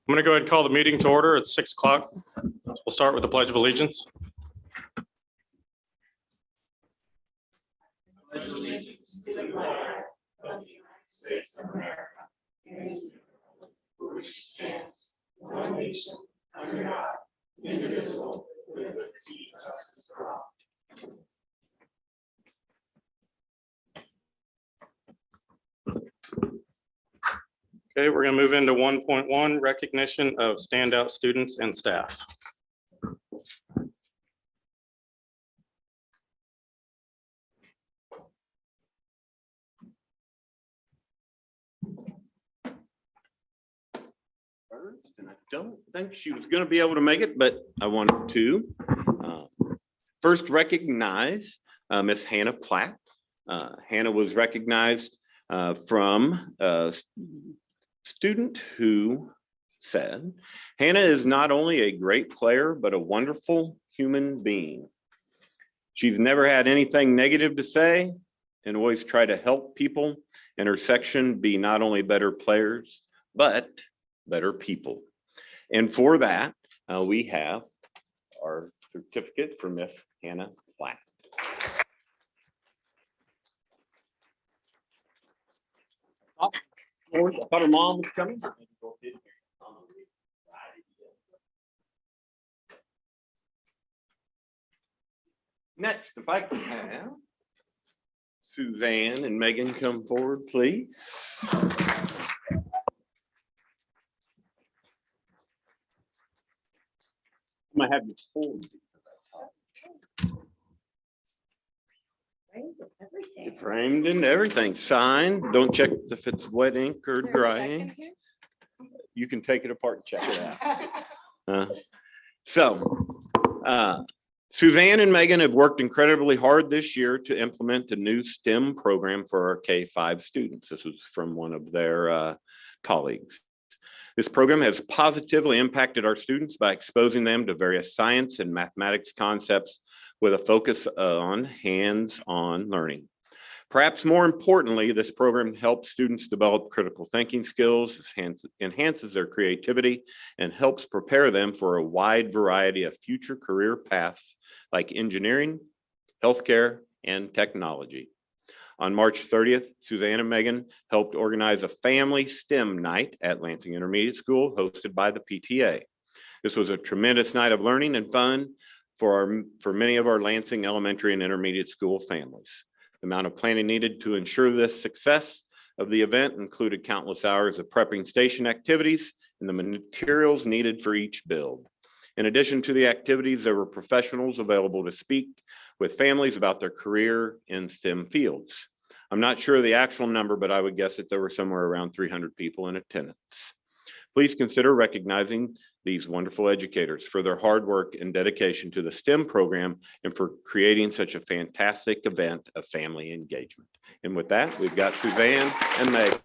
I'm going to go ahead and call the meeting to order at 6 o'clock. We'll start with the Pledge of Allegiance. Pledge allegiance to the flag of the United States of America, for which stands one nation under God, indivisible, with liberty and justice for all. Okay, we're going to move into 1.1, recognition of standout students and staff. And I don't think she was going to be able to make it, but I wanted to first recognize Miss Hannah Platt. Hannah was recognized from a student who said, "Hannah is not only a great player, but a wonderful human being. She's never had anything negative to say and always try to help people in her section be not only better players, but better people." And for that, we have our certificate for Miss Hannah Platt. I thought her mom was coming. Next, if I can have Suzanne and Meghan come forward, please. I'm gonna have you hold it. Framed and everything, signed. Don't check if it's wet ink or dry ink. You can take it apart and check it out. Suzanne and Meghan have worked incredibly hard this year to implement a new STEM program for our K-5 students. This was from one of their colleagues. This program has positively impacted our students by exposing them to various science and mathematics concepts with a focus on hands-on learning. Perhaps more importantly, this program helps students develop critical thinking skills, enhances their creativity, and helps prepare them for a wide variety of future career paths like engineering, healthcare, and technology. On March 30th, Suzanne and Meghan helped organize a family STEM night at Lansing Intermediate School hosted by the PTA. This was a tremendous night of learning and fun for many of our Lansing elementary and intermediate school families. The amount of planning needed to ensure this success of the event included countless hours of prepping station activities and the materials needed for each build. In addition to the activities, there were professionals available to speak with families about their career in STEM fields. I'm not sure of the actual number, but I would guess that there were somewhere around 300 people in attendance. Please consider recognizing these wonderful educators for their hard work and dedication to the STEM program and for creating such a fantastic event of family engagement. And with that, we've got Suzanne and Meg.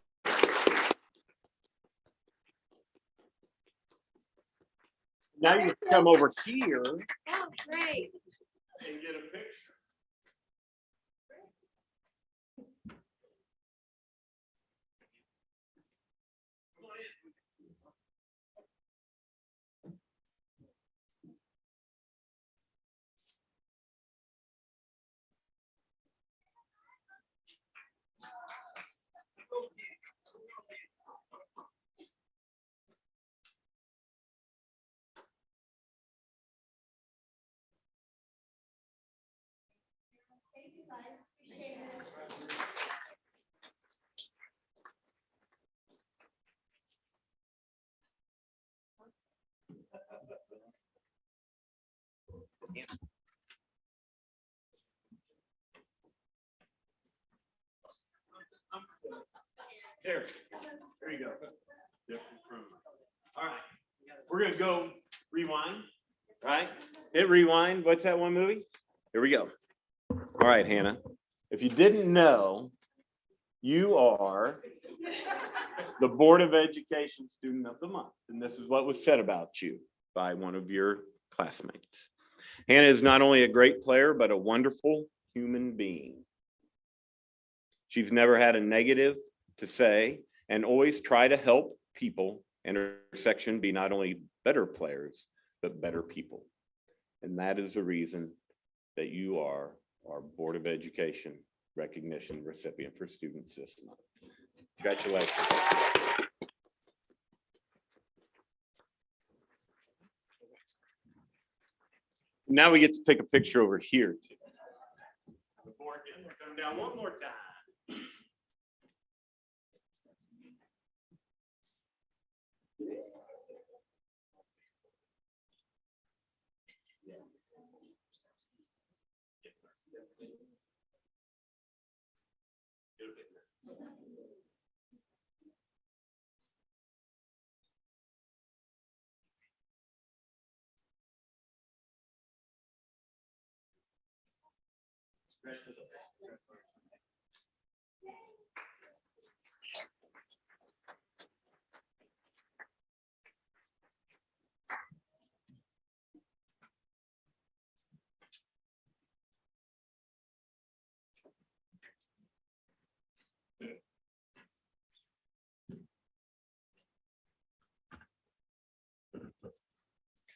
Now you come over here. Oh, great. And get a picture. There you go. All right, we're gonna go rewind, right? Hit rewind. What's that one movie? Here we go. All right, Hannah, if you didn't know, you are the Board of Education Student of the Month, and this is what was said about you by one of your classmates. Hannah is not only a great player, but a wonderful human being. She's never had a negative to say and always try to help people intersection be not only better players, but better people. And that is the reason that you are our Board of Education recognition recipient for students this month. Congratulations. Now we get to take a picture over here too. Before again, we're coming down one more time.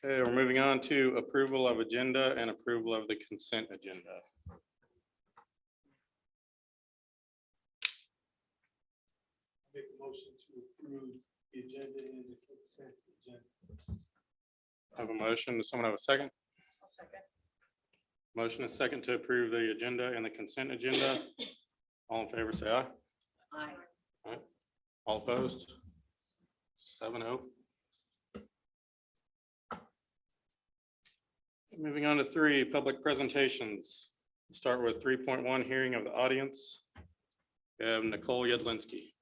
Okay, we're moving on to approval of agenda and approval of the consent agenda. Make a motion to approve the agenda and the consent agenda. Have a motion. Does someone have a second? I'll second. Motion is second to approve the agenda and the consent agenda. All in favor, say aye. Aye. All opposed? 7-0. Moving on to 3, public presentations. Start with 3.1, hearing of the audience. We have Nicole Yedlinski.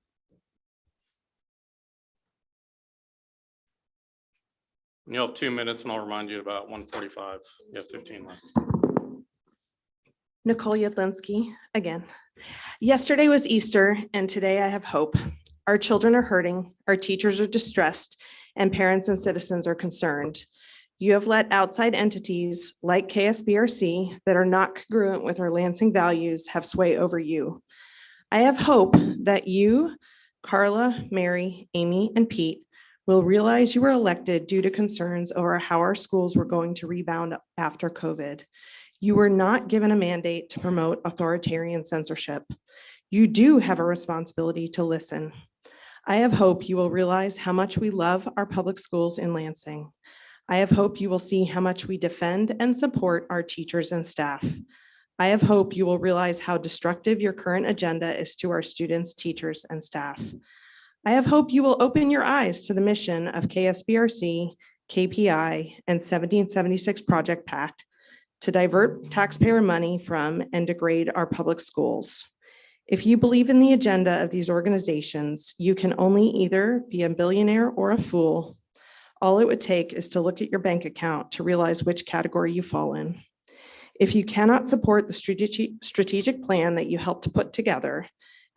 You'll have 2 minutes and I'll remind you about 1:45. You have 15 left. Nicole Yedlinski again. Yesterday was Easter and today I have hope. Our children are hurting, our teachers are distressed, and parents and citizens are concerned. You have let outside entities like KSBRC that are not congruent with our Lansing values have sway over you. I have hope that you, Carla, Mary, Amy, and Pete will realize you were elected due to concerns over how our schools were going to rebound after COVID. You were not given a mandate to promote authoritarian censorship. You do have a responsibility to listen. I have hope you will realize how much we love our public schools in Lansing. I have hope you will see how much we defend and support our teachers and staff. I have hope you will realize how destructive your current agenda is to our students, teachers, and staff. I have hope you will open your eyes to the mission of KSBRC, KPI, and 1776 Project PAC to divert taxpayer money from and degrade our public schools. If you believe in the agenda of these organizations, you can only either be a billionaire or a fool. All it would take is to look at your bank account to realize which category you fall in. If you cannot support the strategic plan that you helped to put together,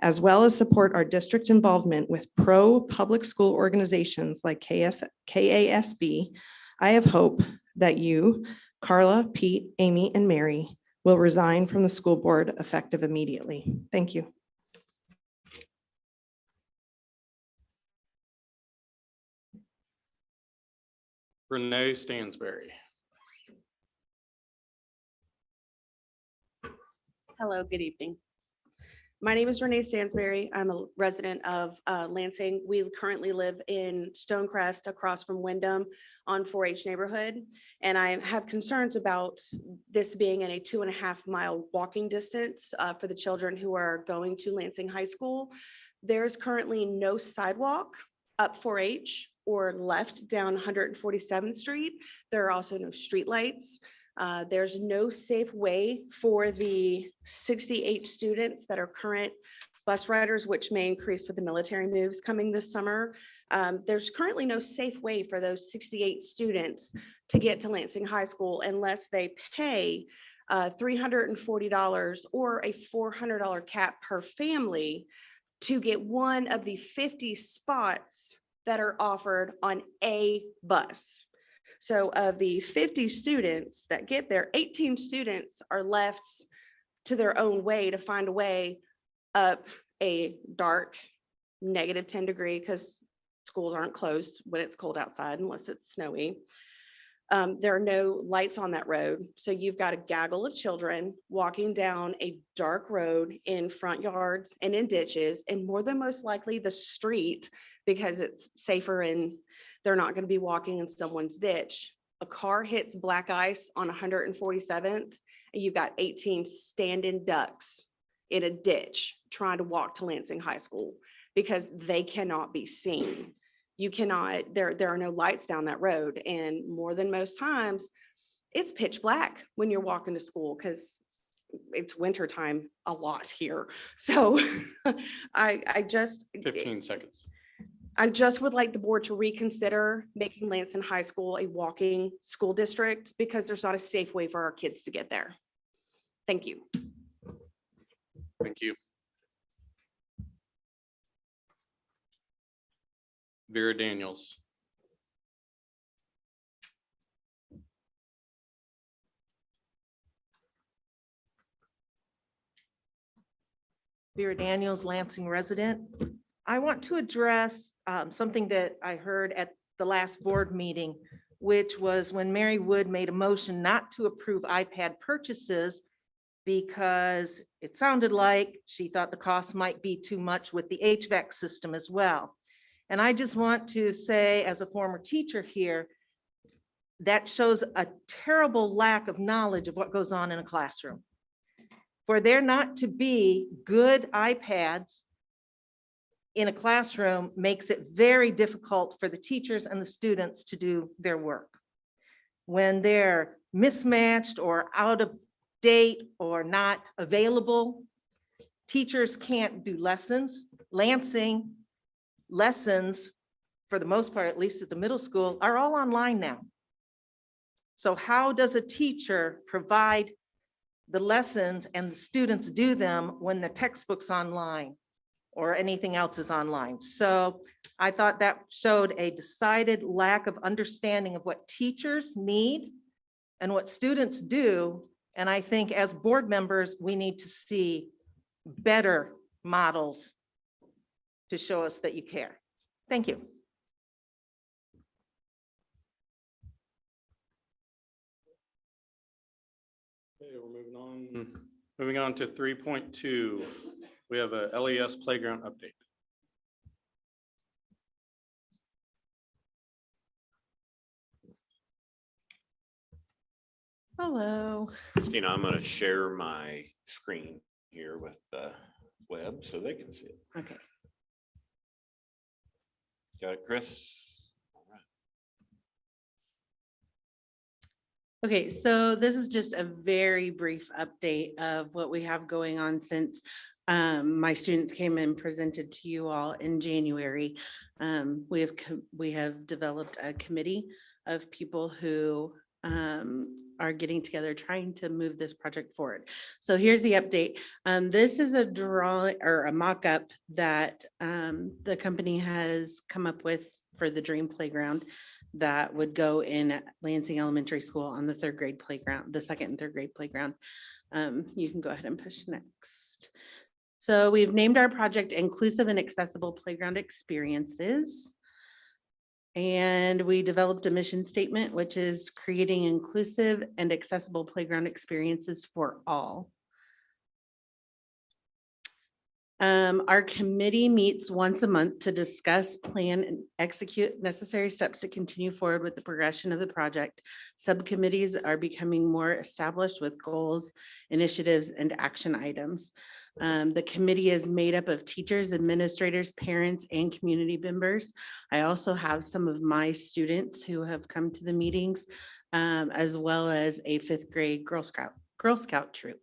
as well as support our district's involvement with pro-public school organizations like KASB, I have hope that you, Carla, Pete, Amy, and Mary will resign from the school board effective immediately. Thank you. Renee Stansberry. Hello, good evening. My name is Renee Stansberry. I'm a resident of Lansing. We currently live in Stonecrest across from Wyndham on 4-H neighborhood. And I have concerns about this being in a 2.5 mile walking distance for the children who are going to Lansing High School. There's currently no sidewalk up 4-H or left down 147th Street. There are also no streetlights. There's no safe way for the 68 students that are current bus riders, which may increase with the military moves coming this summer. There's currently no safe way for those 68 students to get to Lansing High School unless they pay $340 or a $400 cap per family to get one of the 50 spots that are offered on a bus. So of the 50 students that get there, 18 students are left to their own way to find a way up a dark -10 degree, because it's schools aren't closed when it's cold outside unless it's snowy. There are no lights on that road. So you've got a gaggle of children walking down a dark road in front yards and in ditches, and more than most likely the street, because it's safer and they're not going to be walking in someone's ditch. A car hits black ice on 147th, and you've got 18 stand-in ducks in a ditch trying to walk to Lansing High School because they cannot be seen. You cannot, there are no lights down that road. And more than most times, it's pitch black when you're walking to school because it's winter time a lot here. So I just, 15 seconds. I just would like the board to reconsider making Lansing High School a walking school district because there's not a safe way for our kids to get there. Thank you. Thank you. Vera Daniels. Vera Daniels, Lansing resident. I want to address something that I heard at the last board meeting, which was when Mary Wood made a motion not to approve iPad purchases because it sounded like she thought the cost might be too much with the HVAC system as well. And I just want to say, as a former teacher here, that shows a terrible lack of knowledge of what goes on in a classroom. For there not to be good iPads in a classroom makes it very difficult for the teachers and the students to do their work. When they're mismatched or out of date or not available, teachers can't do lessons. Lansing lessons, for the most part, at least at the middle school, are all online now. So how does a teacher provide the lessons and the students do them when the textbook's online or anything else is online? So I thought that showed a decided lack of understanding of what teachers need and what students do. And I think as board members, we need to see better models to show us that you care. Thank you. Okay, we're moving on. Moving on to 3.2. We have a LES playground update. Hello. Christina, I'm going to share my screen here with the web so they can see it. Okay. Got it, Chris? All right. Okay, so this is just a very brief update of what we have going on since my students came and presented to you all in January. We have developed a committee of people who are getting together, trying to move this project forward. So here's the update. This is a drawing or a mock-up that the company has come up with for the Dream Playground that would go in Lansing Elementary School on the third grade playground, the second and third grade playground. You can go ahead and push next. So we've named our project Inclusive and Accessible Playground Experiences. And we developed a mission statement, which is creating inclusive and accessible playground experiences for all. Our committee meets once a month to discuss, plan, and execute necessary steps to continue forward with the progression of the project. Subcommittees are becoming more established with goals, initiatives, and action items. The committee is made up of teachers, administrators, parents, and community members. I also have some of my students who have come to the meetings, as well as a 5th grade Girl Scout troop.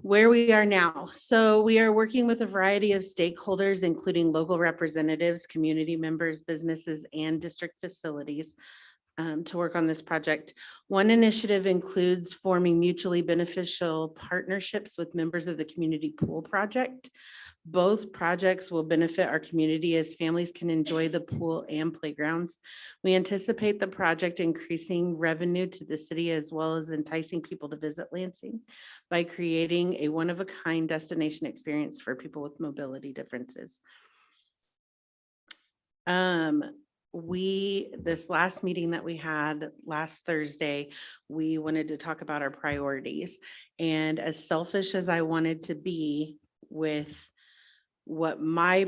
Where we are now. So we are working with a variety of stakeholders, including local representatives, community members, businesses, and district facilities to work on this project. One initiative includes forming mutually beneficial partnerships with members of the community pool project. Both projects will benefit our community as families can enjoy the pool and playgrounds. We anticipate the project increasing revenue to the city as well as enticing people to visit Lansing by creating a one-of-a-kind destination experience for people with mobility differences. This last meeting that we had last Thursday, we wanted to talk about our priorities. And as selfish as I wanted to be with what my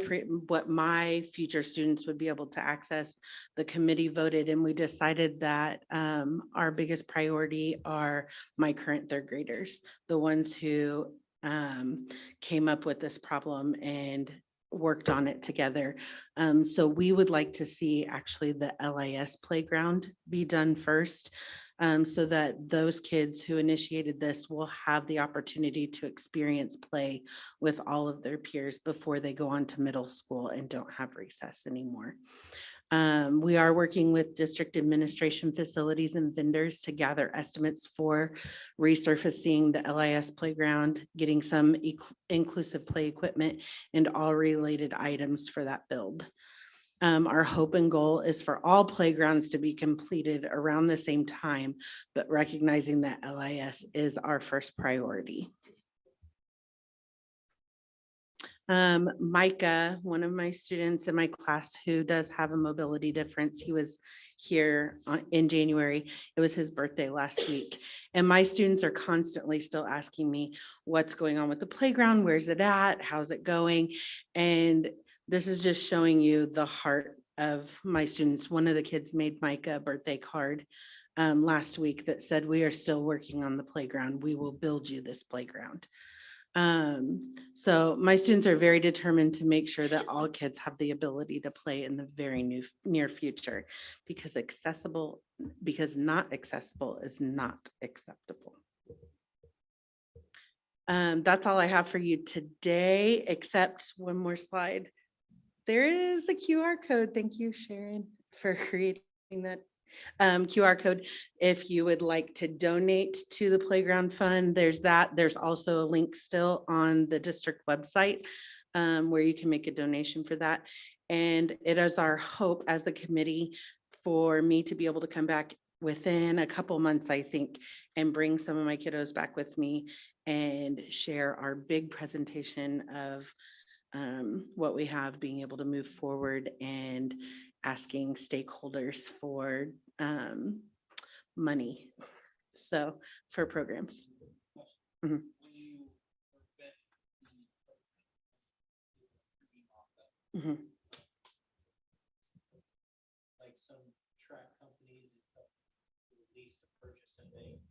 future students would be able to access, the committee voted and we decided that our biggest priority are my current third graders, the ones who came up with this problem and worked on it together. So we would like to see actually the LIS playground be done first, so that those kids who initiated this will have the opportunity to experience play with all of their peers before they go on to middle school and don't have recess anymore. We are working with district administration facilities and vendors to gather estimates for resurfacing the LIS playground, getting some inclusive play equipment and all related items for that build. Our hope and goal is for all playgrounds to be completed around the same time, but recognizing that LIS is our first priority. Micah, one of my students in my class who does have a mobility difference, he was here in January. It was his birthday last week. And my students are constantly still asking me what's going on with the playground, where's it at, how's it going? And this is just showing you the heart of my students. One of the kids made Micah a birthday card last week that said, "We are still working on the playground. We will build you this playground." So my students are very determined to make sure that all kids have the ability to play in the very near future, because not accessible is not acceptable. That's all I have for you today, except one more slide. There is a QR code. Thank you, Sharon, for creating that QR code. If you would like to donate to the playground fund, there's that. There's also a link still on the district website where you can make a donation for that. And it is our hope as a committee for me to be able to come back within a couple months, I think, and bring some of my kiddos back with me and share our big presentation of what we have, being able to move forward and asking stakeholders for money, so for programs. Mhm. Mhm. Like some track companies, release the purchase and they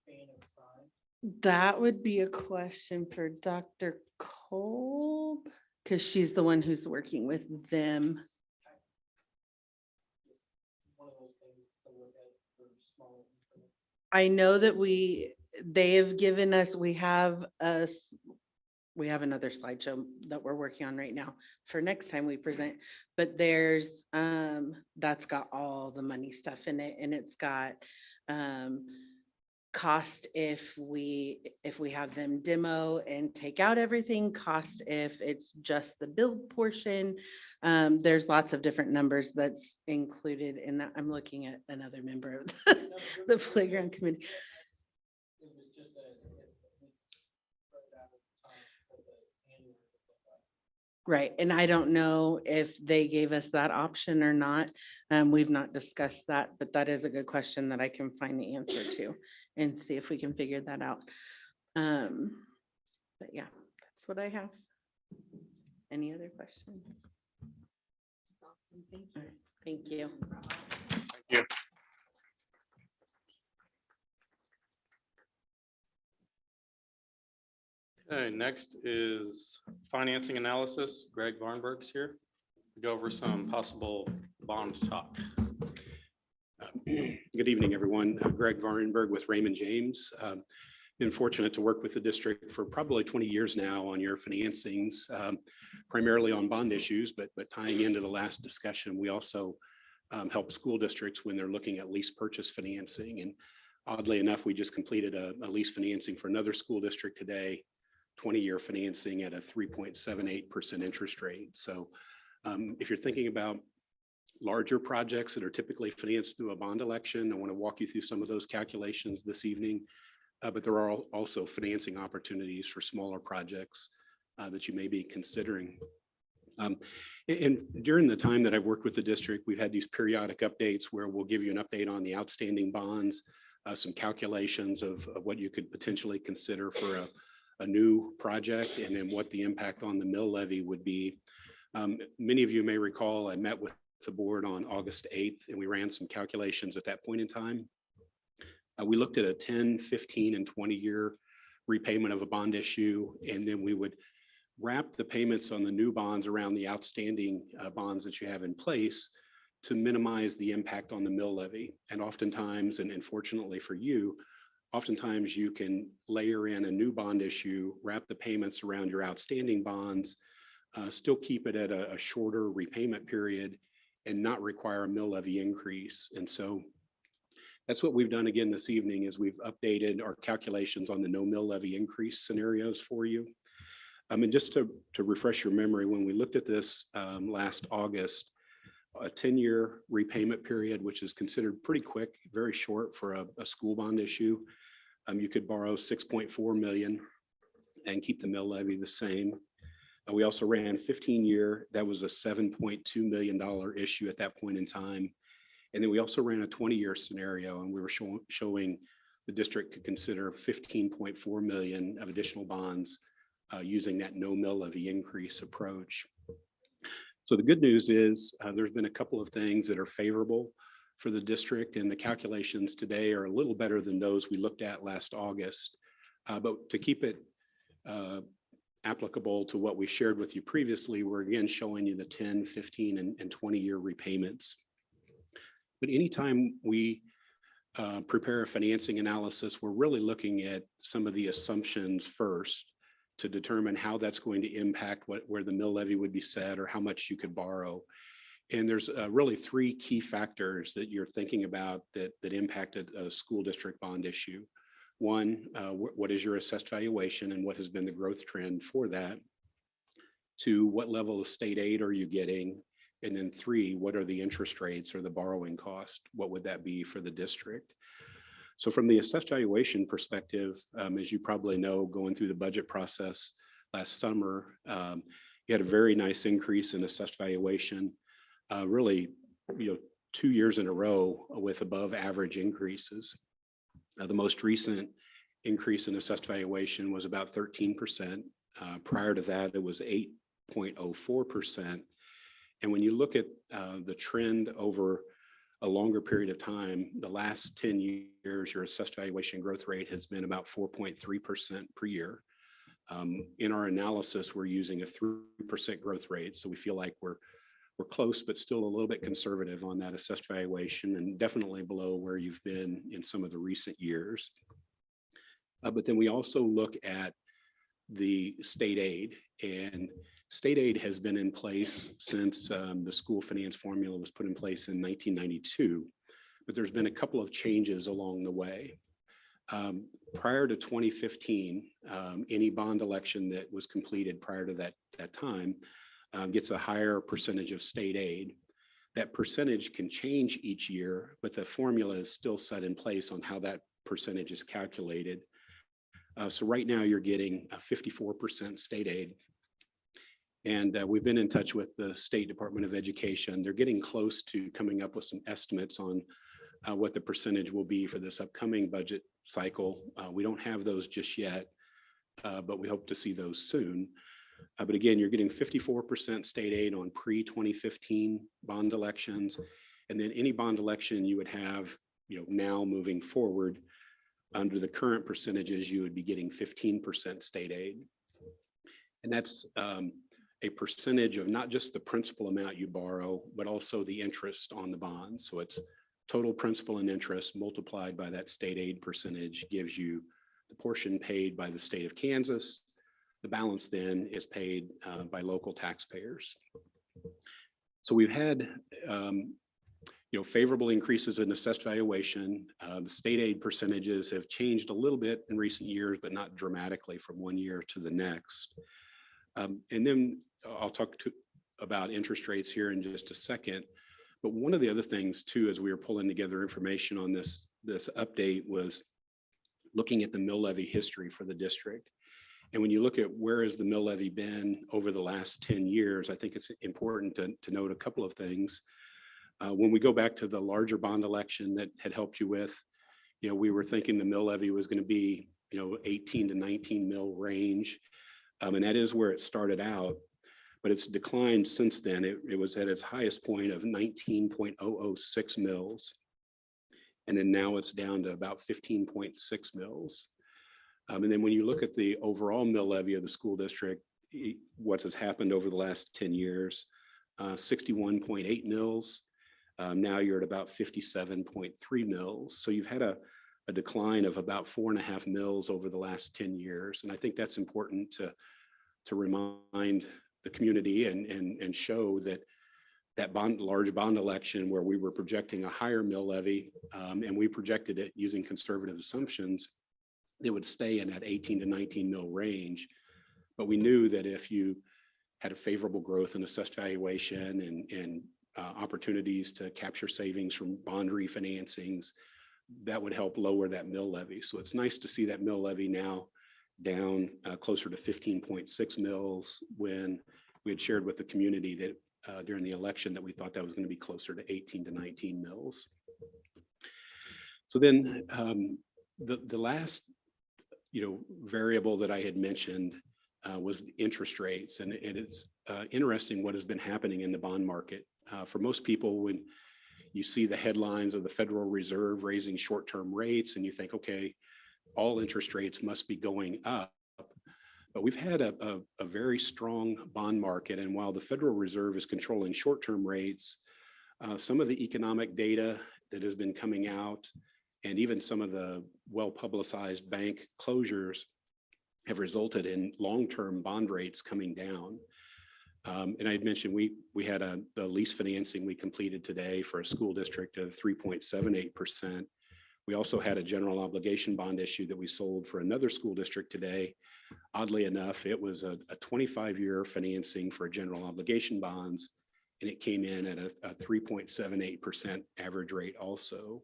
span of time. That would be a question for Dr. Kolb, because she's the one who's working with them. One of those things to look at for smaller increments. I know that they have given us, we have another slideshow that we're working on right now for next time we present, but there's, that's got all the money stuff in it, and it's got, cost if we have them demo and take out everything, cost if it's just the build portion. There's lots of different numbers that's included in that. I'm looking at another member of the playground committee. It was just Right, and I don't know if they gave us that option or not. We've not discussed that, but that is a good question that I can find the answer to and see if we can figure that out. But yeah, that's what I have. Any other questions? Awesome. Thank you. Thank you. Thank you. Okay, next is financing analysis. Greg Vahrenburg's here to go over some possible bond talk. Good evening, everyone. Greg Vahrenburg with Raymond James. Been fortunate to work with the district for probably 20 years now on your financings, primarily on bond issues, but tying into the last discussion, we also help school districts when they're looking at lease purchase financing. And oddly enough, we just completed a lease financing for another school district today, 20-year financing at a 3.78% interest rate. So if you're thinking about larger projects that are typically financed through a bond election, I want to walk you through some of those calculations this evening. But there are also financing opportunities for smaller projects that you may be considering. And during the time that I've worked with the district, we've had these periodic updates where we'll give you an update on the outstanding bonds, some calculations of what you could potentially consider for a new project, and then what the impact on the mill levy would be. Many of you may recall I met with the board on August 8th, and we ran some calculations at that point in time. We looked at a 10, 15, and 20-year repayment of a bond issue, and then we would wrap the payments on the new bonds around the outstanding bonds that you have in place to minimize the impact on the mill levy. And oftentimes, and unfortunately for you, oftentimes you can layer in a new bond issue, wrap the payments around your outstanding bonds, still keep it at a shorter repayment period, and not require a mill levy increase. And so that's what we've done again this evening, is we've updated our calculations on the no mill levy increase scenarios for you. And just to refresh your memory, when we looked at this last August, a 10-year repayment period, which is considered pretty quick, very short for a school bond issue. You could borrow 6.4 million and keep the mill levy the same. We also ran 15-year, that was a $7.2 million issue at that point in time. And then we also ran a 20-year scenario, and we were showing the district could consider 15.4 million of additional bonds using that no mill levy increase approach. So the good news is there's been a couple of things that are favorable for the district, and the calculations today are a little better than those we looked at last August. But to keep it applicable to what we shared with you previously, we're again showing you the 10, 15, and 20-year repayments. But anytime we prepare a financing analysis, we're really looking at some of the assumptions first to determine how that's going to impact where the mill levy would be set or how much you could borrow. And there's really three key factors that you're thinking about that impacted a school district bond issue. One, what is your assessed valuation and what has been the growth trend for that? Two, what level of state aid are you getting? And then three, what are the interest rates or the borrowing cost? What would that be for the district? So from the assessed valuation perspective, as you probably know, going through the budget process last summer, you had a very nice increase in assessed valuation, really, 2 years in a row with above average increases. The most recent increase in assessed valuation was about 13%. Prior to that, it was 8.04%. And when you look at the trend over a longer period of time, the last 10 years, your assessed valuation growth rate has been about 4.3% per year. In our analysis, we're using a 3% growth rate. So we feel like we're close, but still a little bit conservative on that assessed valuation, and definitely below where you've been in some of the recent years. But then we also look at the state aid, and state aid has been in place since the school finance formula was put in place in 1992, but there's been a couple of changes along the way. Prior to 2015, any bond election that was completed prior to that time gets a higher percentage of state aid. That percentage can change each year, but the formula is still set in place on how that percentage is calculated. So right now you're getting a 54% state aid. And we've been in touch with the State Department of Education. They're getting close to coming up with some estimates on what the percentage will be for this upcoming budget cycle. We don't have those just yet, but we hope to see those soon. But again, you're getting 54% state aid on pre-2015 bond elections. And then any bond election you would have, now moving forward, under the current percentages, you would be getting 15% state aid. And that's a percentage of not just the principal amount you borrow, but also the interest on the bonds. So it's total principal and interest multiplied by that state aid percentage gives you the portion paid by the state of Kansas. The balance then is paid by local taxpayers. So we've had favorable increases in assessed valuation. The state aid percentages have changed a little bit in recent years, but not dramatically from one year to the next. And then I'll talk about interest rates here in just a second. But one of the other things too, as we were pulling together information on this update, was looking at the mill levy history for the district. And when you look at where has the mill levy been over the last 10 years, I think it's important to note a couple of things. When we go back to the larger bond election that had helped you with, we were thinking the mill levy was going to be, 18 to 19 mil range. And that is where it started out, but it's declined since then. It was at its highest point of 19.006 mils. And then now it's down to about 15.6 mils. And then when you look at the overall mill levy of the school district, what has happened over the last 10 years, 61.8 mils. Now you're at about 57.3 mils. So you've had a decline of about 4.5 mils over the last 10 years. And I think that's important to remind the community and show that large bond election where we were projecting a higher mill levy, and we projected it using conservative assumptions, it would stay in that 18 to 19 mil range. But we knew that if you had a favorable growth in assessed valuation and opportunities to capture savings from bond refinancings, that would help lower that mill levy. So it's nice to see that mill levy now down closer to 15.6 mils, when we had shared with the community that during the election that we thought that was going to be closer to 18 to 19 mils. So then the last variable that I had mentioned was the interest rates. And it's interesting what has been happening in the bond market. For most people, when you see the headlines of the Federal Reserve raising short-term rates and you think, okay, all interest rates must be going up. But we've had a very strong bond market. And while the Federal Reserve is controlling short-term rates, some of the economic data that has been coming out and even some of the well-publicized bank closures have resulted in long-term bond rates coming down. And I had mentioned we had the lease financing we completed today for a school district of 3.78%. We also had a general obligation bond issue that we sold for another school district today. Oddly enough, it was a 25-year financing for general obligation bonds, and it came in at a 3.78% average rate also.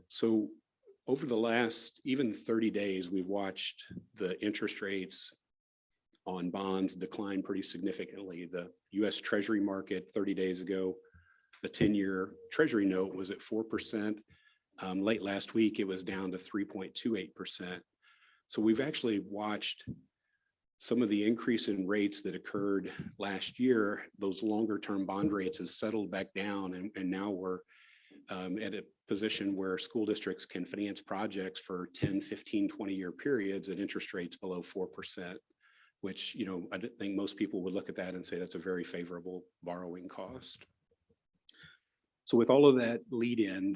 So over the last even 30 days, we've watched the interest rates on bonds decline pretty significantly. The US Treasury market 30 days ago, the 10-year Treasury note was at 4%. Late last week, it was down to 3.28%. So we've actually watched some of the increase in rates that occurred last year. Those longer term bond rates has settled back down, and now we're at a position where school districts can finance projects for 10, 15, 20-year periods at interest rates below 4%, which, I think most people would look at that and say that's a very favorable borrowing cost. So with all of that lead in,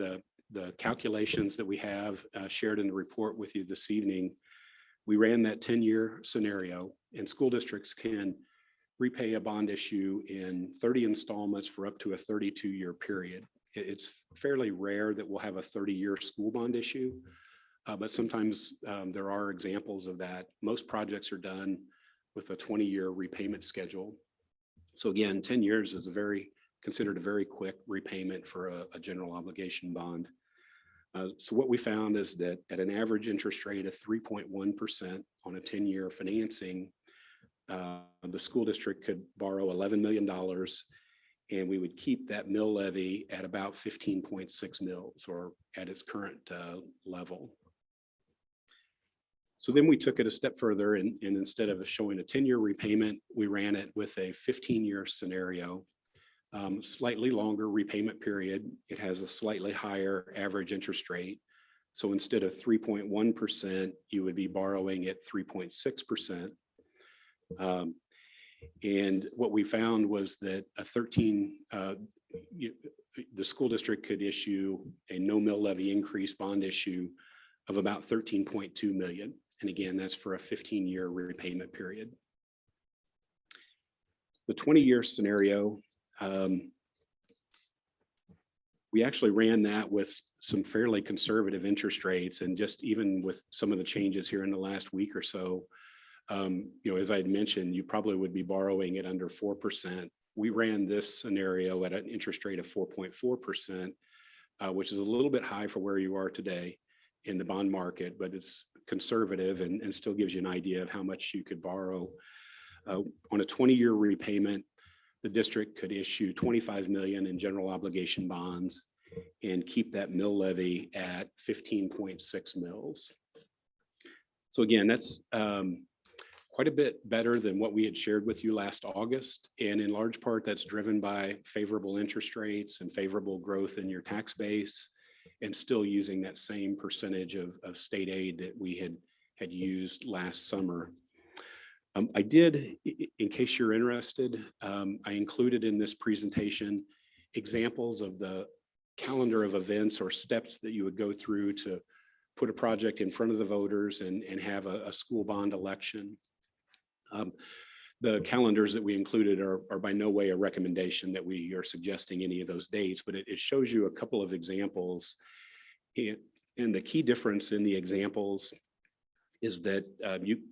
the calculations that we have shared in the report with you this evening, we ran that 10-year scenario, and school districts can repay a bond issue in 30 installments for up to a 32-year period. It's fairly rare that we'll have a 30-year school bond issue, but sometimes there are examples of that. Most projects are done with a 20-year repayment schedule. So again, 10 years is considered a very quick repayment for a general obligation bond. So what we found is that at an average interest rate of 3.1% on a 10-year financing, the school district could borrow $11 million, and we would keep that mill levy at about 15.6 mils, or at its current level. So then we took it a step further, and instead of showing a 10-year repayment, we ran it with a 15-year scenario. Slightly longer repayment period. It has a slightly higher average interest rate. So instead of 3.1%, you would be borrowing at 3.6%. And what we found was that the school district could issue a no mill levy increase bond issue of about 13.2 million. And again, that's for a 15-year repayment period. The 20-year scenario, we actually ran that with some fairly conservative interest rates, and just even with some of the changes here in the last week or so, as I had mentioned, you probably would be borrowing at under 4%. We ran this scenario at an interest rate of 4.4%, which is a little bit high for where you are today in the bond market, but it's conservative and still gives you an idea of how much you could borrow. On a 20-year repayment, the district could issue 25 million in general obligation bonds and keep that mill levy at 15.6 mils. So again, that's quite a bit better than what we had shared with you last August. And in large part, that's driven by favorable interest rates and favorable growth in your tax base, and still using that same percentage of state aid that we had used last summer. I did, in case you're interested, I included in this presentation examples of the calendar of events or steps that you would go through to put a project in front of the voters and have a school bond election. The calendars that we included are by no way a recommendation that we are suggesting any of those dates, but it shows you a couple of examples. And the key difference in the examples is that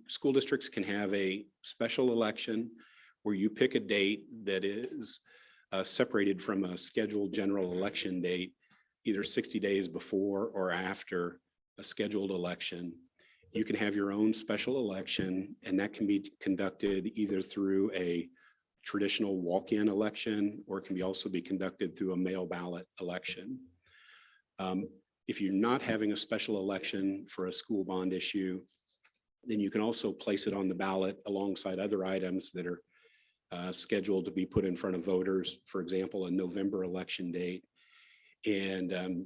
school districts can have a special election where you pick a date that is separated from a scheduled general election date, either 60 days before or after a scheduled election. You can have your own special election, and that can be conducted either through a traditional walk-in election, or it can also be conducted through a mail ballot election. If you're not having a special election for a school bond issue, then you can also place it on the ballot alongside other items that are scheduled to be put in front of voters, for example, a November election date. And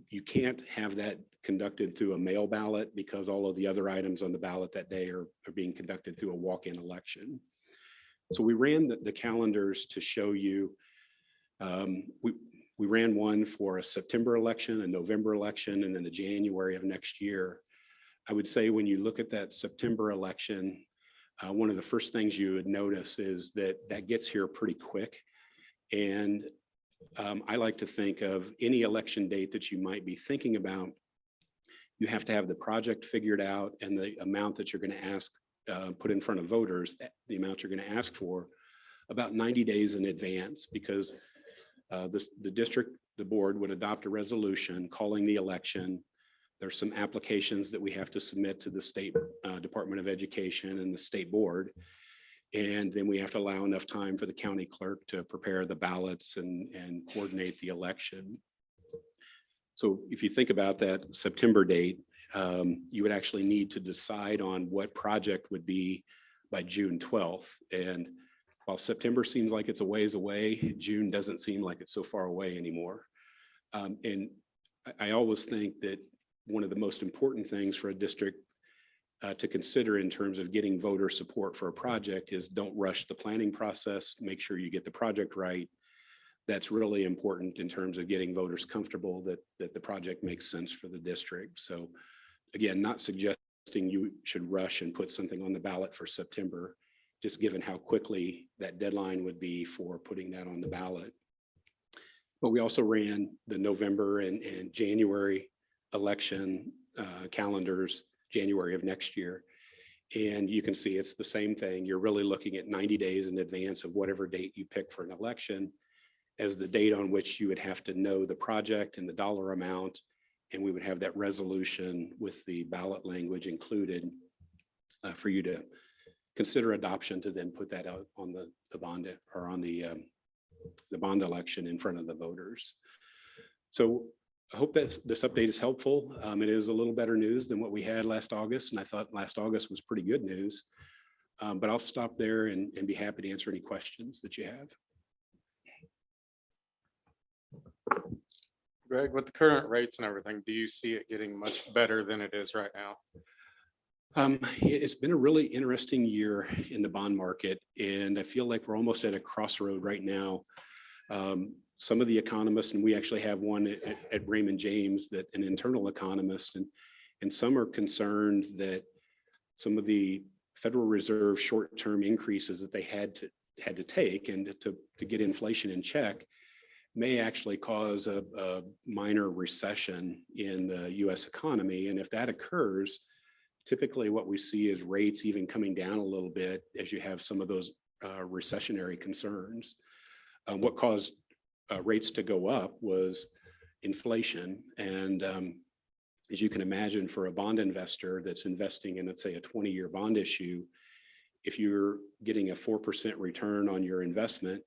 you can't have that conducted through a mail ballot because all of the other items on the ballot that day are being conducted through a walk-in election. So we ran the calendars to show you, we ran one for a September election, a November election, and then a January of next year. I would say when you look at that September election, one of the first things you would notice is that gets here pretty quick. And I like to think of any election date that you might be thinking about, you have to have the project figured out and the amount that you're going to ask, put in front of voters, the amount you're going to ask for about 90 days in advance, because the district, the board would adopt a resolution calling the election. There's some applications that we have to submit to the state Department of Education and the state board. And then we have to allow enough time for the county clerk to prepare the ballots and coordinate the election. So if you think about that September date, you would actually need to decide on what project would be by June 12th. And while September seems like it's a ways away, June doesn't seem like it's so far away anymore. And I always think that one of the most important things for a district to consider in terms of getting voter support for a project is don't rush the planning process, make sure you get the project right. That's really important in terms of getting voters comfortable that the project makes sense for the district. So again, not suggesting you should rush and put something on the ballot for September, just given how quickly that deadline would be for putting that on the ballot. But we also ran the November and January election calendars, January of next year. And you can see it's the same thing. You're really looking at 90 days in advance of whatever date you pick for an election as the date on which you would have to know the project and the dollar amount. And we would have that resolution with the ballot language included for you to consider adoption, to then put that out on the bond or on the bond election in front of the voters. So I hope that this update is helpful. It is a little better news than what we had last August, and I thought last August was pretty good news. But I'll stop there and be happy to answer any questions that you have. Greg, with the current rates and everything, do you see it getting much better than it is right now? It's been a really interesting year in the bond market, and I feel like we're almost at a crossroad right now. Some of the economists, and we actually have one at Raymond James, that an internal economist, and some are concerned that some of the Federal Reserve short-term increases that they had to take and to get inflation in check may actually cause a minor recession in the US economy. And if that occurs, typically what we see is rates even coming down a little bit as you have some of those recessionary concerns. What caused rates to go up was inflation. And as you can imagine, for a bond investor that's investing in, let's say, a 20-year bond issue, if you're getting a 4% return on your investment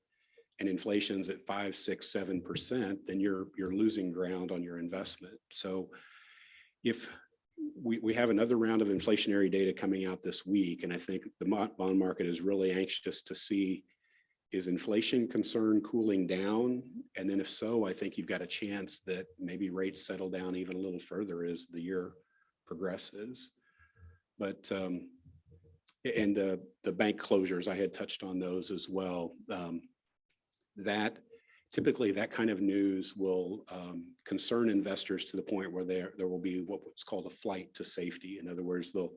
and inflation's at 5, 6, 7%, then you're losing ground on your investment. So if we have another round of inflationary data coming out this week, and I think the bond market is really anxious to see, is inflation concern cooling down? And then if so, I think you've got a chance that maybe rates settle down even a little further as the year progresses. But and the bank closures, I had touched on those as well. That typically that kind of news will concern investors to the point where there will be what's called a flight to safety. In other words, there'll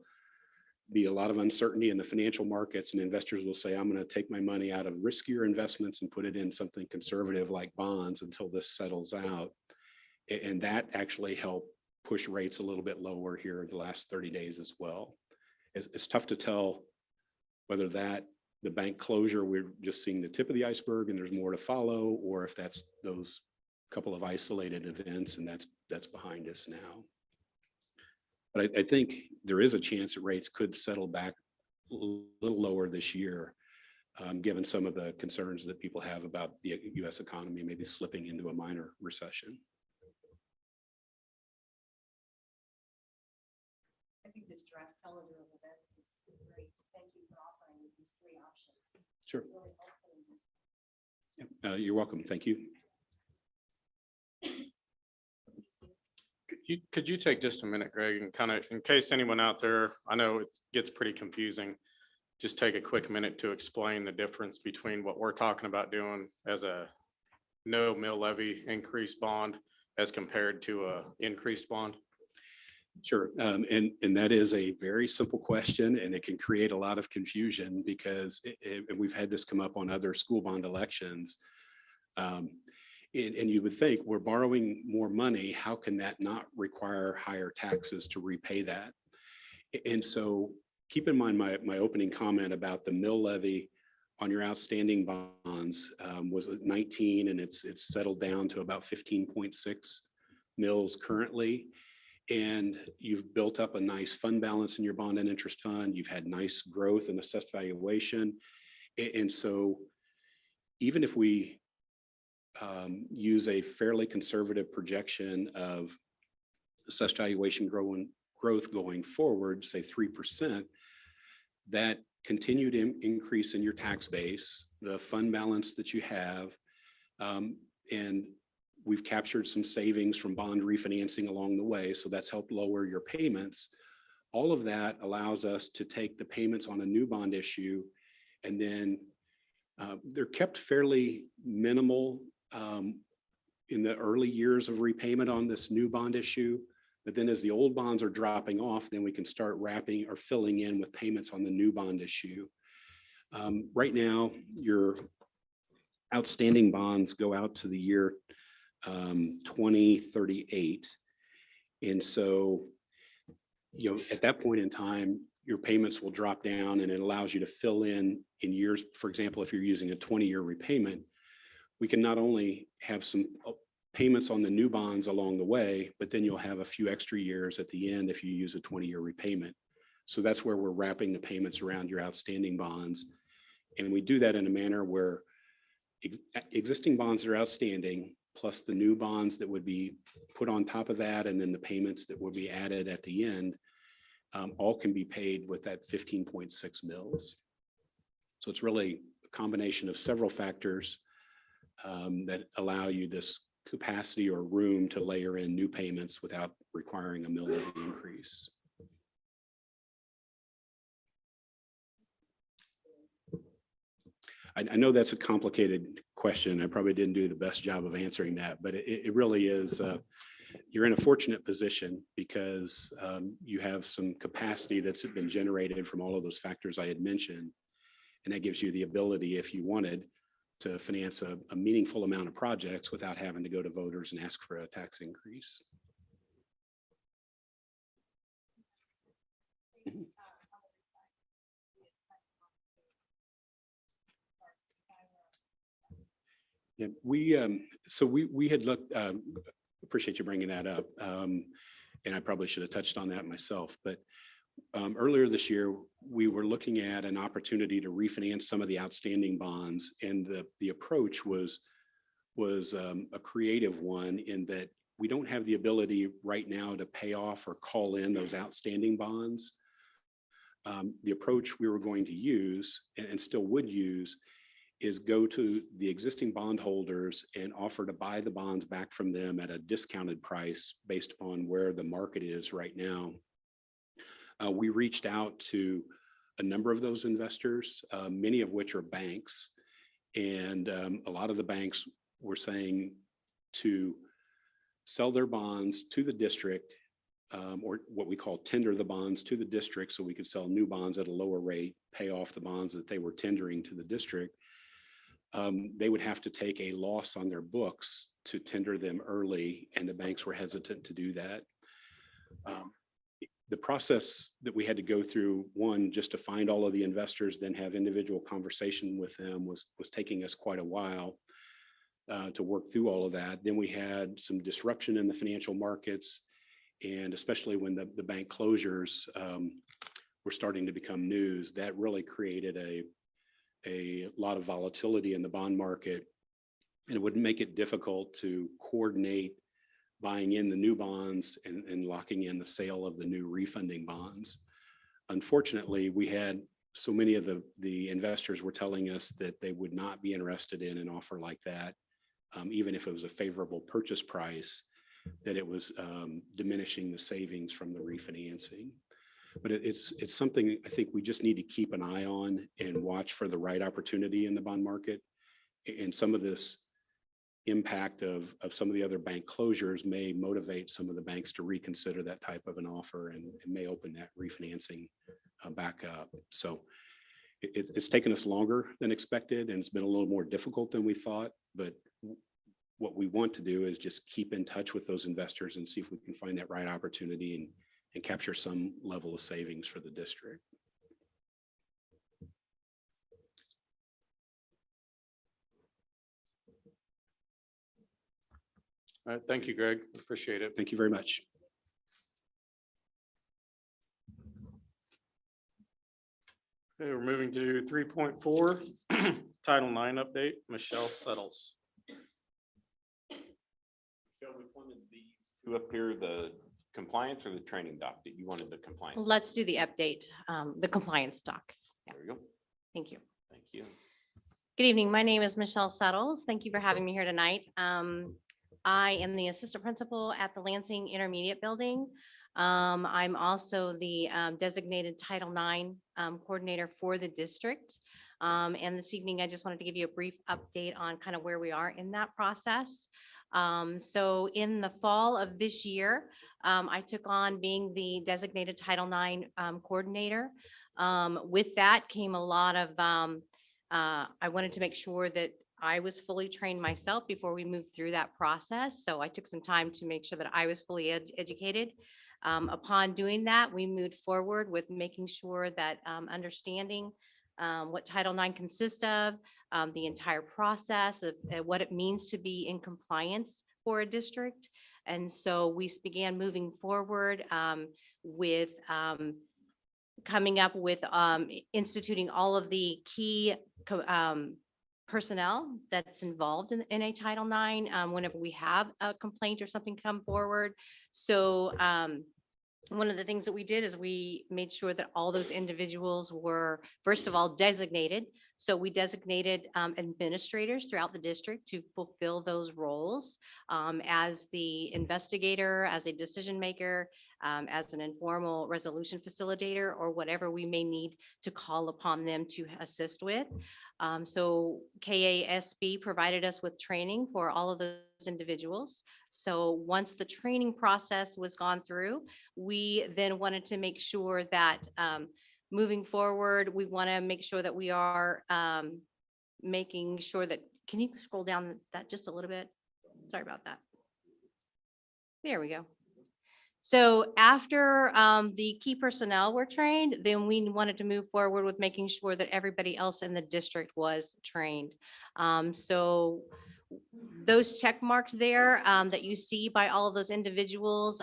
be a lot of uncertainty in the financial markets, and investors will say, I'm going to take my money out of riskier investments and put it in something conservative like bonds until this settles out. And that actually helped push rates a little bit lower here the last 30 days as well. It's tough to tell whether that the bank closure, we're just seeing the tip of the iceberg and there's more to follow, or if that's those couple of isolated events and that's behind us now. But I think there is a chance that rates could settle back a little lower this year, given some of the concerns that people have about the U.S. economy maybe slipping into a minor recession. I think this draft calendar of events is great. Thank you for offering these three options. Sure. Really helpful. You're welcome. Thank you. Could you take just a minute, Greg, and kind of, in case anyone out there, I know it gets pretty confusing, just take a quick minute to explain the difference between what we're talking about doing as a no mill levy increased bond as compared to a increased bond? Sure. And that is a very simple question, and it can create a lot of confusion because we've had this come up on other school bond elections. And you would think we're borrowing more money. How can that not require higher taxes to repay that? And so keep in mind my opening comment about the mill levy on your outstanding bonds was 19, and it's settled down to about 15.6 mills currently. And you've built up a nice fund balance in your bond and interest fund. You've had nice growth in assessed valuation. And so even if we use a fairly conservative projection of assessed valuation growth going forward, say 3%, that continued increase in your tax base, the fund balance that you have, and we've captured some savings from bond refinancing along the way, so that's helped lower your payments. All of that allows us to take the payments on a new bond issue, and then they're kept fairly minimal in the early years of repayment on this new bond issue. But then as the old bonds are dropping off, then we can start wrapping or filling in with payments on the new bond issue. Right now, your outstanding bonds go out to the year 2038. And so, at that point in time, your payments will drop down, and it allows you to fill in years. For example, if you're using a 20-year repayment, we can not only have some payments on the new bonds along the way, but then you'll have a few extra years at the end if you use a 20-year repayment. So that's where we're wrapping the payments around your outstanding bonds. And we do that in a manner where existing bonds that are outstanding, plus the new bonds that would be put on top of that, and then the payments that would be added at the end, all can be paid with that 15.6 mils. So it's really a combination of several factors that allow you this capacity or room to layer in new payments without requiring a mill levy increase. I know that's a complicated question. I probably didn't do the best job of answering that, but it really is, you're in a fortunate position because you have some capacity that's been generated from all of those factors I had mentioned. And that gives you the ability, if you wanted, to finance a meaningful amount of projects without having to go to voters and ask for a tax increase. Mhm. Yeah, we had looked, appreciate you bringing that up. And I probably should have touched on that myself, but earlier this year, we were looking at an opportunity to refinance some of the outstanding bonds, and the approach was a creative one in that we don't have the ability right now to pay off or call in those outstanding bonds. The approach we were going to use and still would use is go to the existing bondholders and offer to buy the bonds back from them at a discounted price based upon where the market is right now. We reached out to a number of those investors, many of which are banks. And a lot of the banks were saying to sell their bonds to the district, or what we call tender the bonds to the district so we could sell new bonds at a lower rate, pay off the bonds that they were tendering to the district. They would have to take a loss on their books to tender them early, and the banks were hesitant to do that. The process that we had to go through, one, just to find all of the investors, then have individual conversation with them was taking us quite a while to work through all of that. Then we had some disruption in the financial markets, and especially when the bank closures were starting to become news, that really created a lot of volatility in the bond market, and it would make it difficult to coordinate buying in the new bonds and locking in the sale of the new refunding bonds. Unfortunately, we had so many of the investors were telling us that they would not be interested in an offer like that, even if it was a favorable purchase price, that it was diminishing the savings from the refinancing. But it's something I think we just need to keep an eye on and watch for the right opportunity in the bond market. And some of this impact of some of the other bank closures may motivate some of the banks to reconsider that type of an offer, and may open that refinancing back up. So it's taken us longer than expected, and it's been a little more difficult than we thought. But what we want to do is just keep in touch with those investors and see if we can find that right opportunity and capture some level of savings for the district. All right, thank you, Greg. Appreciate it. Thank you very much. Okay, we're moving to 3.4, Title IX update. Michelle Settles. Michelle, which one of these two up here, the compliance or the training doc that you wanted the compliance? Let's do the update, the compliance doc. There you go. Thank you. Thank you. Good evening. My name is Michelle Settles. Thank you for having me here tonight. I am the assistant principal at the Lansing Intermediate Building. I'm also the designated Title IX coordinator for the district. And this evening, I just wanted to give you a brief update on kind of where we are in that process. So in the fall of this year, I took on being the designated Title IX coordinator. With that came a lot of, I wanted to make sure that I was fully trained myself before we moved through that process. So I took some time to make sure that I was fully educated. Upon doing that, we moved forward with making sure that understanding what Title IX consists of, the entire process of what it means to be in compliance for a district. And so we began moving forward with coming up with instituting all of the key personnel that's involved in a Title IX whenever we have a complaint or something come forward. So one of the things that we did is we made sure that all those individuals were, first of all, designated. So we designated administrators throughout the district to fulfill those roles as the investigator, as a decision maker, as an informal resolution facilitator, or whatever we may need to call upon them to assist with. So KASB provided us with training for all of those individuals. So once the training process was gone through, we then wanted to make sure that moving forward, we want to make sure that we are making sure that, can you scroll down that just a little bit? Sorry about that. There we go. So after the key personnel were trained, then we wanted to move forward with making sure that everybody else in the district was trained. So those check marks there that you see by all of those individuals,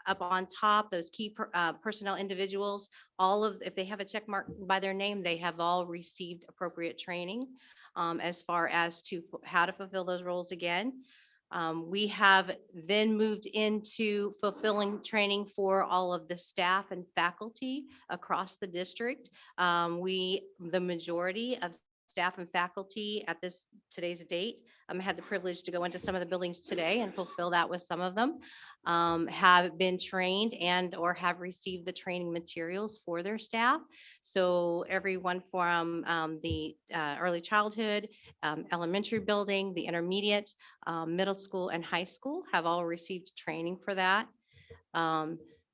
up on top, those key personnel individuals, if they have a check mark by their name, they have all received appropriate training as far as to how to fulfill those roles again. We have then moved into fulfilling training for all of the staff and faculty across the district. The majority of staff and faculty at today's date, had the privilege to go into some of the buildings today and fulfill that with some of them, have been trained and or have received the training materials for their staff. So everyone from the early childhood, elementary building, the intermediate, middle school and high school have all received training for that.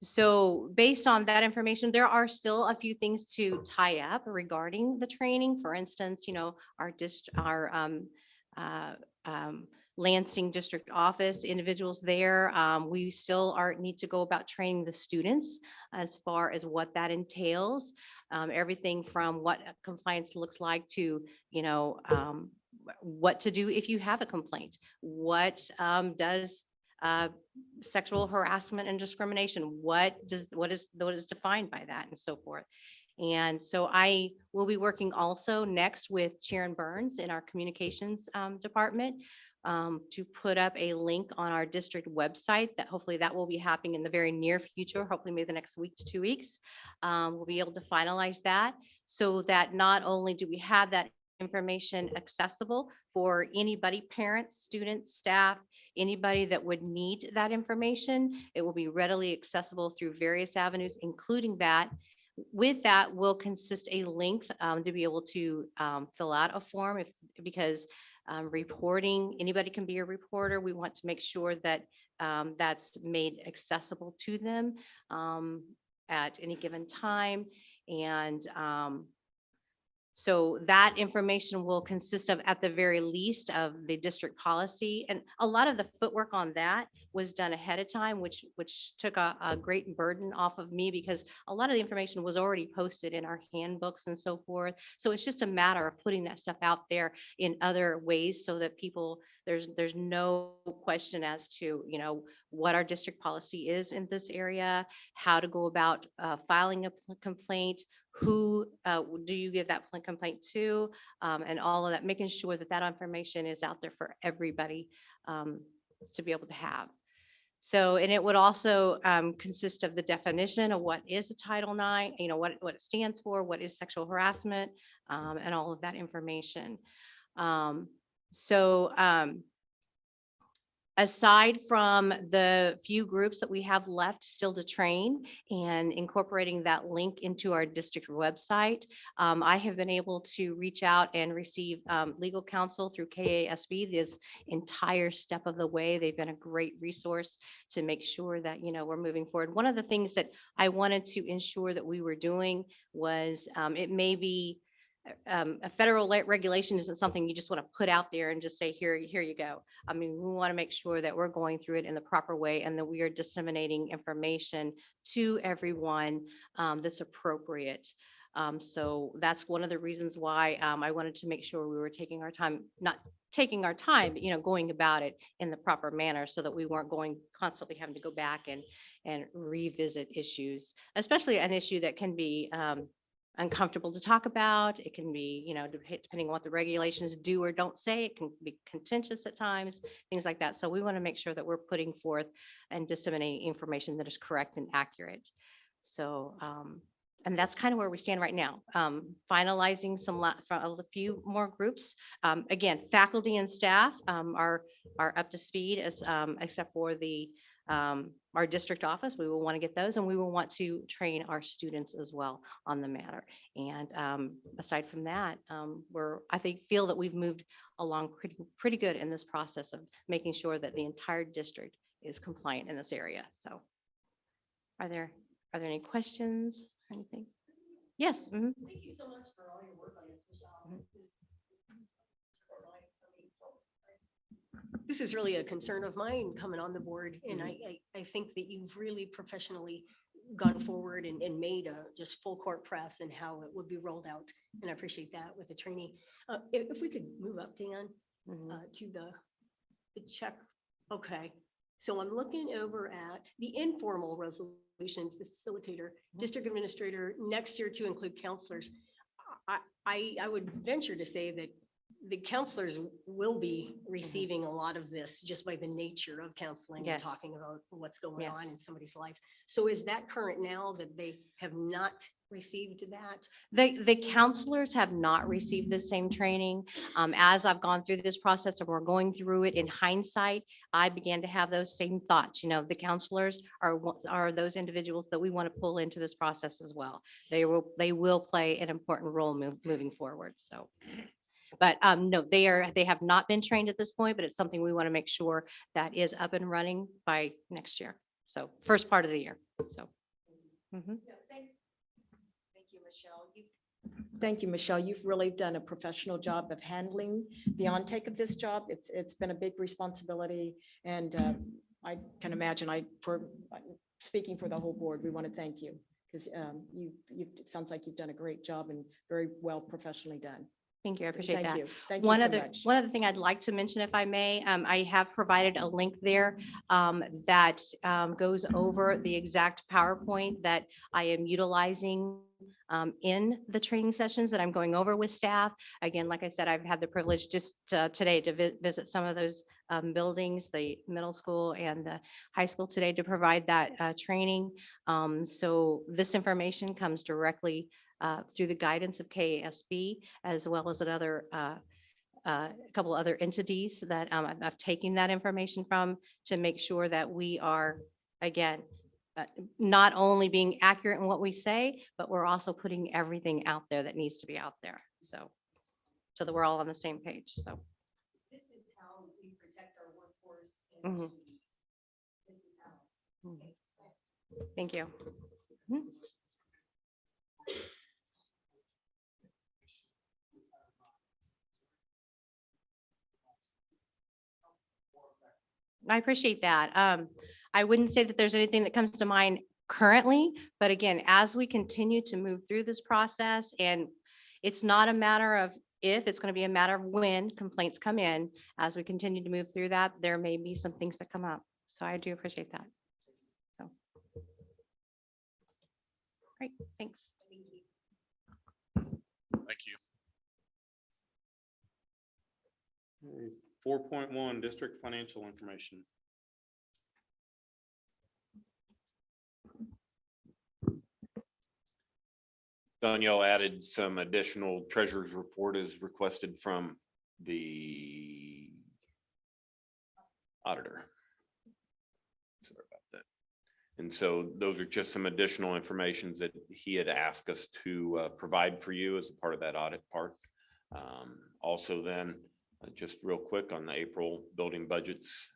So based on that information, there are still a few things to tie up regarding the training. For instance, our Lansing district office individuals there, we still need to go about training the students as far as what that entails. Everything from what compliance looks like to, what to do if you have a complaint. What does sexual harassment and discrimination, what is defined by that and so forth. And so I will be working also next with Sharon Burns in our communications department to put up a link on our district website that hopefully that will be happening in the very near future, hopefully maybe the next week to 2 weeks. We'll be able to finalize that so that not only do we have that information accessible for anybody, parents, students, staff, anybody that would need that information. It will be readily accessible through various avenues, including that. With that will consist a link to be able to fill out a form because reporting, anybody can be a reporter. We want to make sure that that's made accessible to them at any given time. And so that information will consist of, at the very least, of the district policy. And a lot of the footwork on that was done ahead of time, which took a great burden off of me because a lot of the information was already posted in our handbooks and so forth. So it's just a matter of putting that stuff out there in other ways so that people, there's no question as to, what our district policy is in this area, how to go about filing a complaint, who do you give that complaint to, and all of that, making sure that that information is out there for everybody to be able to have. So, and it would also consist of the definition of what is a Title IX, what it stands for, what is sexual harassment, and all of that information. Aside from the few groups that we have left still to train and incorporating that link into our district website, I have been able to reach out and receive legal counsel through KASB this entire step of the way. They've been a great resource to make sure that, we're moving forward. One of the things that I wanted to ensure that we were doing was it may be a federal regulation isn't something you just want to put out there and just say, here you go. I mean, we want to make sure that we're going through it in the proper way and that we are disseminating information to everyone that's appropriate. So that's one of the reasons why I wanted to make sure we were taking our time, not taking our time, but, going about it in the proper manner so that we weren't constantly having to go back and revisit issues, especially an issue that can be uncomfortable to talk about. It can be, depending on what the regulations do or don't say, it can be contentious at times, things like that. So we want to make sure that we're putting forth and disseminating information that is correct and accurate. So, and that's kind of where we stand right now. Finalizing a few more groups. Again, faculty and staff are up to speed except for our district office. We will want to get those, and we will want to train our students as well on the matter. And aside from that, I feel that we've moved along pretty good in this process of making sure that the entire district is compliant in this area. So are there any questions or anything? Yes. Mm-hmm. Thank you so much for all your work on this, Michelle. This is really a concern of mine coming on the board, and I think that you've really professionally gone forward and made a just full court press and how it would be rolled out, and I appreciate that with the training. If we could move up, Dan, to the check. Okay. So I'm looking over at the informal resolution facilitator, district administrator, next year to include counselors. I would venture to say that the counselors will be receiving a lot of this just by the nature of counseling and Yes. talking about what's going Yes. on in somebody's life. So is that current now that they have not received that? The counselors have not received the same training. As I've gone through this process and we're going through it in hindsight, I began to have those same thoughts. You know, the counselors are those individuals that we want to pull into this process as well. They will play an important role moving forward. So. But no, they have not been trained at this point, but it's something we want to make sure that is up and running by next year. So first part of the year. So. Mhm. Thank you, Michelle. Thank you, Michelle. You've really done a professional job of handling the on-take of this job. It's been a big responsibility. And I can imagine speaking for the whole board, we want to thank you because it sounds like you've done a great job and very well professionally done. Thank you. I appreciate that. Thank you. Thank you One so other, much. one other thing I'd like to mention, if I may, I have provided a link there that goes over the exact PowerPoint that I am utilizing in the training sessions that I'm going over with staff. Again, like I said, I've had the privilege just today to visit some of those buildings, the middle school and the high school today to provide that training. So this information comes directly through the guidance of KASB, as well as another a couple other entities that I've taken that information from to make sure that we are, again, not only being accurate in what we say, but we're also putting everything out there that needs to be out there. So that we're all on the same page. So. This is how we protect our workforce. Mhm. This is how. Thank you. I appreciate that. I wouldn't say that there's anything that comes to mind currently, but again, as we continue to move through this process, and it's not a matter of if, it's going to be a matter of when complaints come in. As we continue to move through that, there may be some things that come up. So I do appreciate that. So. Great, thanks. Thank you. 4.1, district financial information. Danielle added some additional treasurer's report as requested from the auditor. Sorry about that. And so those are just some additional informations that he had asked us to provide for you as a part of that audit part. Also then, just real quick on the April building budgets,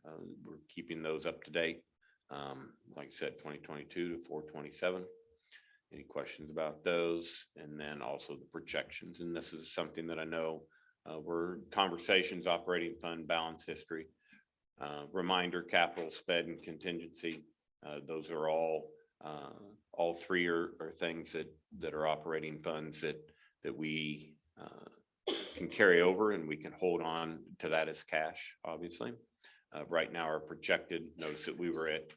we're keeping those up to date. Like I said, 2022 to 427. Any questions about those? And then also the projections. And this is something that I know were conversations, operating fund balance history, reminder, capital, sped, and contingency. Those are all three are things that are operating funds that we can carry over, and we can hold on to that as cash, obviously. Right now, our projected, notice that we were at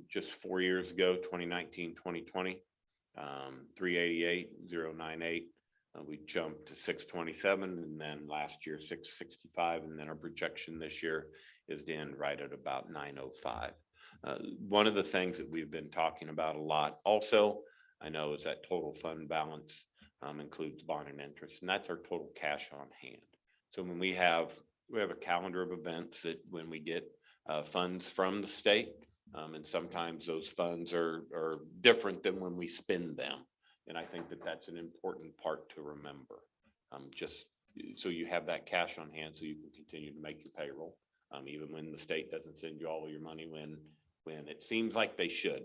just 4 years ago, 2019, 2020, 388,098. We jumped to 627, and then last year 665, and then our projection this year is to end right at about 905. One of the things that we've been talking about a lot also, I know, is that total fund balance includes bond and interest, and that's our total cash on hand. So when we have a calendar of events that when we get funds from the state, and sometimes those funds are different than when we spend them. And I think that that's an important part to remember. Just so you have that cash on hand so you can continue to make your payroll, even when the state doesn't send you all your money when it seems like they should.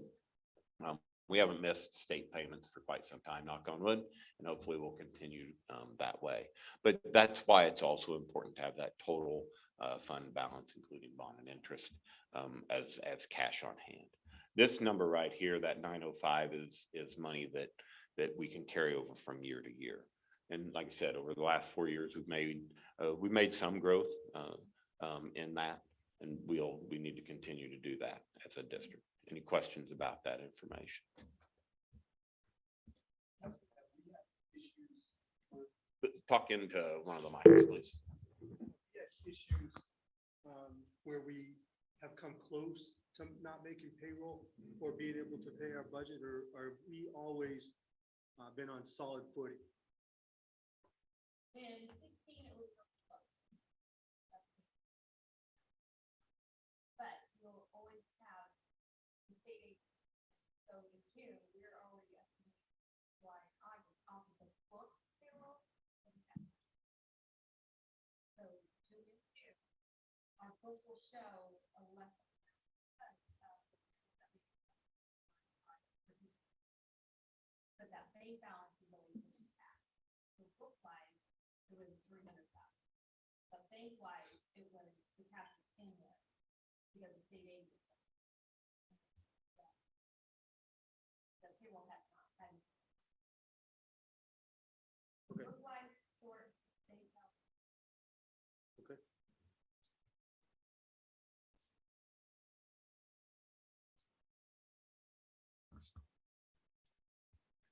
We haven't missed state payments for quite some time, knock on wood, and hopefully we'll continue that way. But that's why it's also important to have that total fund balance, including bond and interest, as cash on hand. This number right here, that 905, is money that we can carry over from year to year. And like I said, over the last 4 years, we've made some growth in that. And we need to continue to do that as a district. Any questions about that information? Talk into one of the mics, please. Issues where we have come close to not making payroll or being able to pay our budget, or are we always been on solid footing?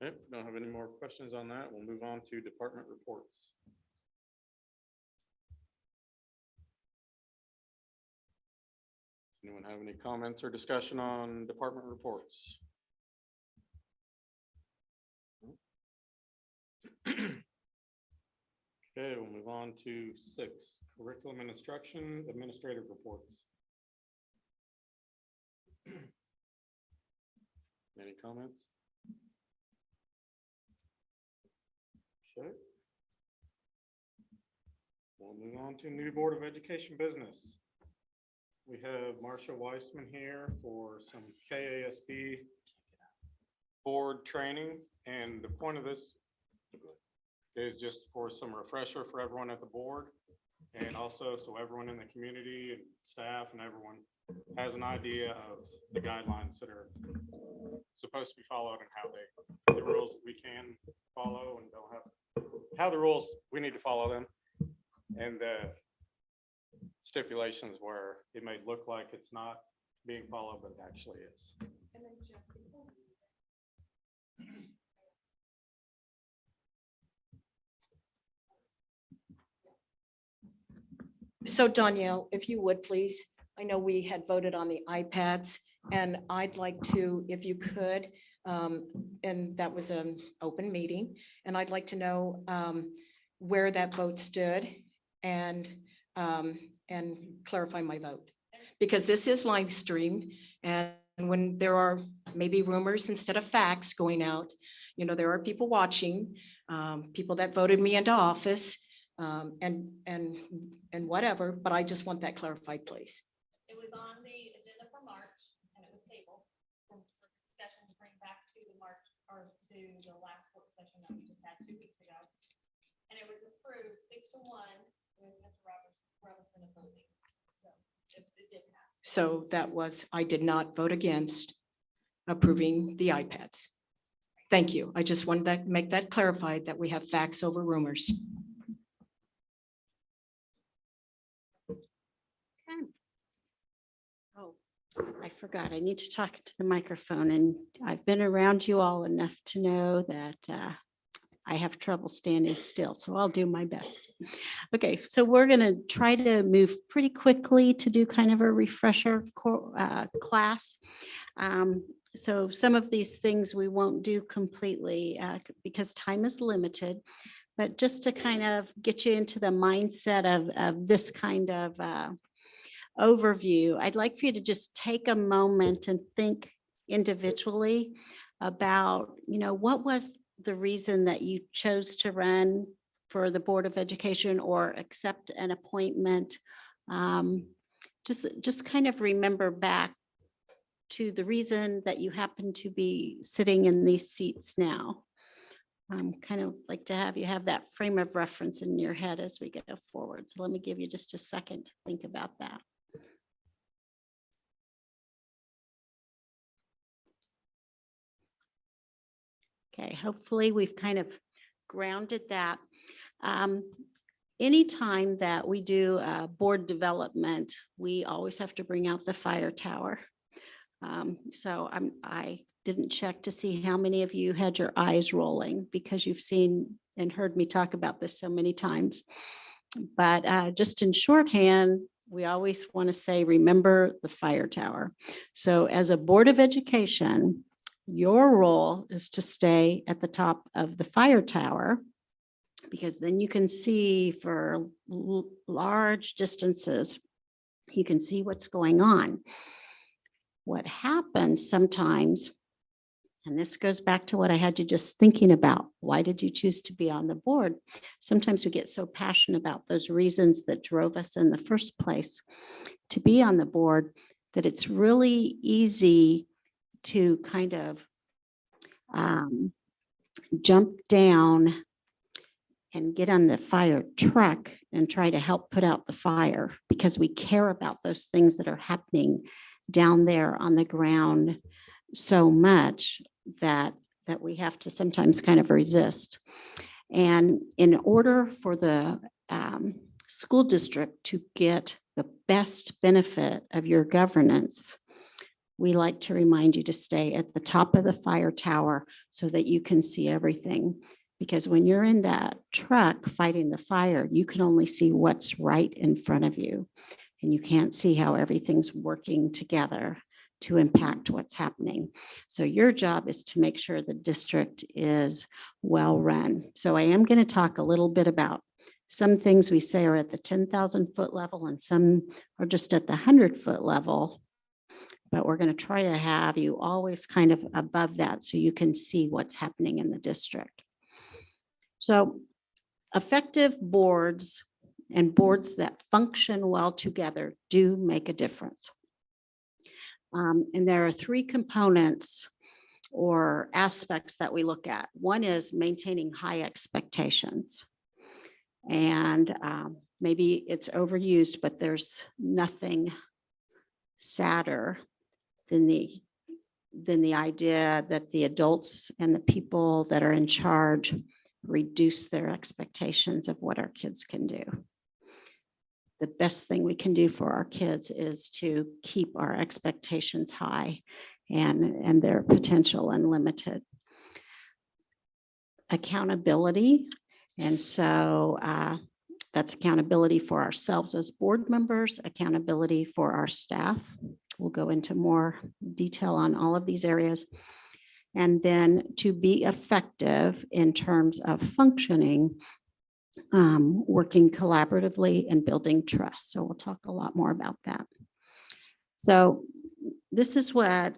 Okay, if we don't have any more questions on that, we'll move on to department reports. Does anyone have any comments or discussion on department reports? Okay, we'll move on to 6, curriculum and instruction, administrative reports. Any comments? Okay. We'll move on to new Board of Education business. We have Marcia Weissman here for some KASB board training, and the point of this is just for some refresher for everyone at the board, and also so everyone in the community and staff and everyone has an idea of the guidelines that are supposed to be followed and how the rules we can follow and don't have, how the rules we need to follow them, and the stipulations where it may look like it's not being followed, but it actually is. So Danielle, if you would, please, I know we had voted on the iPads, and I'd like to, if you could, and that was an open meeting, and I'd like to know where that vote stood and clarify my vote. Because this is live streamed, and when there are maybe rumors instead of facts going out, you know, there are people watching, people that voted me into office, and whatever, but I just want that clarified, please. It was on the agenda for March and it was tabled for discussion to bring back to the March or to the last work session that we just had 2 weeks ago. And it was approved 6-1 with Mr. Robinson opposing. So it did pass. So that was, I did not vote against approving the iPads. Thank you. I just wanted to make that clarified, that we have facts over rumors. Oh, I forgot. I need to talk to the microphone, and I've been around you all enough to know that I have trouble standing still, so I'll do my best. Okay, so we're going to try to move pretty quickly to do kind of a refresher class. So some of these things we won't do completely because time is limited, but just to kind of get you into the mindset of this kind of overview, I'd like for you to just take a moment and think individually about, you know, what was the reason that you chose to run for the Board of Education or accept an appointment. Just kind of remember back to the reason that you happen to be sitting in these seats now. Kind of like to have you have that frame of reference in your head as we go forward. So let me give you just a second to think about that. Okay, hopefully we've kind of grounded that. anytime that we do board development, we always have to bring out the fire tower. So I didn't check to see how many of you had your eyes rolling because you've seen and heard me talk about this so many times. But just in shorthand, we always want to say, remember the fire tower. So as a Board of Education, your role is to stay at the top of the fire tower, because then you can see for large distances, you can see what's going on. What happens sometimes, and this goes back to what I had you just thinking about, why did you choose to be on the board? Sometimes we get so passionate about those reasons that drove us in the first place to be on the board that it's really easy to kind of jump down and get on the fire truck and try to help put out the fire, because we care about those things that are happening down there on the ground so much that we have to sometimes kind of resist. And in order for the school district to get the best benefit of your governance, we like to remind you to stay at the top of the fire tower so that you can see everything. Because when you're in that truck fighting the fire, you can only see what's right in front of you. And you can't see how everything's working together to impact what's happening. So your job is to make sure the district is well run. So I am going to talk a little bit about some things we say are at the 10,000 foot level and some are just at the 100-foot level. But we're going to try to have you always kind of above that so you can see what's happening in the district. So effective boards and boards that function well together do make a difference. And there are three components or aspects that we look at. One is maintaining high expectations. And maybe it's overused, but there's nothing sadder than the idea that the adults and the people that are in charge reduce their expectations of what our kids can do. The best thing we can do for our kids is to keep our expectations high and their potential unlimited. Accountability. And so that's accountability for ourselves as board members, accountability for our staff. We'll go into more detail on all of these areas. And then to be effective in terms of functioning, working collaboratively and building trust. So we'll talk a lot more about that. So this is what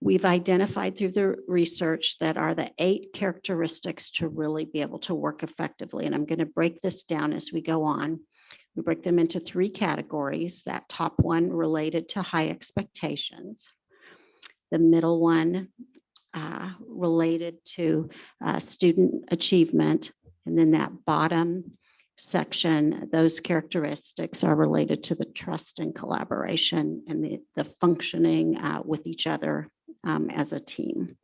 we've identified through the research that are the 8 characteristics to really be able to work effectively. And I'm going to break this down as we go on. We break them into 3 categories. That top one related to high expectations. The middle one related to student achievement. And then that bottom section, those characteristics are related to the trust and collaboration and the functioning with each other as a team.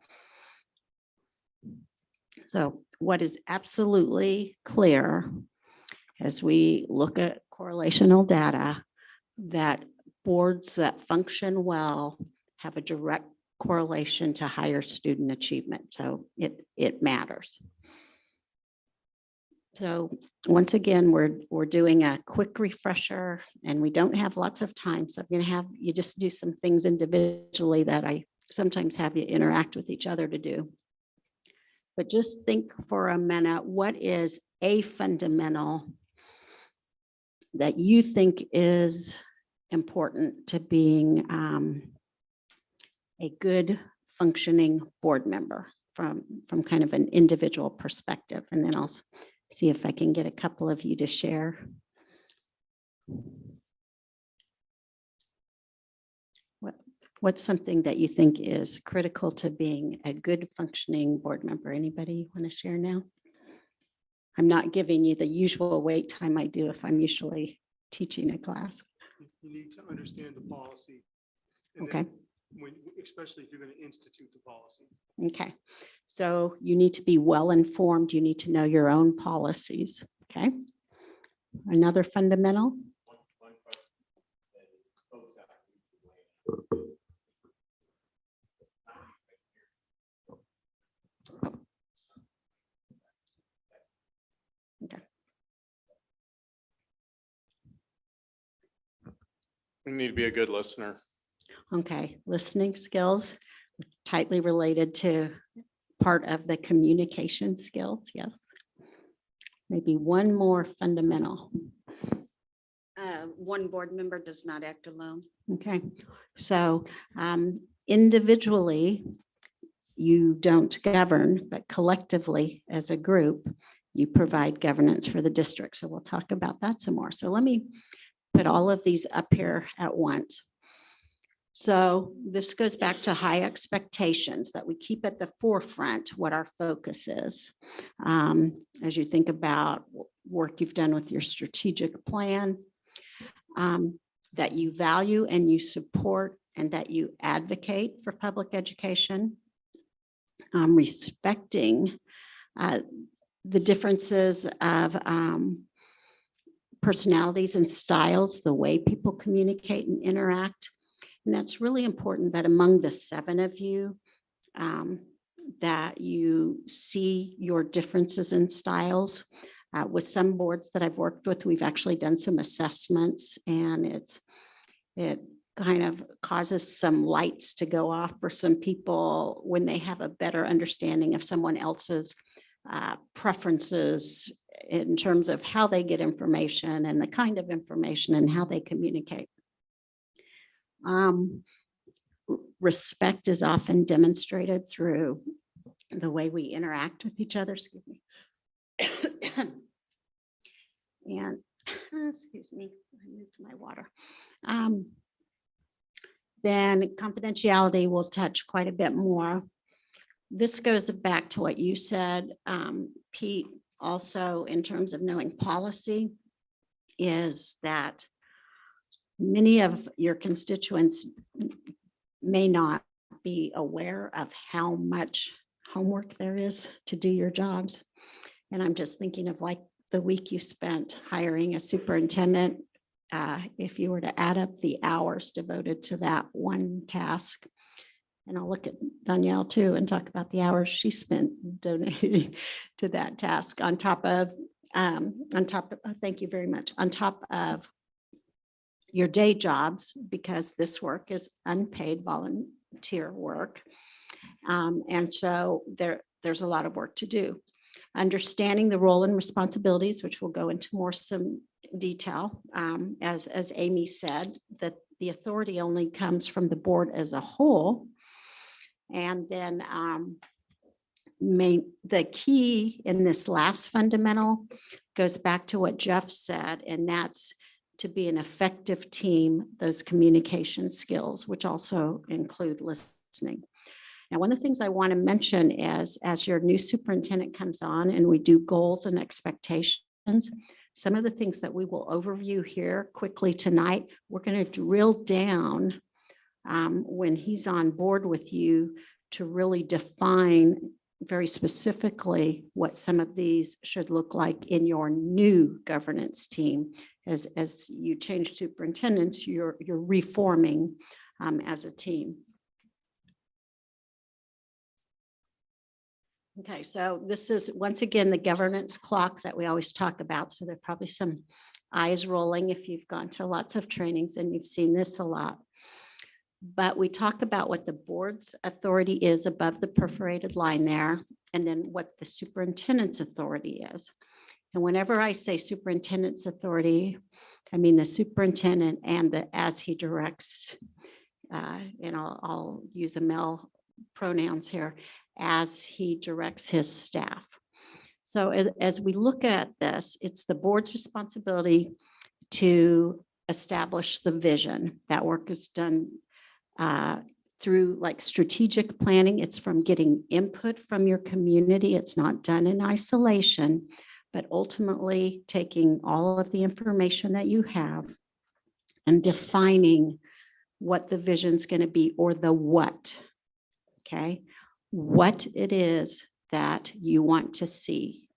So what is absolutely clear as we look at correlational data, that boards that function well have a direct correlation to higher student achievement. So it matters. So once again, we're doing a quick refresher and we don't have lots of time. So I'm going to have you just do some things individually that I sometimes have you interact with each other to do. But just think for a minute, what is a fundamental that you think is important to being a good functioning board member from kind of an individual perspective? And then I'll see if I can get a couple of you to share. What's something that you think is critical to being a good functioning board member? Anybody want to share now? I'm not giving you the usual wait time I do if I'm usually teaching a class. You need to understand the policy. Okay. when, especially if you're going to institute the policy. Okay, so you need to be well informed. You need to know your own policies. Okay. Another fundamental. You need to be a good listener. Okay, listening skills tightly related to part of the communication skills. Yes. Maybe one more fundamental. One board member does not act alone. Okay, so individually, you don't govern, but collectively as a group, you provide governance for the district. So we'll talk about that some more. So let me put all of these up here at once. So this goes back to high expectations that we keep at the forefront what our focus is. As you think about work you've done with your strategic plan, that you value and you support and that you advocate for public education, respecting the differences of personalities and styles, the way people communicate and interact. And that's really important that among the 7 of you, that you see your differences in styles. With some boards that I've worked with, we've actually done some assessments, and it kind of causes some lights to go off for some people when they have a better understanding of someone else's preferences in terms of how they get information and the kind of information and how they communicate. Respect is often demonstrated through the way we interact with each other, excuse me. And, excuse me, I moved my water. Then confidentiality will touch quite a bit more. This goes back to what you said, Pete, also in terms of knowing policy, is that many of your constituents may not be aware of how much homework there is to do your jobs. And I'm just thinking of like the week you spent hiring a superintendent. If you were to add up the hours devoted to that one task, and I'll look at Danielle too and talk about the hours she spent donating to that task on top of, thank you very much, on top of your day jobs, because this work is unpaid volunteer work. And so there's a lot of work to do. Understanding the role and responsibilities, which we'll go into more some detail. As Amy said, that the authority only comes from the board as a whole. And then the key in this last fundamental goes back to what Jeff said, and that's to be an effective team, those communication skills, which also include listening. Now, one of the things I want to mention is as your new superintendent comes on and we do goals and expectations, some of the things that we will overview here quickly tonight, we're going to drill down when he's on board with you to really define very specifically what some of these should look like in your new governance team. As you change superintendents, you're reforming as a team. Okay, so this is once again the governance clock that we always talk about. So there are probably some eyes rolling if you've gone to lots of trainings and you've seen this a lot. But we talk about what the board's authority is above the perforated line there, and then what the superintendent's authority is. And whenever I say superintendent's authority, I mean the superintendent and the as he directs, and I'll use a male pronouns here, as he directs his staff. So as we look at this, it's the board's responsibility to establish the vision. That work is done through like strategic planning. It's from getting input from your community. It's not done in isolation, but ultimately taking all of the information that you have and defining what the vision's going to be, or the what. Okay, what it is that you want to see.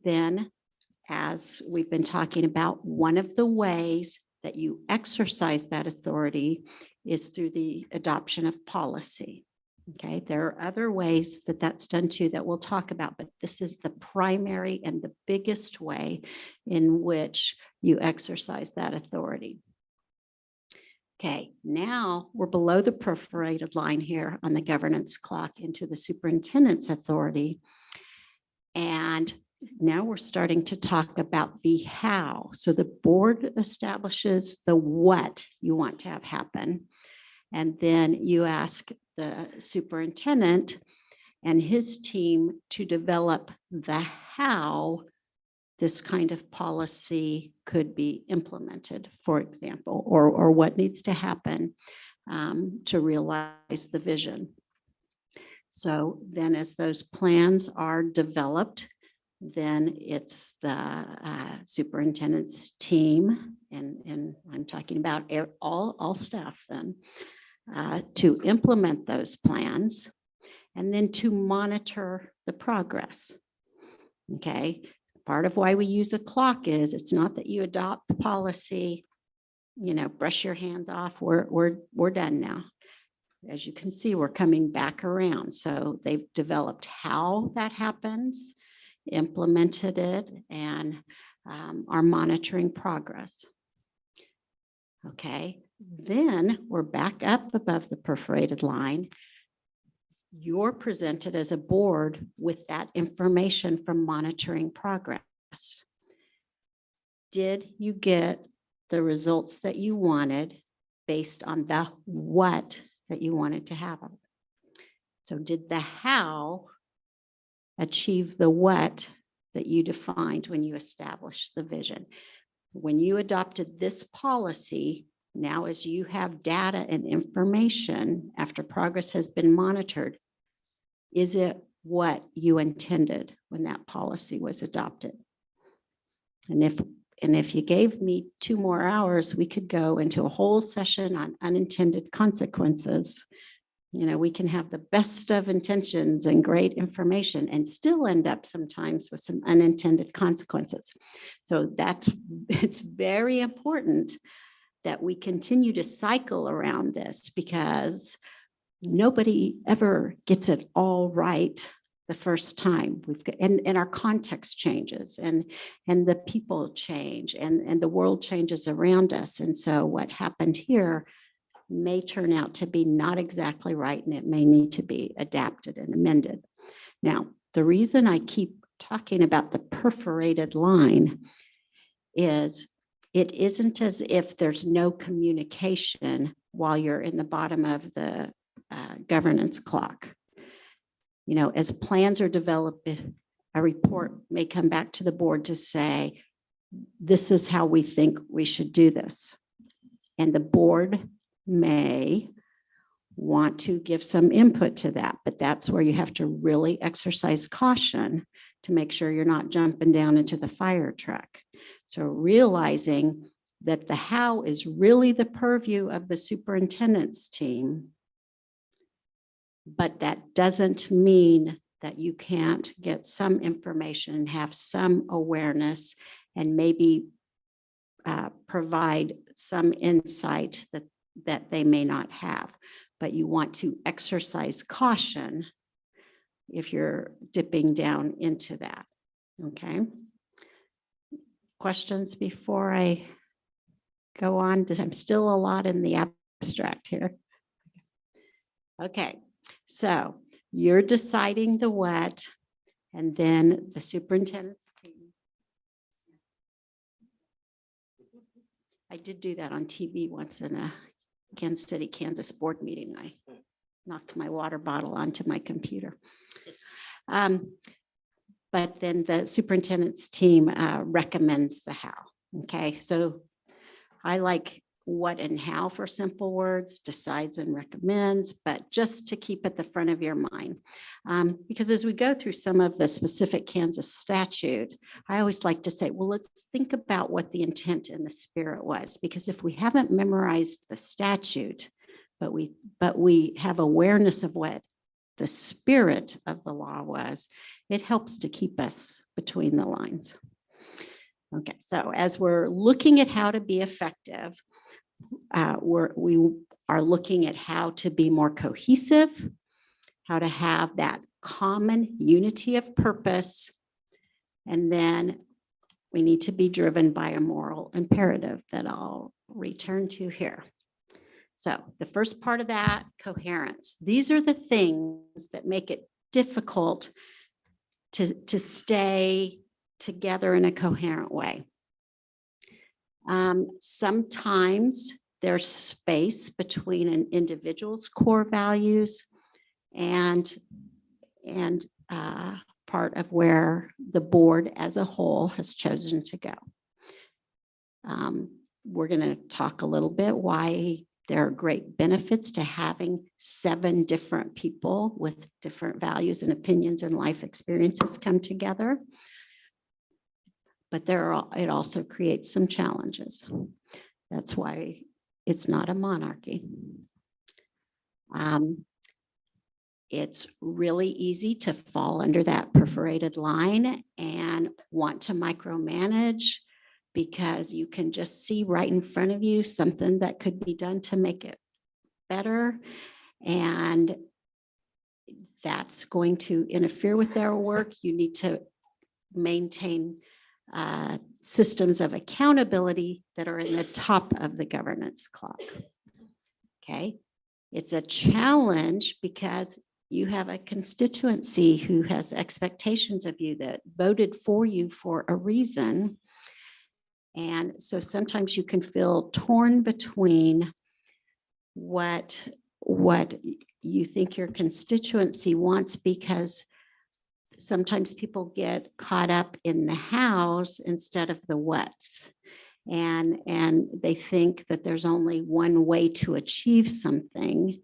Then, as we've been talking about, one of the ways that you exercise that authority is through the adoption of policy. Okay, there are other ways that that's done too that we'll talk about, but this is the primary and the biggest way in which you exercise that authority. Okay, now we're below the perforated line here on the governance clock into the superintendent's authority. And now we're starting to talk about the how. So the board establishes the what you want to have happen. And then you ask the superintendent and his team to develop the how this kind of policy could be implemented, for example, or what needs to happen to realize the vision. So then as those plans are developed, then it's the superintendent's team, and I'm talking about all staff then, to implement those plans and then to monitor the progress. Okay, part of why we use a clock is it's not that you adopt the policy, you know, brush your hands off, we're done now. As you can see, we're coming back around. So they've developed how that happens, implemented it, and are monitoring progress. Okay, then we're back up above the perforated line. You're presented as a board with that information from monitoring progress. Did you get the results that you wanted based on the what that you wanted to have? So did the how achieve the what that you defined when you established the vision? When you adopted this policy, now as you have data and information after progress has been monitored, is it what you intended when that policy was adopted? And if you gave me 2 more hours, we could go into a whole session on unintended consequences. You know, we can have the best of intentions and great information and still end up sometimes with some unintended consequences. So it's very important that we continue to cycle around this, because nobody ever gets it all right the first time. And our context changes, and the people change, and the world changes around us. And so what happened here may turn out to be not exactly right, and it may need to be adapted and amended. Now, the reason I keep talking about the perforated line is it isn't as if there's no communication while you're in the bottom of the governance clock. You know, as plans are developed, a report may come back to the board to say, this is how we think we should do this. And the board may want to give some input to that, but that's where you have to really exercise caution to make sure you're not jumping down into the fire truck. So realizing that the how is really the purview of the superintendent's team, but that doesn't mean that you can't get some information and have some awareness and maybe provide some insight that they may not have. But you want to exercise caution if you're dipping down into that. Okay. Questions before I go on? I'm still a lot in the abstract here. Okay, so you're deciding the what, and then the superintendent's team. I did do that on TV once in a Kansas City, Kansas board meeting. I knocked my water bottle onto my computer. But then the superintendent's team recommends the how. Okay, so I like what and how for simple words, decides and recommends, but just to keep at the front of your mind. Because as we go through some of the specific Kansas statute, I always like to say, well, let's think about what the intent and the spirit was, because if we haven't memorized the statute, but we have awareness of what the spirit of the law was, it helps to keep us between the lines. Okay, so as we're looking at how to be effective, we are looking at how to be more cohesive, how to have that common unity of purpose, and then we need to be driven by a moral imperative that I'll return to here. So the first part of that, coherence. These are the things that make it difficult to stay together in a coherent way. Sometimes there's space between an individual's core values and part of where the board as a whole has chosen to go. We're going to talk a little bit why there are great benefits to having 7 different people with different values and opinions and life experiences come together. But it also creates some challenges. That's why it's not a monarchy. It's really easy to fall under that perforated line and want to micromanage, because you can just see right in front of you something that could be done to make it better. And that's going to interfere with their work. You need to maintain systems of accountability that are in the top of the governance clock. Okay, it's a challenge because you have a constituency who has expectations of you, that voted for you for a reason. And so sometimes you can feel torn between what you think your constituency wants, because sometimes people get caught up in the hows instead of the whats. And they think that there's only one way to achieve something.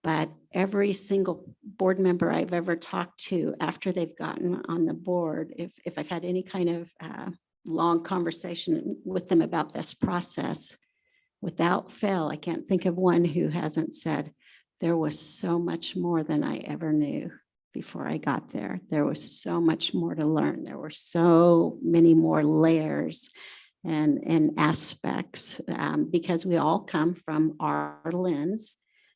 But every single board member I've ever talked to after they've gotten on the board, if I've had any kind of long conversation with them about this process, without fail, I can't think of one who hasn't said, there was so much more than I ever knew before I got there. There was so much more to learn. There were so many more layers and aspects, because we all come from our lens.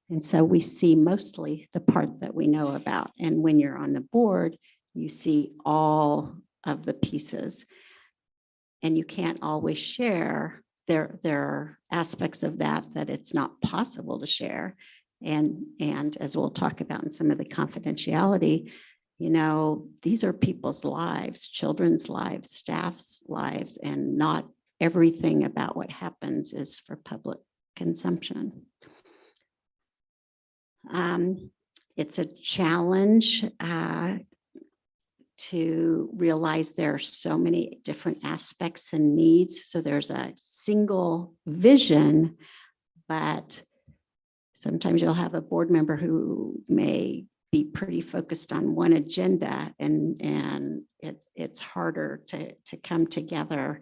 And so we see mostly the part that we know about. And when you're on the board, you see all of the pieces. And you can't always share. There are aspects of that it's not possible to share. And as we'll talk about in some of the confidentiality, these are people's lives, children's lives, staff's lives, and not everything about what happens is for public consumption. It's a challenge to realize there are so many different aspects and needs. So there's a single vision, but sometimes you'll have a board member who may be pretty focused on one agenda, and it's harder to come together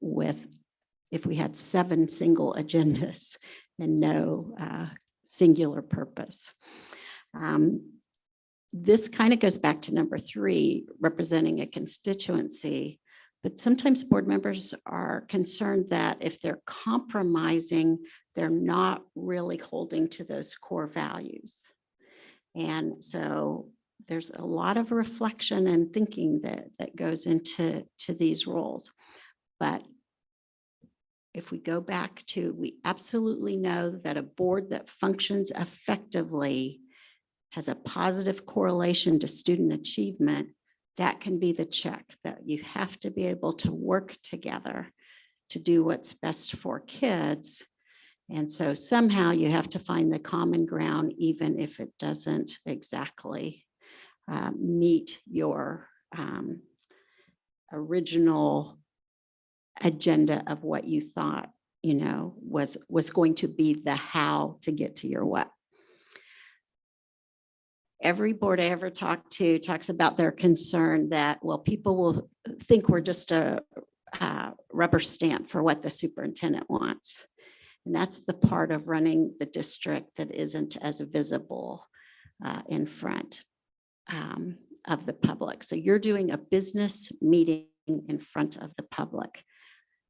if we had 7 single agendas and no singular purpose. This kind of goes back to number 3, representing a constituency. But sometimes board members are concerned that if they're compromising, they're not really holding to those core values. And so there's a lot of reflection and thinking that goes into these roles. But if we go back to, we absolutely know that a board that functions effectively has a positive correlation to student achievement. That can be the check, that you have to be able to work together to do what's best for kids. And so somehow you have to find the common ground, even if it doesn't exactly meet your original agenda of what you thought was going to be the how to get to your what. Every board I ever talked to talks about their concern that, well, people will think we're just a rubber stamp for what the superintendent wants. And that's the part of running the district that isn't as visible in front of the public. So you're doing a business meeting in front of the public,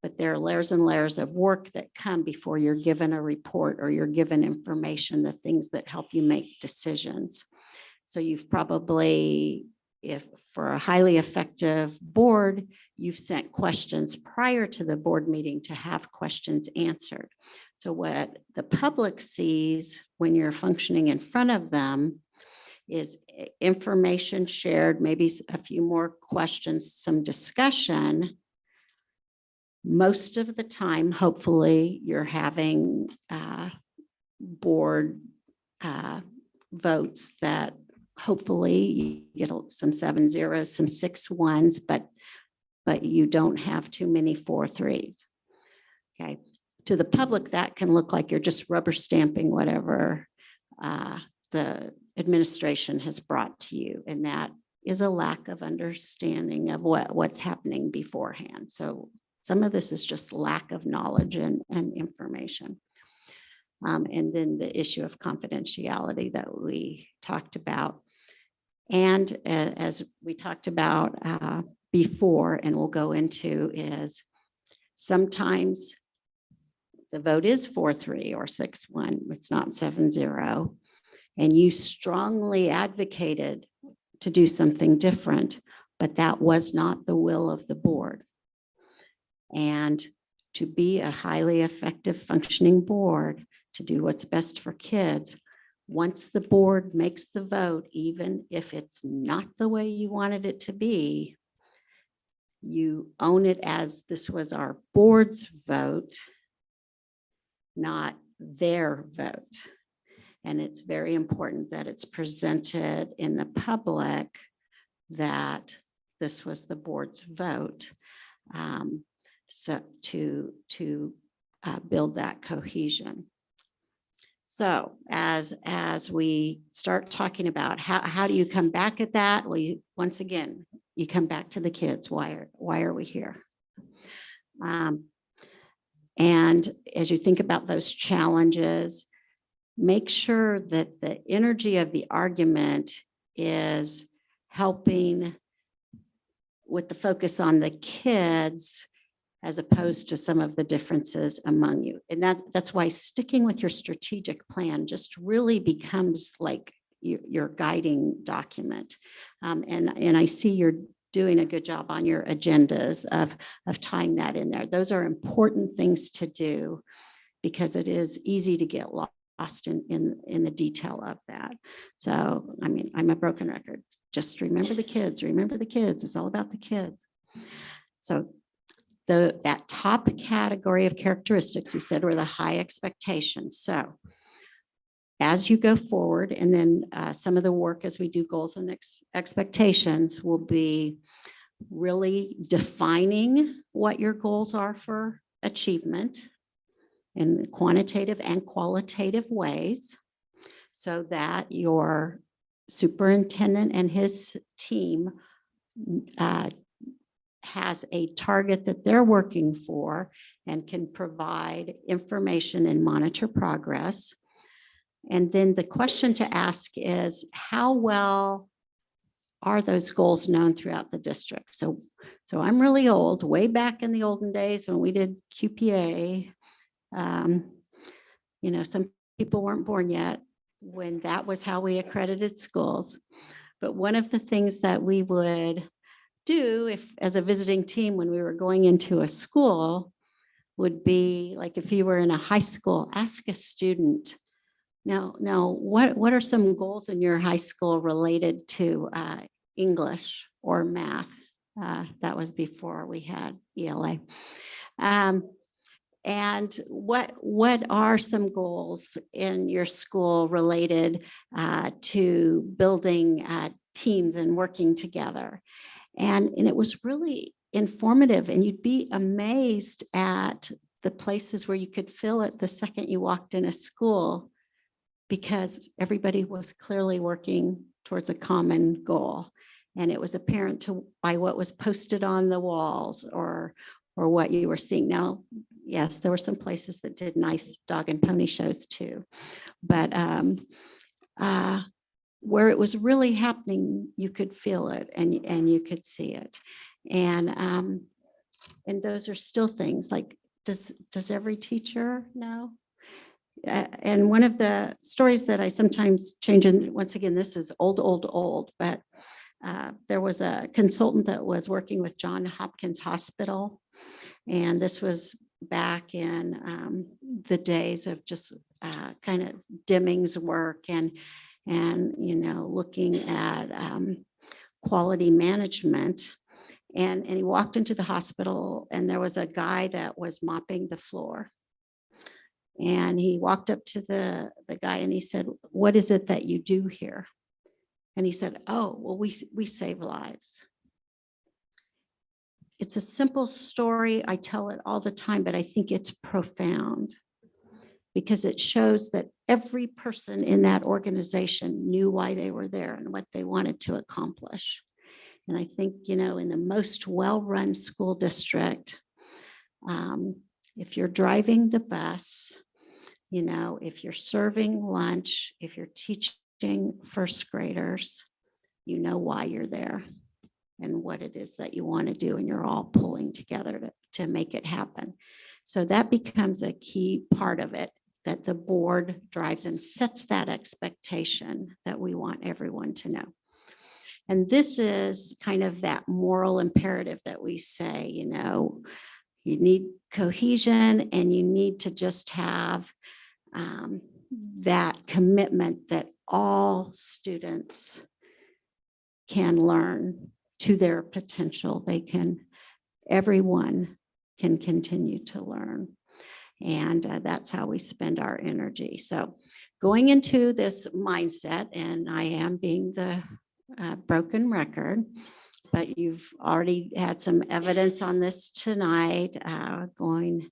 but there are layers and layers of work that come before you're given a report or you're given information, the things that help you make decisions. So you've probably, if for a highly effective board, you've sent questions prior to the board meeting to have questions answered. So what the public sees when you're functioning in front of them is information shared, maybe a few more questions, some discussion. Most of the time, hopefully, you're having board votes that hopefully you get some 7-0s, some 6-1s, but you don't have too many 4-3s. Okay. To the public, that can look like you're just rubber stamping whatever the administration has brought to you. And that is a lack of understanding of what's happening beforehand. So some of this is just lack of knowledge and information. And then the issue of confidentiality that we talked about. And as we talked about before, and we'll go into, is sometimes the vote is 4-3 or 6-1, it's not 7-0. And you strongly advocated to do something different, but that was not the will of the board. And to be a highly effective functioning board, to do what's best for kids, once the board makes the vote, even if it's not the way you wanted it to be, you own it as this was our board's vote, not their vote. And it's very important that it's presented in the public that this was the board's vote. So to build that cohesion. So as we start talking about how do you come back at that? Well, once again, you come back to the kids. Why are we here? And as you think about those challenges, make sure that the energy of the argument is helping with the focus on the kids as opposed to some of the differences among you. And that's why sticking with your strategic plan just really becomes like your guiding document. And I see you're doing a good job on your agendas of tying that in there. Those are important things to do because it is easy to get lost in the detail of that. So, I mean, I'm a broken record. Just remember the kids, remember the kids. It's all about the kids. So that top category of characteristics we said were the high expectations. So as you go forward, and then some of the work as we do goals and expectations will be really defining what your goals are for achievement in quantitative and qualitative ways so that your superintendent and his team has a target that they're working for and can provide information and monitor progress. And then the question to ask is, how well are those goals known throughout the district? So I'm really old, way back in the olden days when we did QPA. Some people weren't born yet when that was how we accredited schools. But one of the things that we would do as a visiting team when we were going into a school would be like, if you were in a high school, ask a student, now what are some goals in your high school related to English or math? That was before we had ELA. And what are some goals in your school related to building teams and working together? And it was really informative, and you'd be amazed at the places where you could feel it the second you walked in a school, because everybody was clearly working towards a common goal. And it was apparent by what was posted on the walls or what you were seeing. Now, yes, there were some places that did nice dog and pony shows too. But where it was really happening, you could feel it and you could see it. And those are still things like, does every teacher know? And one of the stories that I sometimes change, and once again, this is old, but there was a consultant that was working with Johns Hopkins Hospital. And this was back in the days of just kind of Deming's work and looking at quality management. And he walked into the hospital and there was a guy that was mopping the floor. And he walked up to the guy and he said, "What is it that you do here?" And he said, "Oh, well, we save lives." It's a simple story. I tell it all the time, but I think it's profound because it shows that every person in that organization knew why they were there and what they wanted to accomplish. And I think, in the most well-run school district, if you're driving the bus, if you're serving lunch, if you're teaching first graders, you know why you're there and what it is that you want to do, and you're all pulling together to make it happen. So that becomes a key part of it, that the board drives and sets that expectation that we want everyone to know. And this is kind of that moral imperative that we say, you need cohesion and you need to just have that commitment that all students can learn to their potential. Everyone can continue to learn. And that's how we spend our energy. So going into this mindset, and I am being the broken record, but you've already had some evidence on this tonight, going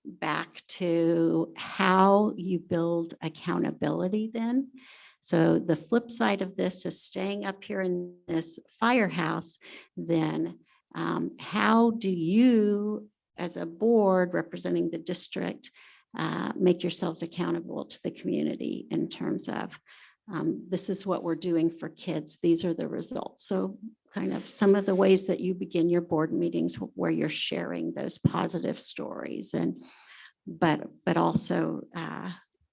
back to how you build accountability then. So the flip side of this is staying up here in this firehouse, then how do you, as a board representing the district, make yourselves accountable to the community in terms of this is what we're doing for kids. These are the results. So kind of some of the ways that you begin your board meetings where you're sharing those positive stories, but also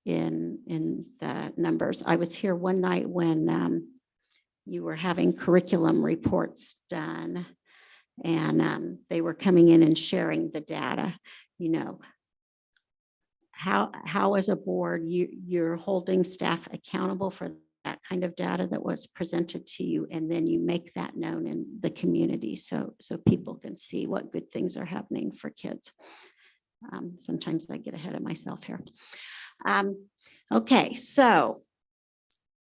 in the numbers. I was here one night when you were having curriculum reports done, and they were coming in and sharing the data. How as a board you're holding staff accountable for that kind of data that was presented to you, and then you make that known in the community so people can see what good things are happening for kids. Sometimes I get ahead of myself here. Okay, so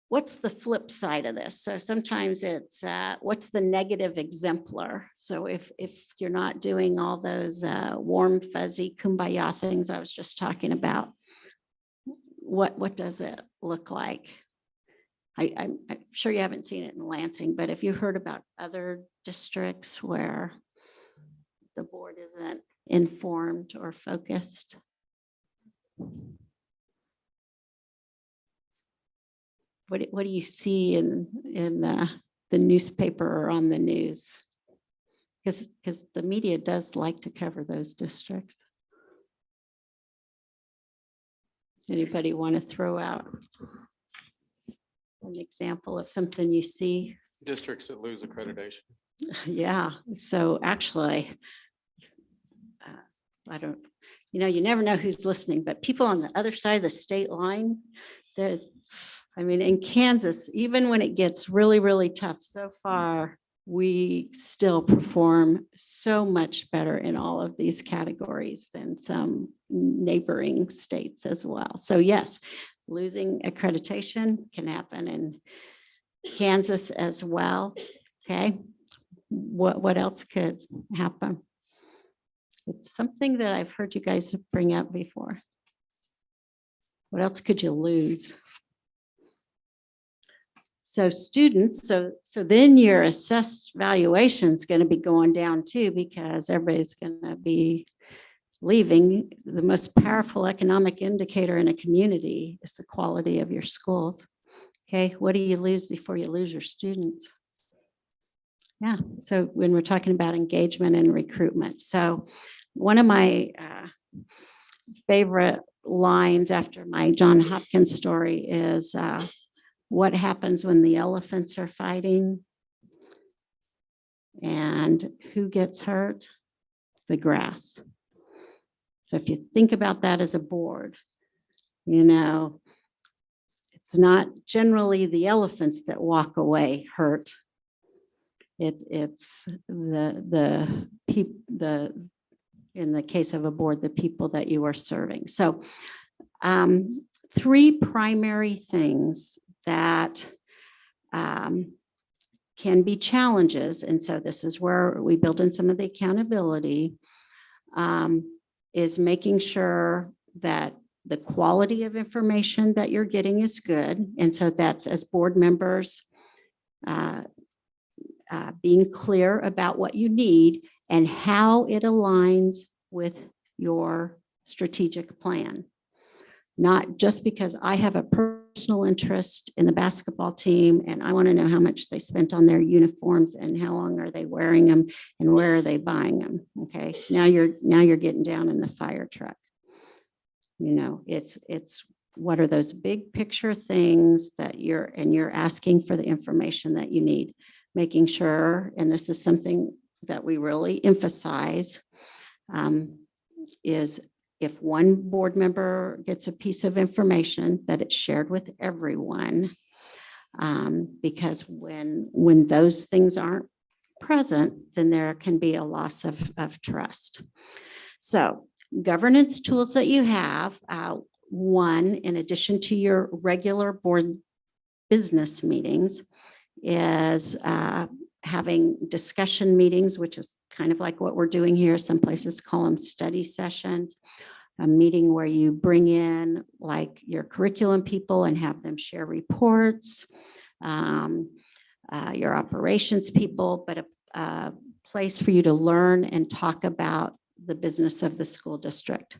what's the flip side of this? So sometimes it's what's the negative exemplar? So if you're not doing all those warm, fuzzy kumbaya things I was just talking about, what does it look like? I'm sure you haven't seen it in Lansing, but have you heard about other districts where the board isn't informed or focused? What do you see in the newspaper or on the news? Because the media does like to cover those districts. Anybody want to throw out an example of something you see? Districts that lose accreditation. Yeah, so actually, I don't, you never know who's listening, but people on the other side of the state line, in Kansas, even when it gets really, really tough, so far, we still perform so much better in all of these categories than some neighboring states as well. So yes, losing accreditation can happen in Kansas as well. Okay, what else could happen? It's something that I've heard you guys bring up before. What else could you lose? So students, so then your assessed valuation is going to be going down too, because everybody's going to be leaving. The most powerful economic indicator in a community is the quality of your schools. Okay, what do you lose before you lose your students? Yeah, so when we're talking about engagement and recruitment. So one of my favorite lines after my John Hopkins story is what happens when the elephants are fighting and who gets hurt? The grass. So if you think about that as a board, you know, it's not generally the elephants that walk away hurt. It's the in the case of a board, the people that you are serving. So three primary things that can be challenges. And so this is where we build in some of the accountability, is making sure that the quality of information that you're getting is good. And so that's as board members, being clear about what you need and how it aligns with your strategic plan. Not just because I have a personal interest in the basketball team and I want to know how much they spent on their uniforms and how long are they wearing them and where are they buying them. Okay, now you're getting down in the fire truck. You know, it's what are those big picture things that you're asking for the information that you need, making sure, and this is something that we really emphasize, is if one board member gets a piece of information, that it's shared with everyone. Because when those things aren't present, then there can be a loss of trust. So governance tools that you have, one, in addition to your regular board business meetings, is having discussion meetings, which is kind of like what we're doing here. Some places call them study sessions, a meeting where you bring in like your curriculum people and have them share reports, your operations people, but a place for you to learn and talk about the business of the school district.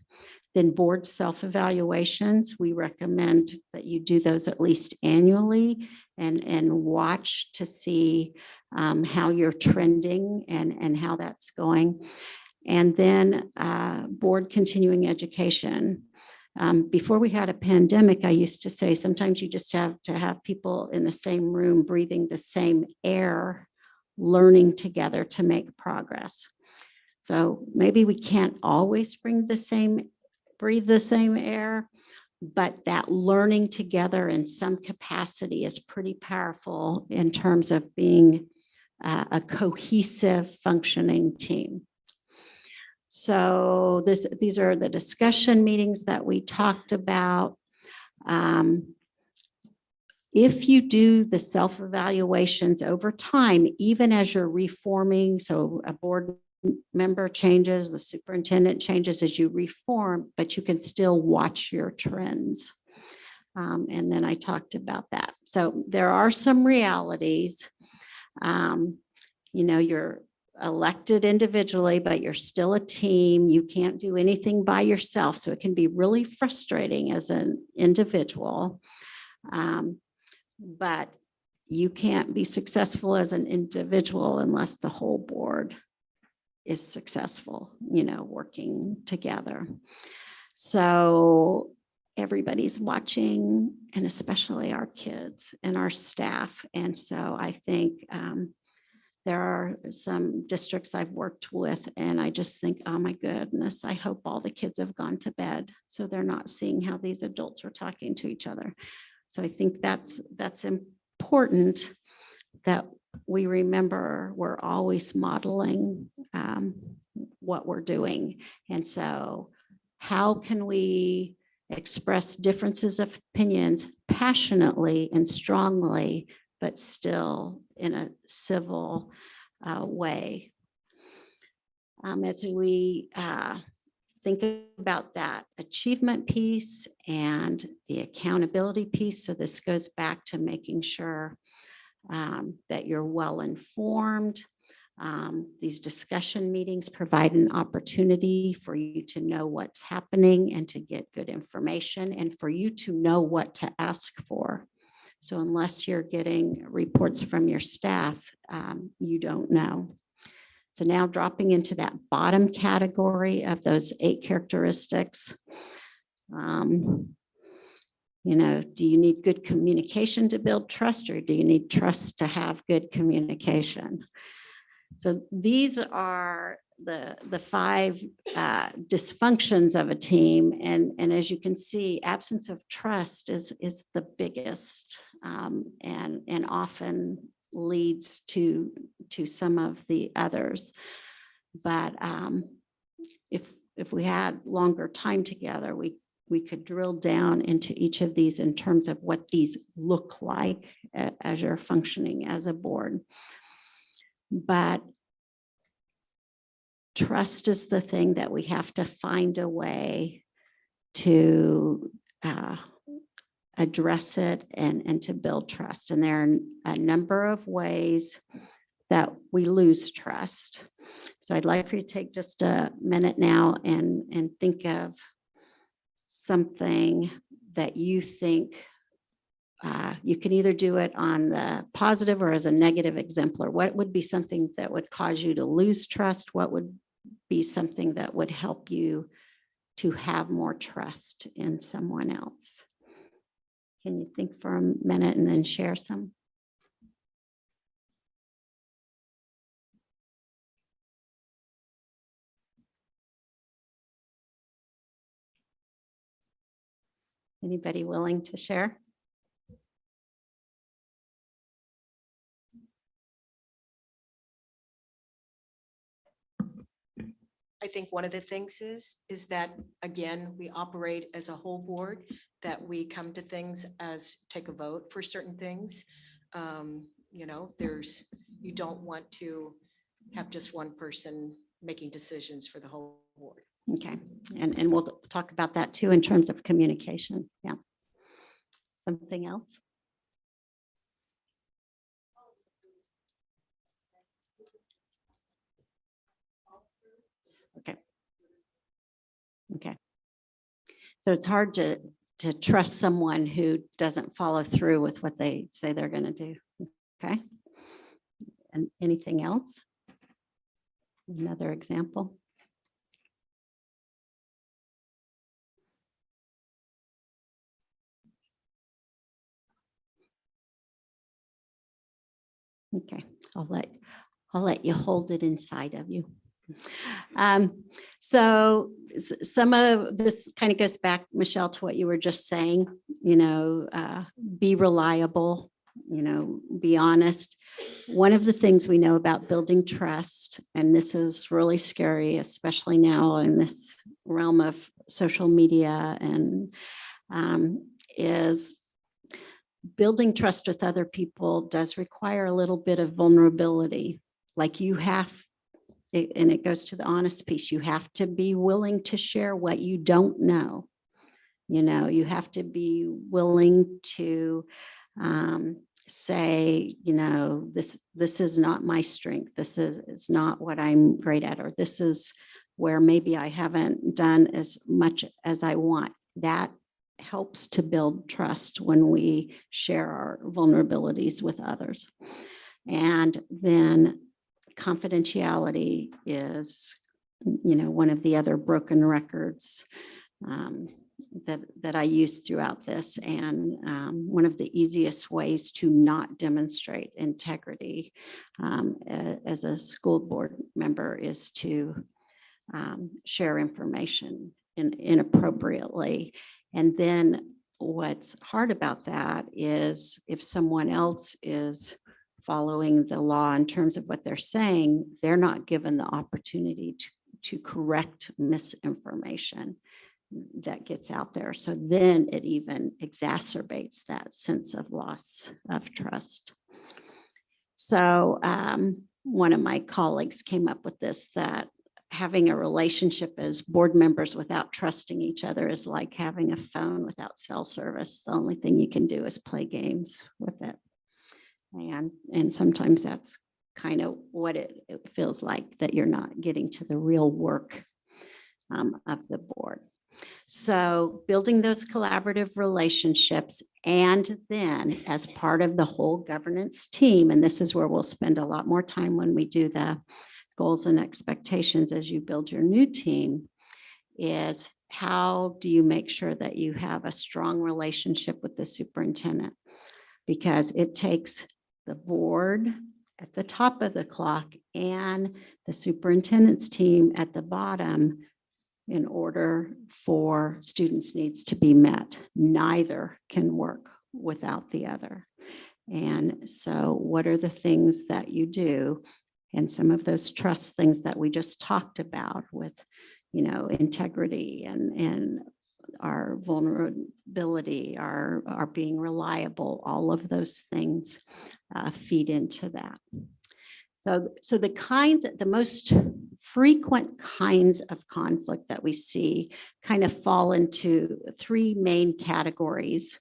Then board self-evaluations, we recommend that you do those at least annually and watch to see how you're trending and how that's going. And then board continuing education. Before we had a pandemic, I used to say sometimes you just have to have people in the same room breathing the same air, learning together to make progress. So maybe we can't always breathe the same air, but that learning together in some capacity is pretty powerful in terms of being a cohesive, functioning team. So these are the discussion meetings that we talked about. If you do the self-evaluations over time, even as you're reforming, so a board member changes, the superintendent changes as you reform, but you can still watch your trends. And then I talked about that. So there are some realities. You know, you're elected individually, but you're still a team. You can't do anything by yourself. So it can be really frustrating as an individual. But you can't be successful as an individual unless the whole board is successful, you know, working together. So everybody's watching, and especially our kids and our staff. And so I think there are some districts I've worked with, and I just think, oh my goodness, I hope all the kids have gone to bed so they're not seeing how these adults are talking to each other. So I think that's important that we remember we're always modeling what we're doing. And so how can we express differences of opinions passionately and strongly, but still in a civil way? as we think about that achievement piece and the accountability piece. So this goes back to making sure that you're well informed. These discussion meetings provide an opportunity for you to know what's happening and to get good information and for you to know what to ask for. So unless you're getting reports from your staff, you don't know. So now dropping into that bottom category of those 8 characteristics, do you need good communication to build trust, or do you need trust to have good communication? So these are the 5 dysfunctions of a team. And as you can see, absence of trust is the biggest and often leads to some of the others. But if we had longer time together, we could drill down into each of these in terms of what these look like as you're functioning as a board. But trust is the thing that we have to find a way to address it and to build trust. And there are a number of ways that we lose trust. So I'd like for you to take just a minute now and think of something that you think you can either do it on the positive or as a negative exemplar. What would be something that would cause you to lose trust? What would be something that would help you to have more trust in someone else? Can you think for a minute and then share some? Anybody willing to share? I think one of the things is that, again, we operate as a whole board, that we come to things as take a vote for certain things. You don't want to have just one person making decisions for the whole board. Okay, and we'll talk about that too in terms of communication. Yeah. Something else? Okay. So it's hard to trust someone who doesn't follow through with what they say they're going to do. Okay. And anything else? Another example? Okay, I'll let you hold it inside of you. So some of this kind of goes back, Michelle, to what you were just saying, be reliable, be honest. One of the things we know about building trust, and this is really scary, especially now in this realm of social media, and is building trust with other people does require a little bit of vulnerability. Like and it goes to the honest piece. You have to be willing to share what you don't know. You have to be willing to say, this is not my strength. This is not what I'm great at, or this is where maybe I haven't done as much as I want. That helps to build trust when we share our vulnerabilities with others. And then confidentiality is, one of the other broken records that I use throughout this. And one of the easiest ways to not demonstrate integrity as a school board member is to share information inappropriately. And then what's hard about that is if someone else is following the law in terms of what they're saying, they're not given the opportunity to correct misinformation that gets out there. So then it even exacerbates that sense of loss of trust. So one of my colleagues came up with this, that having a relationship as board members without trusting each other is like having a phone without cell service. The only thing you can do is play games with it. And sometimes that's kind of what it feels like, that you're not getting to the real work of the board. So building those collaborative relationships, and then as part of the whole governance team, and this is where we'll spend a lot more time when we do the goals and expectations as you build your new team, is how do you make sure that you have a strong relationship with the superintendent? Because it takes the board at the top of the clock and the superintendent's team at the bottom in order for students' needs to be met. Neither can work without the other. And so what are the things that you do? And some of those trust things that we just talked about with, integrity and our vulnerability, our being reliable, all of those things feed into that. So the most frequent kinds of conflict that we see kind of fall into three main categories.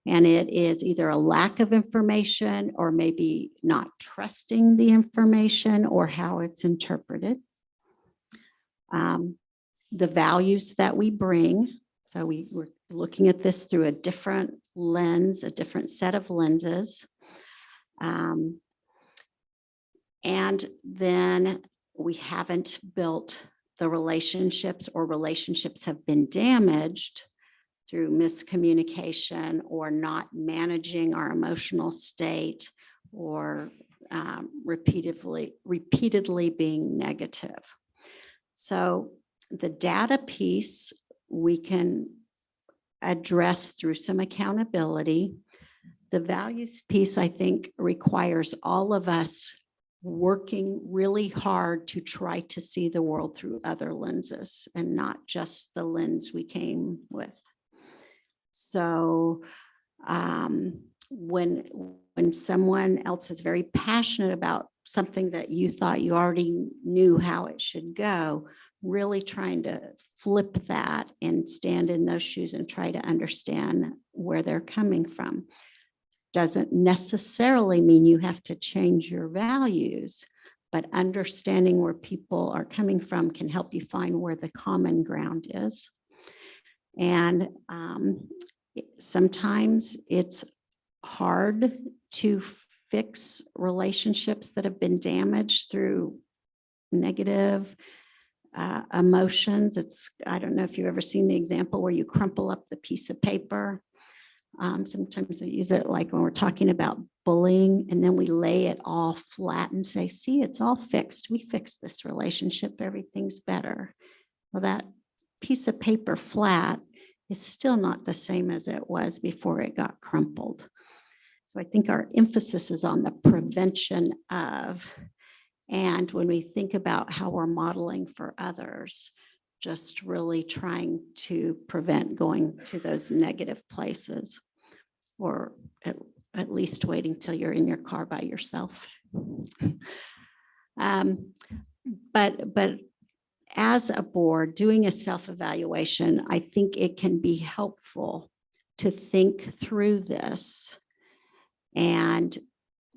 And it is either a lack of information, or maybe not trusting the information or how it's interpreted. The values that we bring. So we're looking at this through a different lens, a different set of lenses. And then we haven't built the relationships, or relationships have been damaged through miscommunication or not managing our emotional state, or repeatedly being negative. So the data piece we can address through some accountability. The values piece, I think, requires all of us working really hard to try to see the world through other lenses and not just the lens we came with. So when someone else is very passionate about something that you thought you already knew how it should go, really trying to flip that and stand in those shoes and try to understand where they're coming from. Doesn't necessarily mean you have to change your values, but understanding where people are coming from can help you find where the common ground is. And sometimes it's hard to fix relationships that have been damaged through negative emotions. I don't know if you've ever seen the example where you crumple up the piece of paper. Sometimes I use it like when we're talking about bullying, and then we lay it all flat and say, see, it's all fixed. We fixed this relationship. Everything's better. Well, that piece of paper flat is still not the same as it was before it got crumpled. So I think our emphasis is on the prevention of, and when we think about how we're modeling for others, just really trying to prevent going to those negative places, or at least waiting till you're in your car by yourself. But as a board, doing a self-evaluation, I think it can be helpful to think through this. And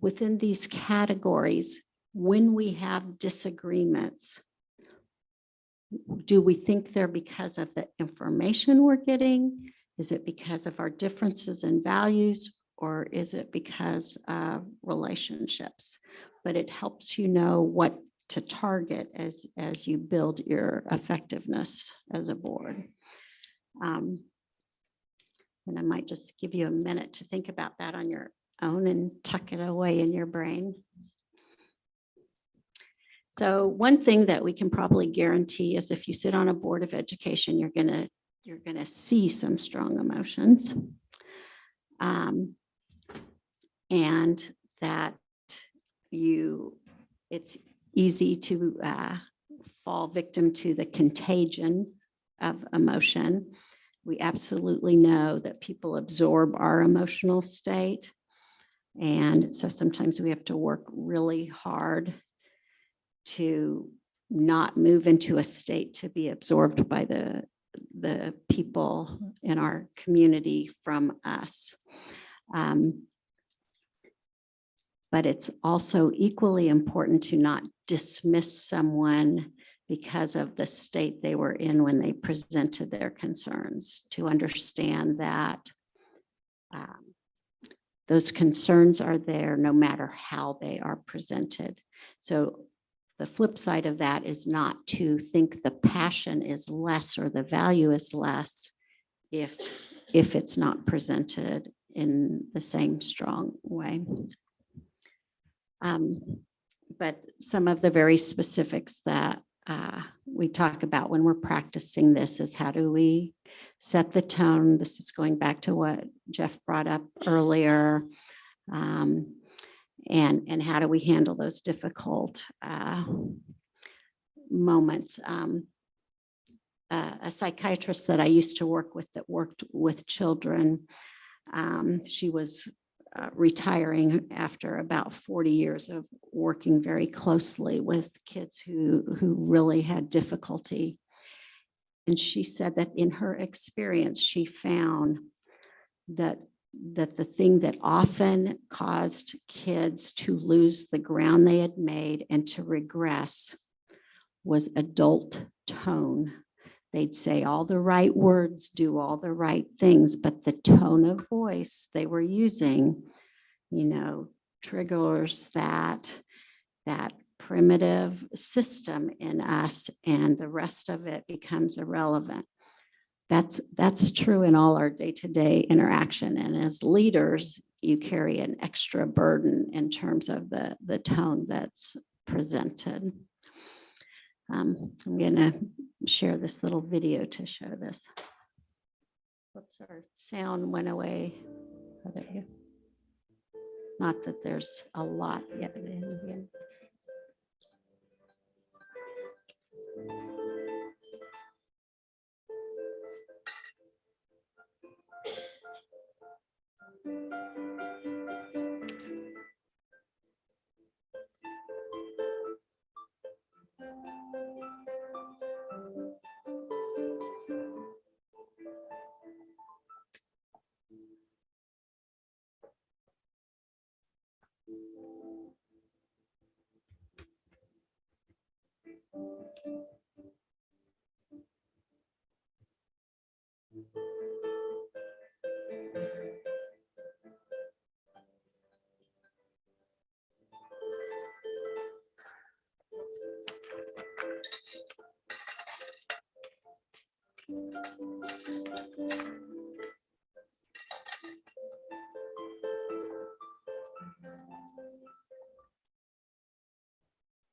within these categories, when we have disagreements, do we think they're because of the information we're getting? Is it because of our differences in values, or is it because of relationships? But it helps you know what to target as you build your effectiveness as a board. And I might just give you a minute to think about that on your own and tuck it away in your brain. So one thing that we can probably guarantee is if you sit on a board of education, you're gonna see some strong emotions. And that it's easy to fall victim to the contagion of emotion. We absolutely know that people absorb our emotional state. And so sometimes we have to work really hard to not move into a state to be absorbed by the people in our community from us. But it's also equally important to not dismiss someone because of the state they were in when they presented their concerns, to understand that those concerns are there no matter how they are presented. So the flip side of that is not to think the passion is less or the value is less if it's not presented in the same strong way. But some of the very specifics that we talk about when we're practicing this is how do we set the tone? This is going back to what Jeff brought up earlier. And how do we handle those difficult moments? A psychiatrist that I used to work with that worked with children, she was retiring after about 40 years of working very closely with kids who really had difficulty. And she said that in her experience, she found that the thing that often caused kids to lose the ground they had made and to regress was adult tone. They'd say all the right words, do all the right things, but the tone of voice they were using, triggers that primitive system in us, and the rest of it becomes irrelevant. That's true in all our day-to-day interaction. And as leaders, you carry an extra burden in terms of the tone that's presented. I'm going to share this little video to show this. Whoops, our sound went away. Oh, there you go. Not that there's a lot yet.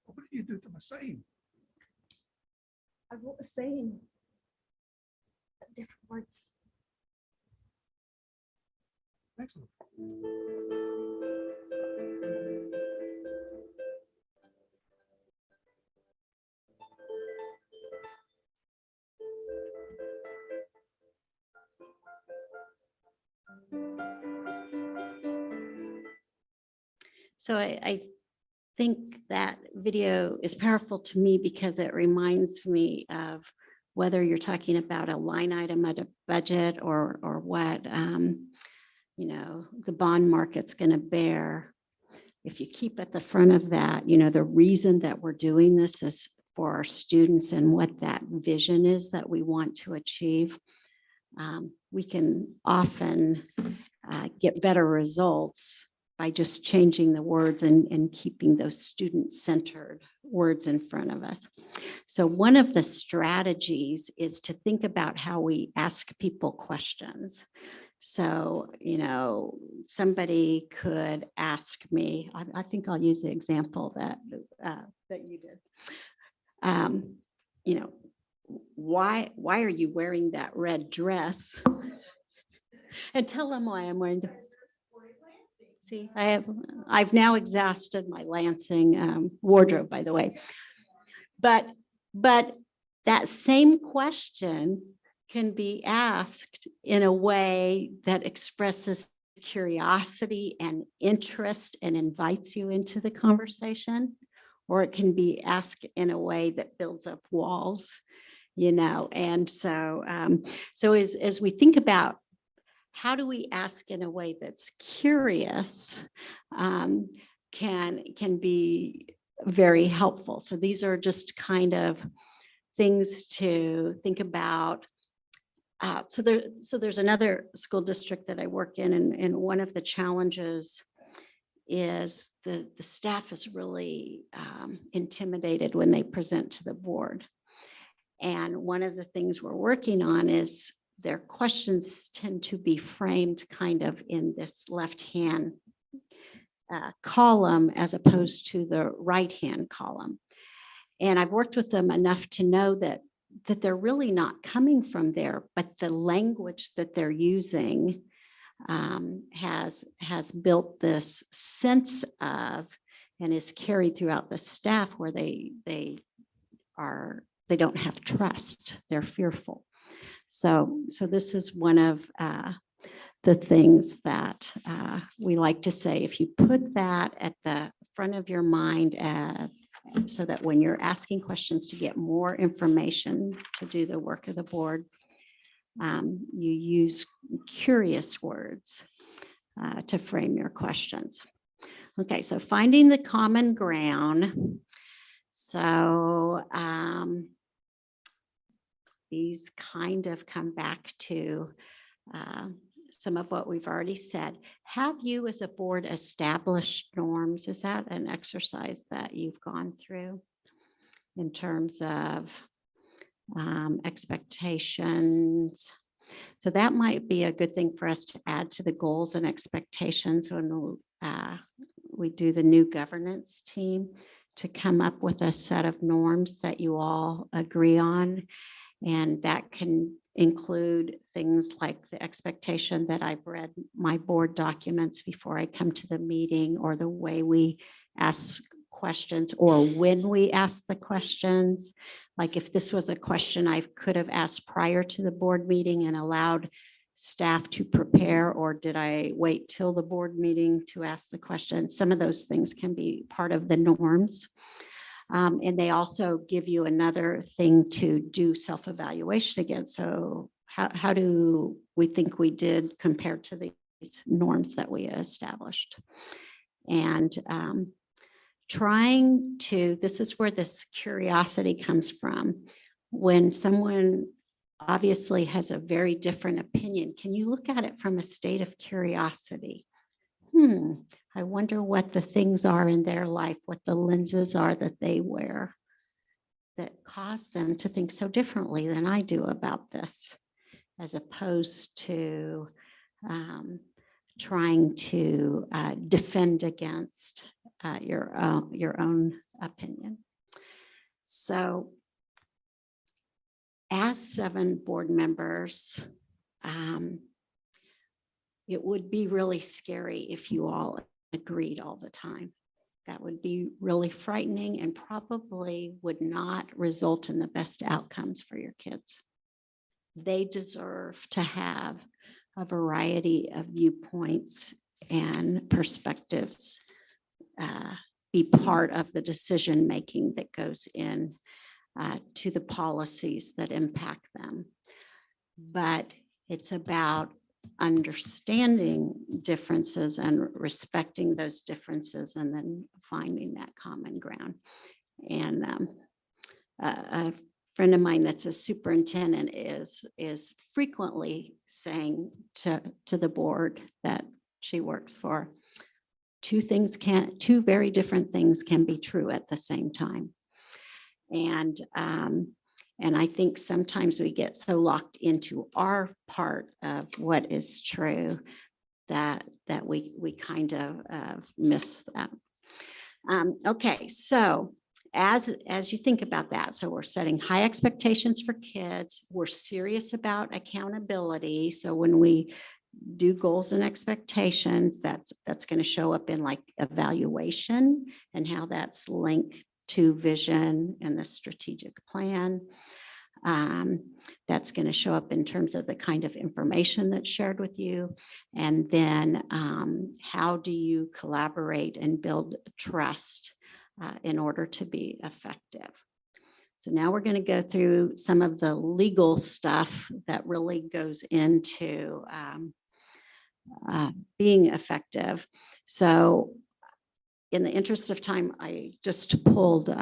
What do you do to my saying? I wrote a saying. Different words. Excellent. So I think that video is powerful to me because it reminds me of whether you're talking about a line item at a budget or what, the bond market's going to bear. If you keep at the front of that, the reason that we're doing this is for our students and what that vision is that we want to achieve. We can often get better results by just changing the words and keeping those student-centered words in front of us. So one of the strategies is to think about how we ask people questions. So, somebody could ask me, I think I'll use the example that you did. Why are you wearing that red dress? And tell them why I'm wearing the. See, I've now exhausted my Lansing wardrobe, by the way. But that same question can be asked in a way that expresses curiosity and interest and invites you into the conversation. or it can be asked in a way that builds up walls, and so as we think about how do we ask in a way that's curious, can be very helpful. So these are just kind of things to think about. So there's another school district that I work in, and one of the challenges is the staff is really intimidated when they present to the board. And one of the things we're working on is their questions tend to be framed kind of in this left-hand column as opposed to the right-hand column. And I've worked with them enough to know that they're really not coming from there, but the language that they're using has built this sense of, and is carried throughout the staff, where they don't have trust. They're fearful. So this is one of the things that we like to say. If you put that at the front of your mind, so that when you're asking questions to get more information to do the work of the board, you use curious words to frame your questions. Okay, so finding the common ground. So these kind of come back to some of what we've already said. Have you as a board established norms? Is that an exercise that you've gone through in terms of expectations? So that might be a good thing for us to add to the goals and expectations when we do the new governance team, to come up with a set of norms that you all agree on. And that can include things like the expectation that I've read my board documents before I come to the meeting, or the way we ask questions, or when we ask the questions. Like if this was a question I could have asked prior to the board meeting and allowed staff to prepare, or did I wait till the board meeting to ask the question? Some of those things can be part of the norms. And they also give you another thing to do self-evaluation against. So how do we think we did compared to these norms that we established? And trying to, this is where this curiosity comes from. When someone obviously has a very different opinion, can you look at it from a state of curiosity? I wonder what the things are in their life, what the lenses are that they wear that cause them to think so differently than I do about this, as opposed to trying to defend against your own opinion. So as 7 board members, it would be really scary if you all agreed all the time. That would be really frightening and probably would not result in the best outcomes for your kids. They deserve to have a variety of viewpoints and perspectives be part of the decision making that goes in to the policies that impact them. But it's about understanding differences and respecting those differences, and then finding that common ground. And a friend of mine that's a superintendent is frequently saying to the board that she works for, two very different things can be true at the same time. And I think sometimes we get so locked into our part of what is true that we kind of miss that. Okay, so as you think about that, so we're setting high expectations for kids. We're serious about accountability. So when we do goals and expectations, that's going to show up in like evaluation and how that's linked to vision and the strategic plan. That's going to show up in terms of the kind of information that's shared with you. And then how do you collaborate and build trust in order to be effective. So now we're going to go through some of the legal stuff that really goes into being effective. So in the interest of time, I just pulled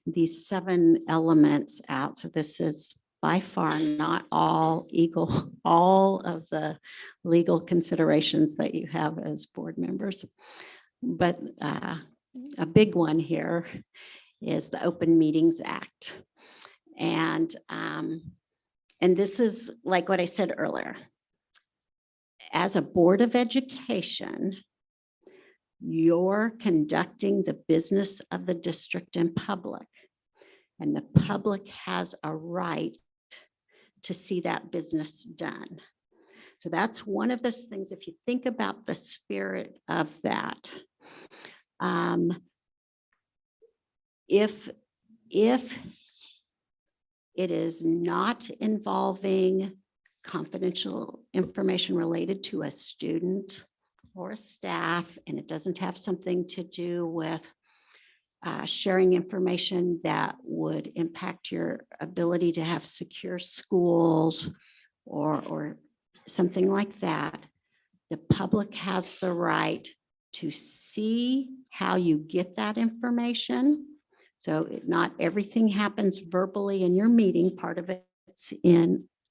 these 7 elements out. So this is by far not all of the legal considerations that you have as board members. But a big one here is the Open Meetings Act. And this is like what I said earlier. As a Board of Education, you're conducting the business of the district in public, and the public has a right to see that business done. So that's one of those things, if you think about the spirit of that, if it is not involving confidential information related to a student or a staff, and it doesn't have something to do with sharing information that would impact your ability to have secure schools or something like that, the public has the right to see how you get that information. So not everything happens verbally in your meeting. Part of it's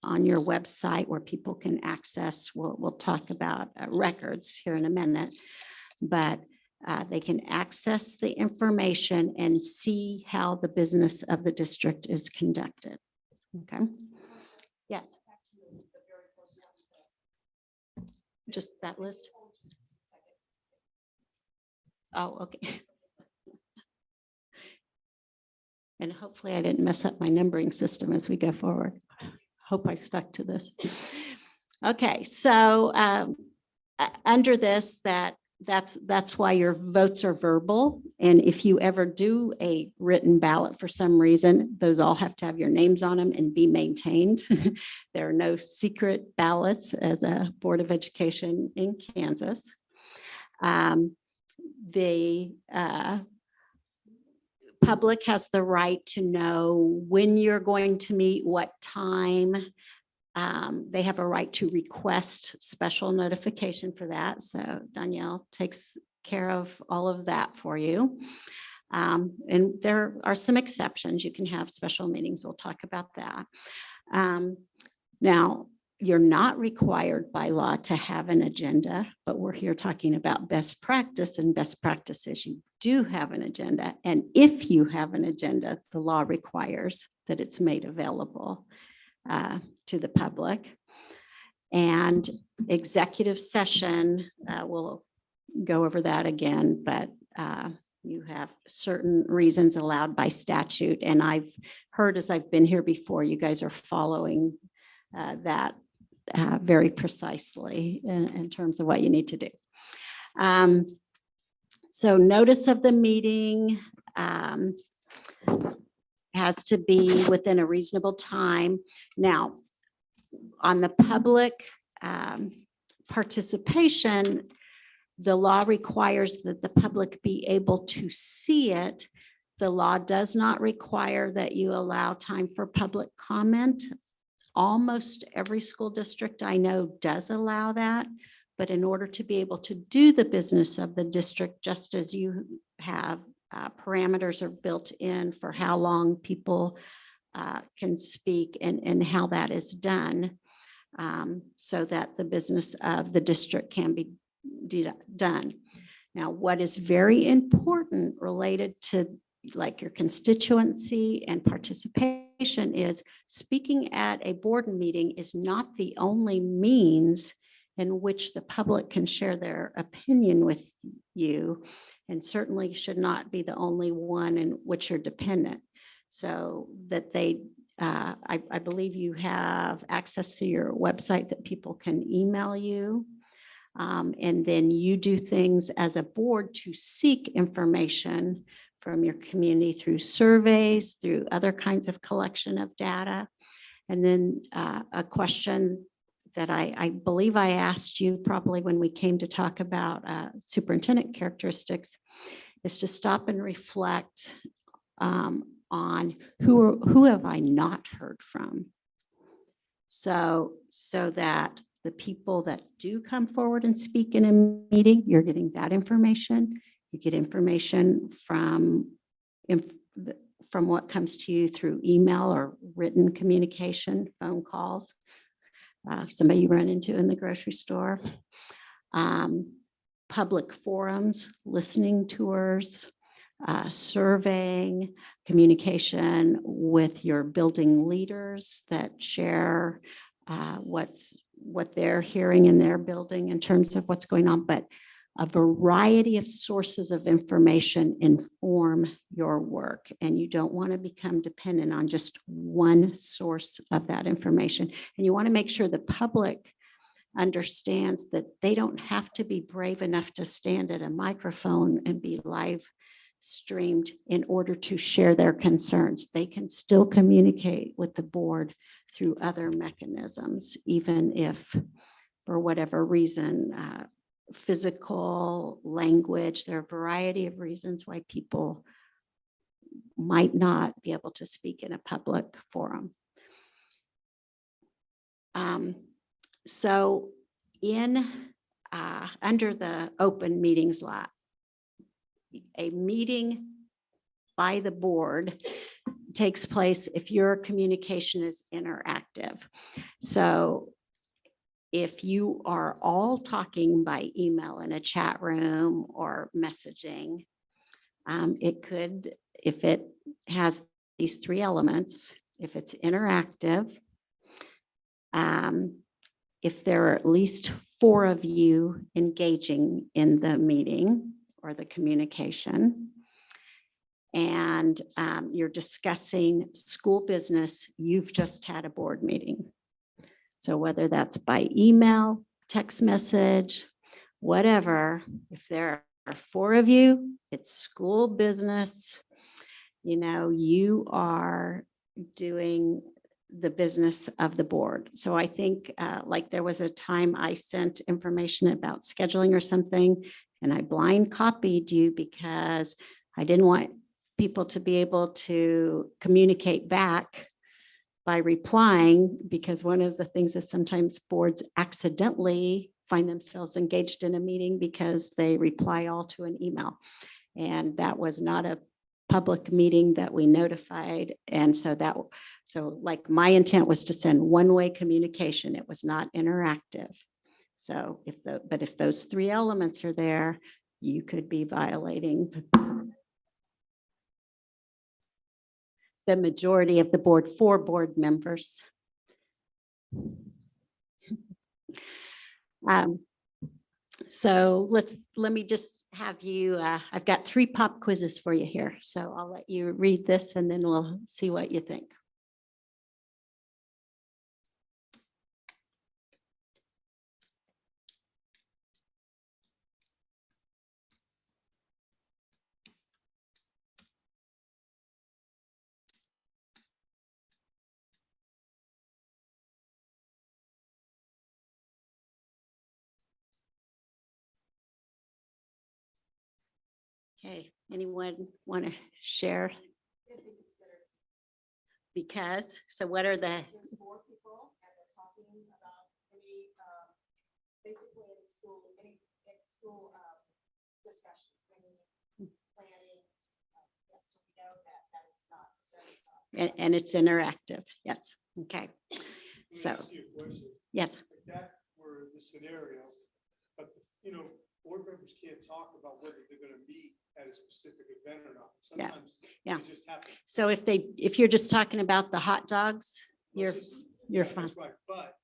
on your website where people can access. We'll talk about records here in a minute, but they can access the information and see how the business of the district is conducted. Okay. Yes. Just that list. Oh, okay. And hopefully I didn't mess up my numbering system as we go forward. Hope I stuck to this. Okay, so under this, that's why your votes are verbal. And if you ever do a written ballot for some reason, those all have to have your names on them and be maintained. There are no secret ballots as a Board of Education in Kansas. The public has the right to know when you're going to meet, what time. They have a right to request special notification for that. So Danielle takes care of all of that for you. And there are some exceptions. You can have special meetings. We'll talk about that. Now, you're not required by law to have an agenda, but we're here talking about best practice, and best practices. You do have an agenda. And if you have an agenda, the law requires that it's made available to the public. And executive session, we'll go over that again, but you have certain reasons allowed by statute. And I've heard, as I've been here before, you guys are following that very precisely in terms of what you need to do. So notice of the meeting has to be within a reasonable time. Now, on the public participation, the law requires that the public be able to see it. The law does not require that you allow time for public comment. Almost every school district I know does allow that, but in order to be able to do the business of the district, just as you have parameters are built in for how long people can speak and how that is done, so that the business of the district can be done. Now, what is very important related to like your constituency and participation is speaking at a board meeting is not the only means in which the public can share their opinion with you, and certainly should not be the only one in which you're dependent. So that they, I believe you have access to your website that people can email you. And then you do things as a board to seek information from your community through surveys, through other kinds of collection of data. And then a question that I believe I asked you probably when we came to talk about superintendent characteristics is to stop and reflect on who have I not heard from? So that the people that do come forward and speak in a meeting, you're getting that information. You get information from what comes to you through email or written communication, phone calls, somebody you run into in the grocery store, public forums, listening tours, surveying, communication with your building leaders that share what they're hearing in their building in terms of what's going on. But a variety of sources of information inform your work, and you don't want to become dependent on just one source of that information. And you want to make sure the public understands that they don't have to be brave enough to stand at a microphone and be live streamed in order to share their concerns. They can still communicate with the board through other mechanisms, even if for whatever reason, physical, language, there are a variety of reasons why people might not be able to speak in a public forum. So under the open meetings law, a meeting by the board takes place if your communication is interactive. So if you are all talking by email in a chat room or messaging, it could, if it has these three elements, if it's interactive, if there are at least 4 of you engaging in the meeting or the communication, and you're discussing school business, you've just had a board meeting. So whether that's by email, text message, whatever, if there are 4 of you, it's school business, you are doing the business of the board. So I think like there was a time I sent information about scheduling or something, and I blind copied you because I didn't want people to be able to communicate back by replying, because one of the things is sometimes boards accidentally find themselves engaged in a meeting because they reply all to an email. And that was not a public meeting that we notified. And so like my intent was to send one-way communication. It was not interactive. So if those 3 elements are there, you could be violating the majority of the board, 4 board members. So let me just have you, I've got 3 pop quizzes for you here. So I'll let you read this and then we'll see what you think. Okay, anyone want to share? Because, so what are the? There's 4 people and they're talking about any, basically any school discussions, planning. Yes, so we know that is not. And it's interactive, yes, okay. Let me So, ask you a question. yes, If that were the scenario, but board members can't talk about whether they're going to meet at a specific event or not. Yeah, Sometimes yeah. it just happens. so if you're just talking about the hot dogs, you're Yeah, fine. that's right. But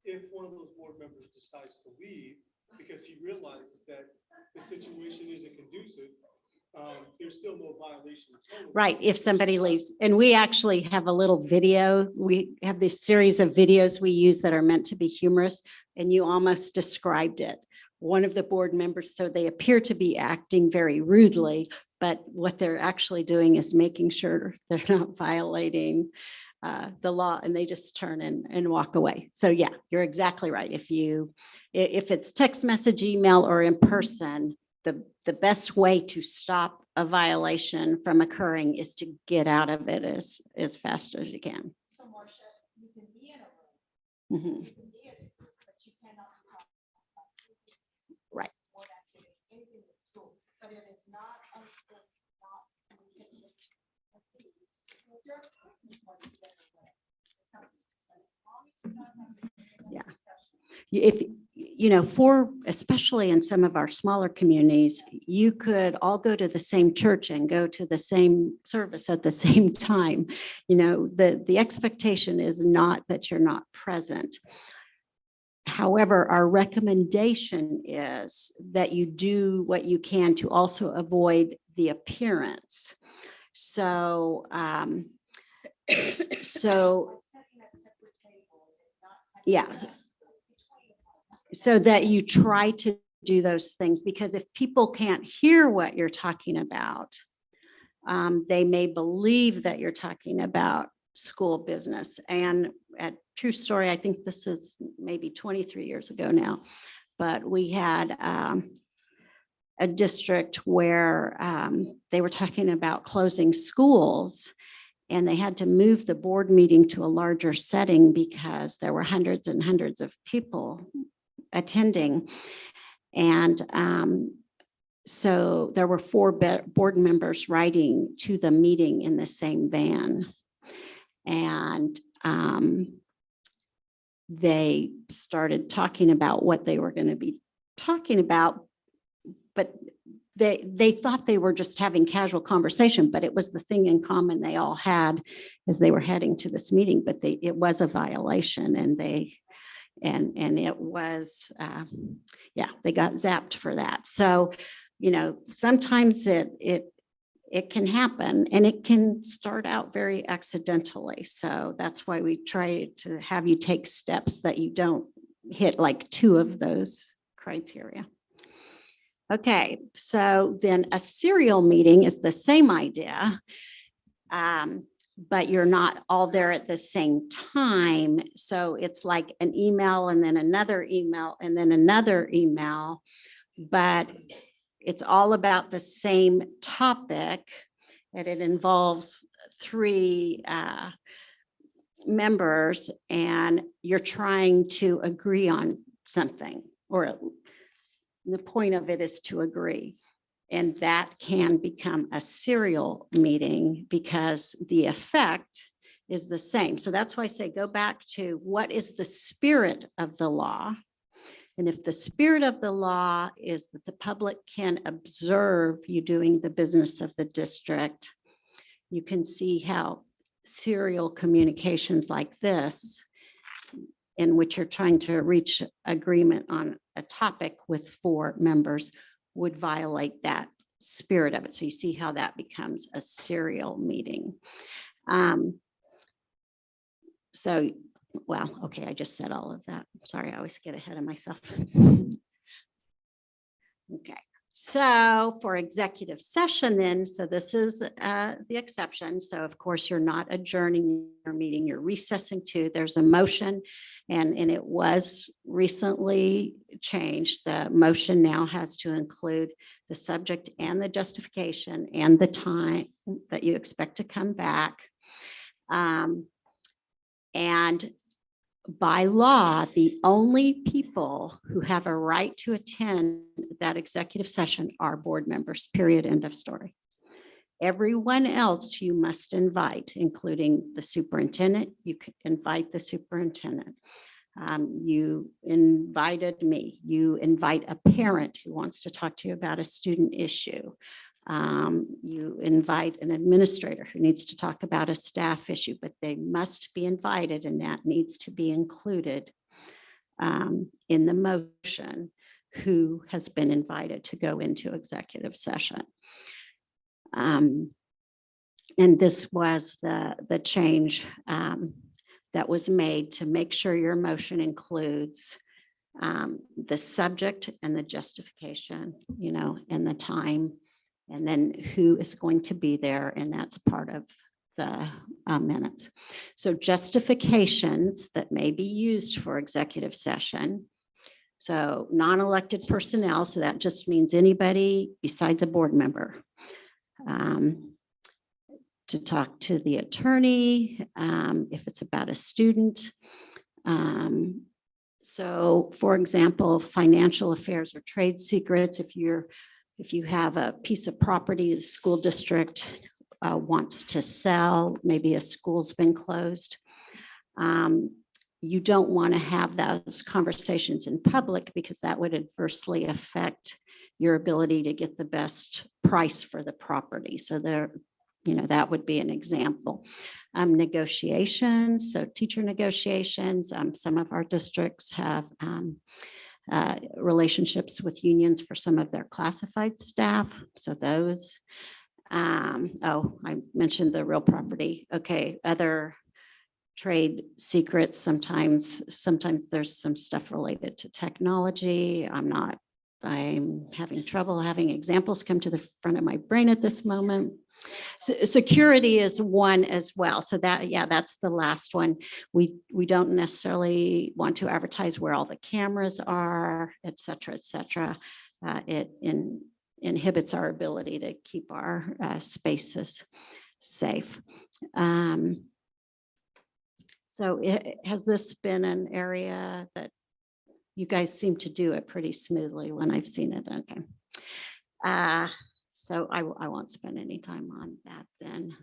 if one of those board members decides to leave because he realizes that the situation isn't conducive, there's still no violation. Right, if somebody leaves. And we actually have a little video. We have this series of videos we use that are meant to be humorous, and you almost described it. One of the board members, so they appear to be acting very rudely, but what they're actually doing is making sure they're not violating the law, and they just turn and walk away. So yeah, you're exactly right. If it's text message, email, or in person, the best way to stop a violation from occurring is to get out of it as fast as you can. So Marcia, you can be in a room, Mhm. you can be as a group, but you cannot talk about Right. or activity, anything at school. But if it's not, Yeah. If, you know, for, especially in some of our smaller communities, you could all go to the same church and go to the same service at the same time. You know, the expectation is not that you're not present. However, our recommendation is that you do what you can to also avoid the appearance. So, yeah. So that you try to do those things, because if people can't hear what you're talking about, they may believe that you're talking about school business. And a true story, I think this is maybe 23 years ago now, but we had a district where they were talking about closing schools, and they had to move the board meeting to a larger setting because there were hundreds and hundreds of people attending. And so there were 4 board members riding to the meeting in the same van. And they started talking about what they were going to be talking about, but they thought they were just having casual conversation, but it was the thing in common they all had as they were heading to this meeting. But it was a violation, and it was, they got zapped for that. So, you know, sometimes it can happen, and it can start out very accidentally. So that's why we try to have you take steps that you don't hit like 2 of those criteria. Okay, so then a serial meeting is the same idea, but you're not all there at the same time. So it's like an email and then another email and then another email, but it's all about the same topic, and it involves 3 members, and you're trying to agree on something, or the point of it is to agree. And that can become a serial meeting because the effect is the same. So that's why I say go back to what is the spirit of the law. And if the spirit of the law is that the public can observe you doing the business of the district, you can see how serial communications like this, in which you're trying to reach agreement on a topic with 4 members, would violate that spirit of it. So you see how that becomes a serial meeting. Well, okay, I just said all of that. Sorry, I always get ahead of myself. Okay, so for executive session then, so this is the exception. So of course, you're not adjourning your meeting, you're recessing to, there's a motion, and it was recently changed. The motion now has to include the subject and the justification and the time that you expect to come back. And by law, the only people who have a right to attend that executive session are board members, period, end of story. Everyone else you must invite, including the superintendent. You can invite the superintendent. You invited me. You invite a parent who wants to talk to you about a student issue. You invite an administrator who needs to talk about a staff issue, but they must be invited, and that needs to be included in the motion, who has been invited to go into executive session. And this was the change that was made to make sure your motion includes the subject and the justification, you know, and the time, and then who is going to be there, and that's part of the minutes. So justifications that may be used for executive session So non-elected personnel, so that just means anybody besides a board member. To talk to the attorney, if it's about a student. So for example, financial affairs or trade secrets, if you have a piece of property the school district wants to sell, maybe a school's been closed. You don't want to have those conversations in public because that would adversely affect your ability to get the best price for the property. So that would be an example. Negotiations, so teacher negotiations. Some of our districts have relationships with unions for some of their classified staff. So those, I mentioned the real property. Okay, other trade secrets. Sometimes there's some stuff related to technology. I'm having trouble having examples come to the front of my brain at this moment. Security is one as well. So that's the last one. We don't necessarily want to advertise where all the cameras are, et cetera, et cetera. It inhibits our ability to keep our spaces safe. So has this been an area that you guys seem to do it pretty smoothly when I've seen it? Okay. So I won't spend any time on that then.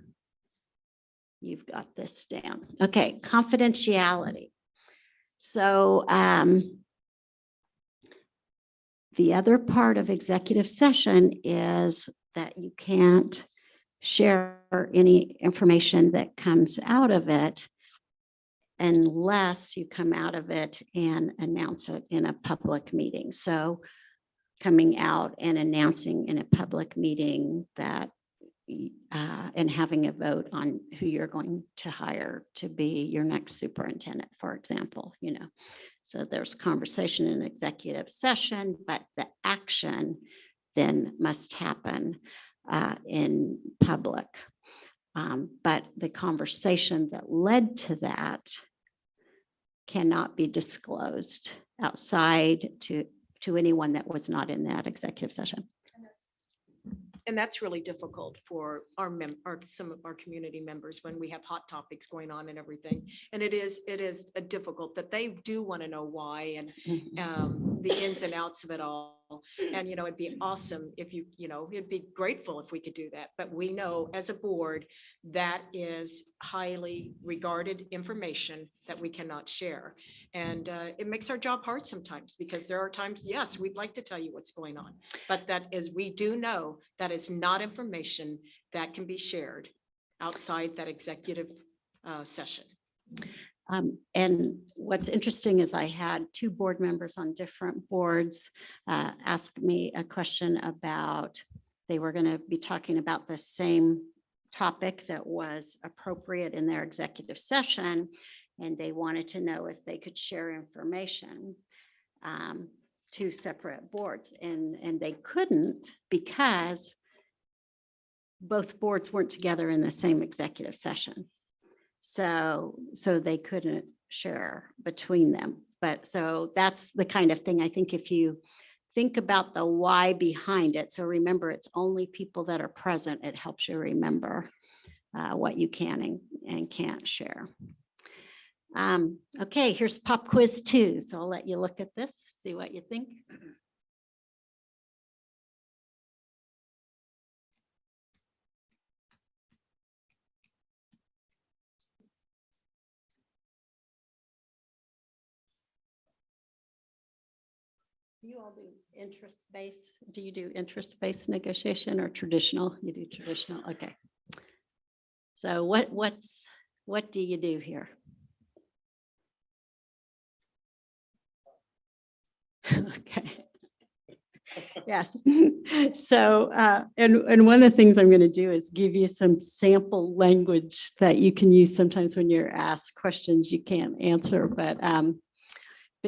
You've got this down. Okay, confidentiality. So the other part of executive session is that you can't share any information that comes out of it unless you come out of it and announce it in a public meeting. So coming out and announcing in a public meeting that and having a vote on who you're going to hire to be your next superintendent, for example, So there's conversation in executive session, but the action then must happen in public. But the conversation that led to that cannot be disclosed outside to anyone that was not in that executive session. And that's really difficult for some of our community members when we have hot topics going on and everything. And it is difficult that they do want to know why and the ins and outs of it all. And, it'd be awesome if it'd be grateful if we could do that. But we know as a board, that is highly regarded information that we cannot share. And it makes our job hard sometimes because there are times, yes, we'd like to tell you what's going on, but we do know that is not information that can be shared outside that executive session. And what's interesting is I had two board members on different boards ask me a question about, they were going to be talking about the same topic that was appropriate in their executive session. And they wanted to know if they could share information to separate boards. And they couldn't because both boards weren't together in the same executive session. So they couldn't share between them. But so that's the kind of thing I think if you think about the why behind it. So remember, it's only people that are present. It helps you remember what you can and can't share. Okay, here's pop quiz 2. So I'll let you look at this, see what you think. You all do interest-based. Do you do interest-based negotiation or traditional? You do traditional. Okay. So what do you do here? Okay. Yes. So and one of the things I'm going to do is give you some sample language that you can use sometimes when you're asked questions you can't answer, but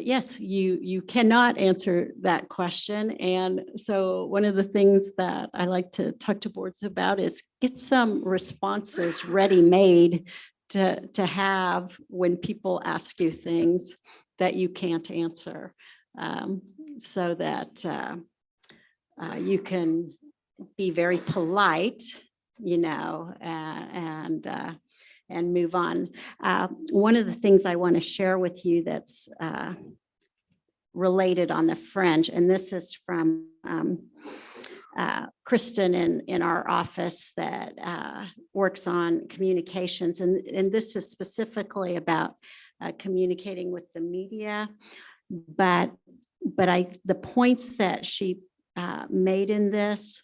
yes, you cannot answer that question. And so one of the things that I like to talk to boards about is get some responses ready-made to have when people ask you things that you can't answer. so that you can be very polite, and move on. One of the things I want to share with you that's related on the fringe, and this is from Kristen in our office that works on communications. And this is specifically about communicating with the media. But the points that she made in this,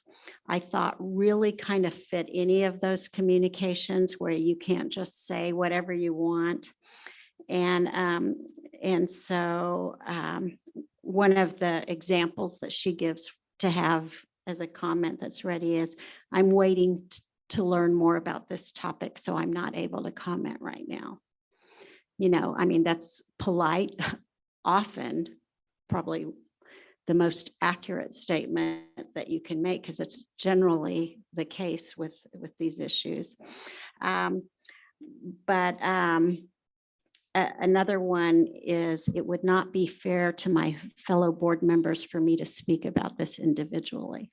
I thought really kind of fit any of those communications where you can't just say whatever you want. And so one of the examples that she gives to have as a comment that's ready is, I'm waiting to learn more about this topic, so I'm not able to comment right now. I mean, that's polite, often probably the most accurate statement that you can make, because it's generally the case with these issues. But another one is, it would not be fair to my fellow board members for me to speak about this individually.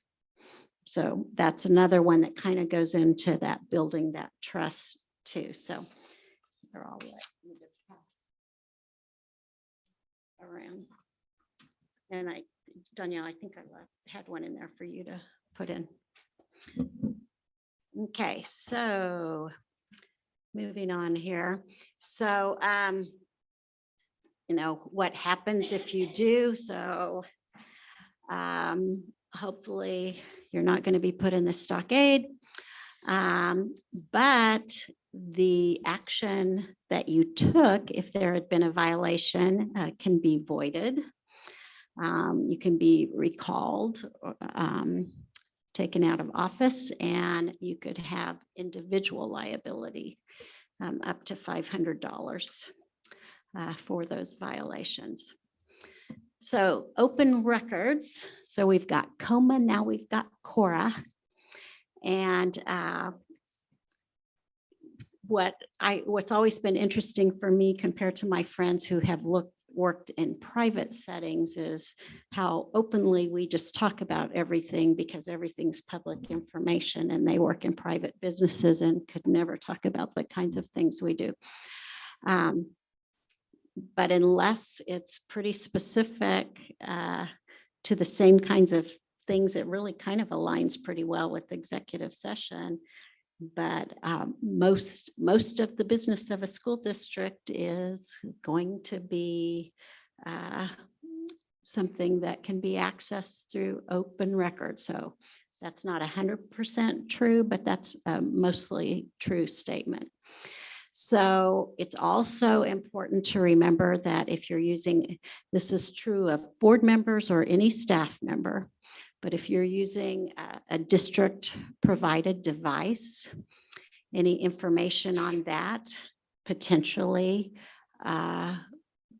So that's another one that kind of goes into that building that trust too. So they're all let me just pass around. And Danielle, I think I had one in there for you to put in. Okay, so moving on here. So, what happens if you do? So, hopefully you're not going to be put in the stockade, but the action that you took, if there had been a violation, can be voided. You can be recalled, taken out of office, and you could have individual liability up to $500 for those violations. So open records. So we've got COMA, now we've got CORA. And what's always been interesting for me compared to my friends who have worked in private settings is how openly we just talk about everything, because everything's public information, and they work in private businesses and could never talk about the kinds of things we do. But unless it's pretty specific to the same kinds of things, it really kind of aligns pretty well with executive session. But most of the business of a school district is going to be something that can be accessed through open records. So that's not 100% true, but that's a mostly true statement. So it's also important to remember that if you're using, this is true of board members or any staff member, but if you're using a district provided device, any information on that potentially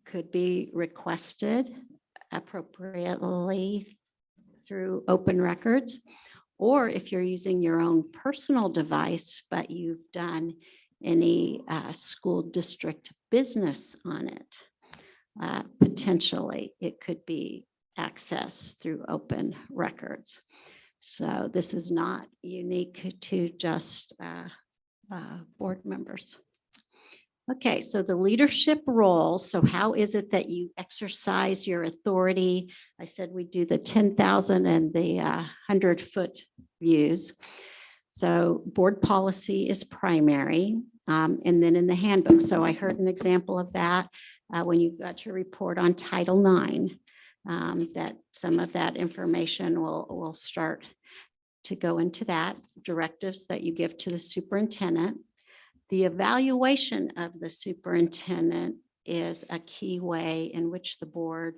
could be requested appropriately through open records. Or if you're using your own personal device, but you've done any school district business on it, potentially it could be accessed through open records. So this is not unique to just board members. Okay, so the leadership role. So how is it that you exercise your authority? I said we do the 10,000 and the 100-foot views. So board policy is primary, and then in the handbook. So I heard an example of that when you got your report on Title IX, that some of that information will start to go into that. Directives that you give to the superintendent. The evaluation of the superintendent is a key way in which the board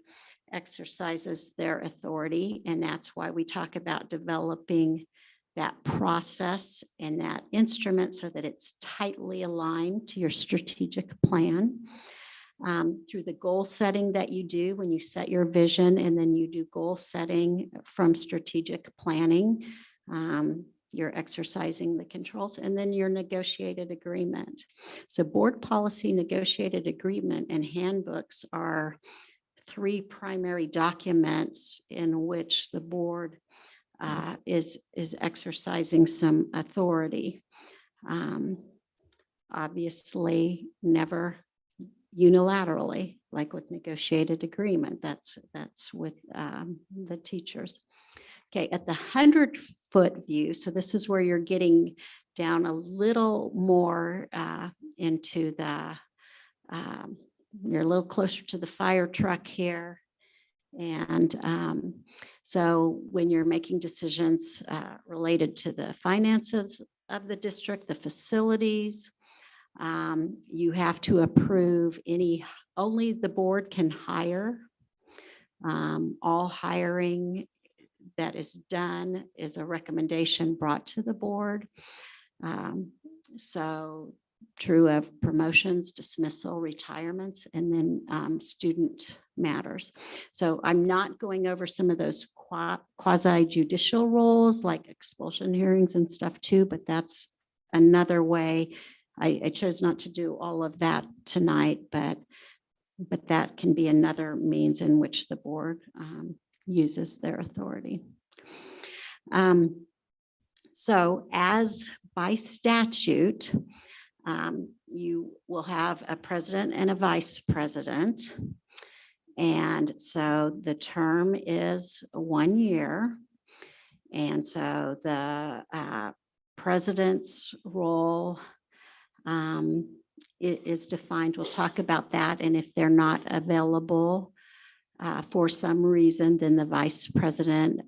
exercises their authority. And that's why we talk about developing that process and that instrument so that it's tightly aligned to your strategic plan. Through the goal setting that you do when you set your vision, and then you do goal setting from strategic planning, you're exercising the controls, and then your negotiated agreement. So board policy, negotiated agreement, and handbooks are three primary documents in which the board is exercising some authority. Obviously, never unilaterally, like with negotiated agreement. That's with the teachers. Okay, at the 100-foot view, so this is where you're getting down a little more into the, you're a little closer to the fire truck here. And so when you're making decisions related to the finances of the district, the facilities, you have to approve only the board can hire. All hiring that is done is a recommendation brought to the board. So true of promotions, dismissal, retirements, and then student matters. So I'm not going over some of those quasi judicial roles like expulsion hearings and stuff too, but that's another way. I chose not to do all of that tonight, but that can be another means in which the board uses their authority. So as by statute, you will have a president and a vice president. And so the term is 1 year. And so the president's role is defined. We'll talk about that. And if they're not available for some reason, then the vice president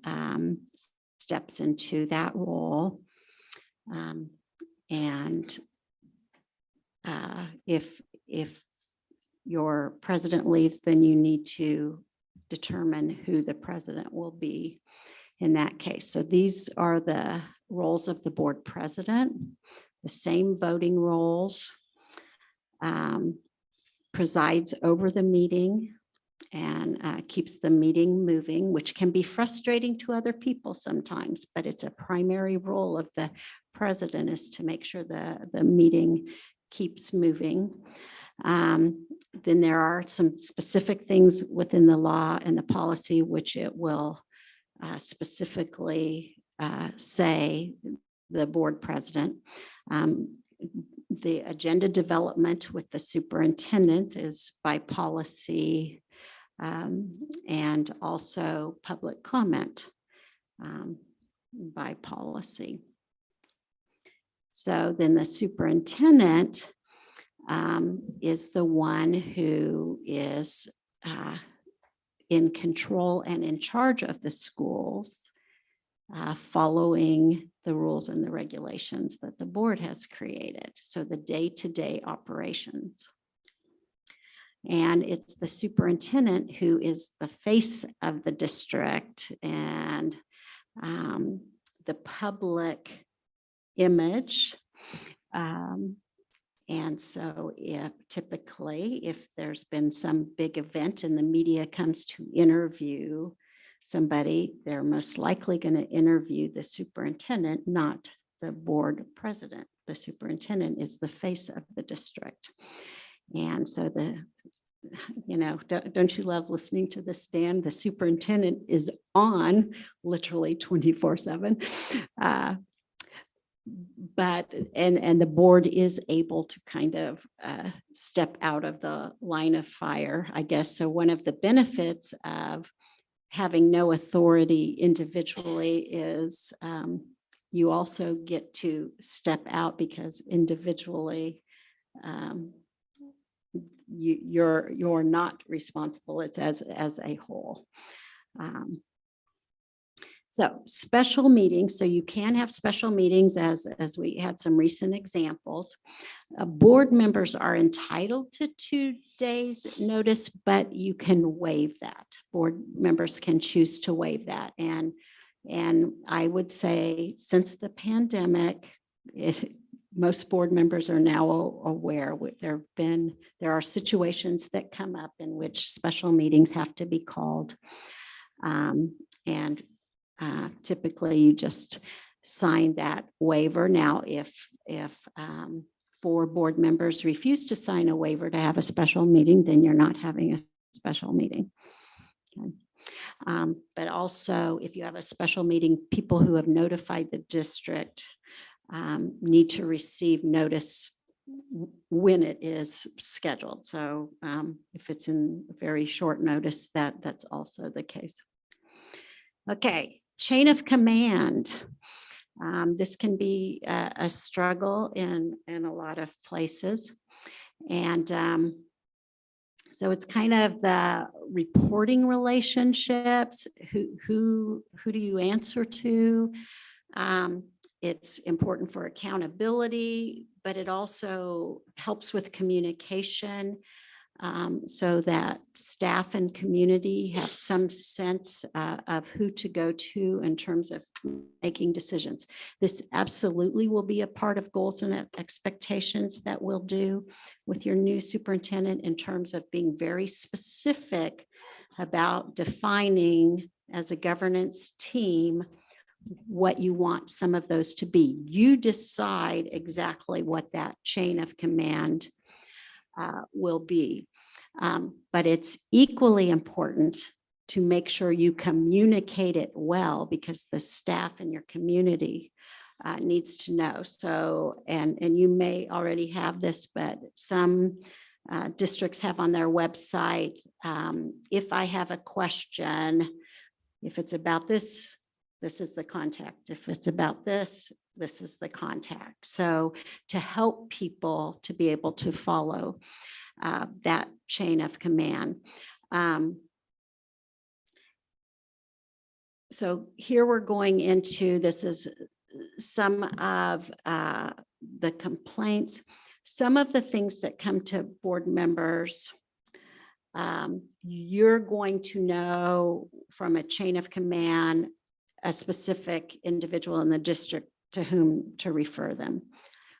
steps into that role. And if your president leaves, then you need to determine who the president will be in that case. So these are the roles of the board president, the same voting roles, presides over the meeting and keeps the meeting moving, which can be frustrating to other people sometimes, but it's a primary role of the president is to make sure the meeting keeps moving. Then there are some specific things within the law and the policy which it will specifically say the board president. The agenda development with the superintendent is by policy and also public comment by policy. So then the superintendent is the one who is in control and in charge of the schools, following the rules and the regulations that the board has created. So the day-to-day operations. And it's the superintendent who is the face of the district and the public image. And so if there's been some big event and the media comes to interview somebody, they're most likely going to interview the superintendent, not the board president. The superintendent is the face of the district. And so don't you love listening to this, Dan? The superintendent is on literally 24/7. But the board is able to kind of step out of the line of fire, I guess. So one of the benefits of having no authority individually is you also get to step out because individually you're not responsible. It's as a whole. So special meetings, so you can have special meetings as we had some recent examples. Board members are entitled to 2 days notice, but you can waive that. Board members can choose to waive that. And I would say since the pandemic, most board members are now aware there are situations that come up in which special meetings have to be called. And typically you just sign that waiver. Now, if 4 board members refuse to sign a waiver to have a special meeting, then you're not having a special meeting. Okay. But also, if you have a special meeting, people who have notified the district need to receive notice when it is scheduled. So if it's in very short notice, that's also the case. Okay, chain of command. This can be a struggle in a lot of places. And so it's kind of the reporting relationships. Who do you answer to? It's important for accountability, but it also helps with communication so that staff and community have some sense of who to go to in terms of making decisions. This absolutely will be a part of goals and expectations that we'll do with your new superintendent in terms of being very specific about defining as a governance team what you want some of those to be. You decide exactly what that chain of command will be. But it's equally important to make sure you communicate it well, because the staff and your community needs to know. So, and you may already have this, but some districts have on their website, if I have a question, if it's about this, this is the contact. If it's about this, this is the contact. So to help people to be able to follow that chain of command. So here we're going into, this is some of the complaints, some of the things that come to board members. You're going to know from a chain of command a specific individual in the district to whom to refer them.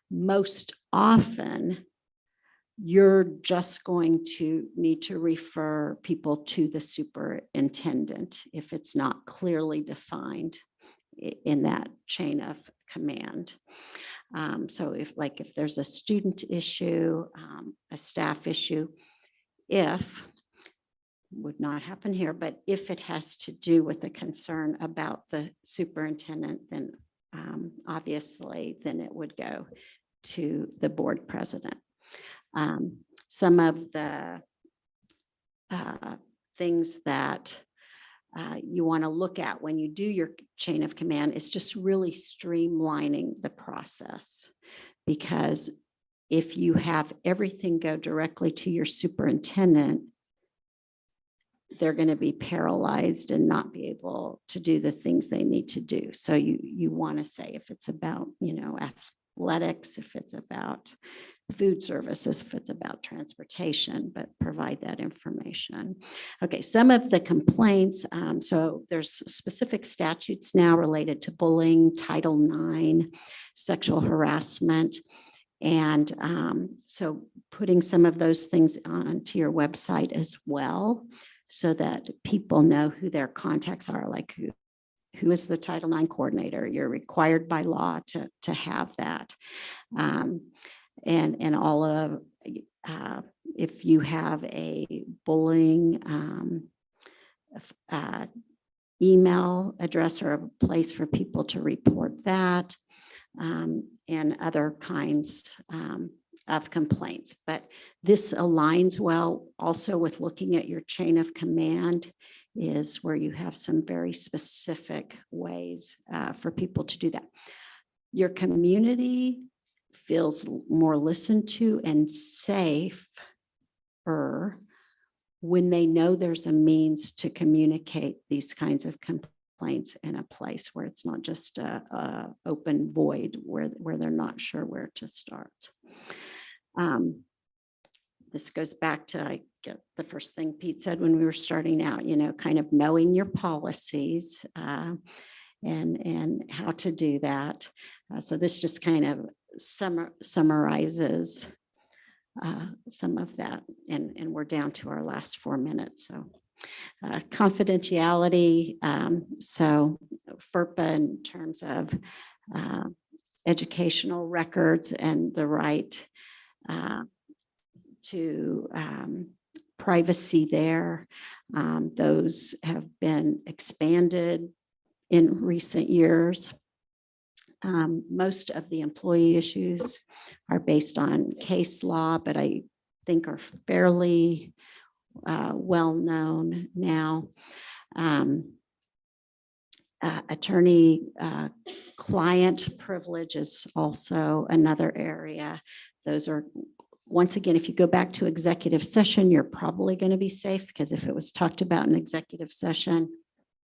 Most often, you're just going to need to refer people to the superintendent if it's not clearly defined in that chain of command. So if there's a student issue, a staff issue, would not happen here, but if it has to do with a concern about the superintendent, then obviously then it would go to the board president. Some of the things that you want to look at when you do your chain of command is just really streamlining the process, because if you have everything go directly to your superintendent, they're going to be paralyzed and not be able to do the things they need to do. So you want to say, if it's about, athletics, if it's about food services, if it's about transportation, but provide that information. Okay, some of the complaints, so there's specific statutes now related to bullying, Title IX, sexual harassment. And so putting some of those things onto your website as well, so that people know who their contacts are, like who is the Title IX coordinator. You're required by law to have that. And all of, if you have a bullying email address or a place for people to report that, and other kinds of complaints. But this aligns well also with looking at your chain of command, is where you have some very specific ways for people to do that. Your community feels more listened to and safer when they know there's a means to communicate these kinds of complaints in a place where it's not just a open void where they're not sure where to start. This goes back to, I guess, the first thing Pete said when we were starting out, kind of knowing your policies and how to do that. So this just kind of summarizes some of that, and we're down to our last 4 minutes. So confidentiality, so FERPA in terms of educational records and the right to privacy there. Those have been expanded in recent years. Most of the employee issues are based on case law, but I think are fairly well-known now. Attorney-client privilege is also another area. Those are, once again, if you go back to executive session, you're probably going to be safe, because if it was talked about in executive session,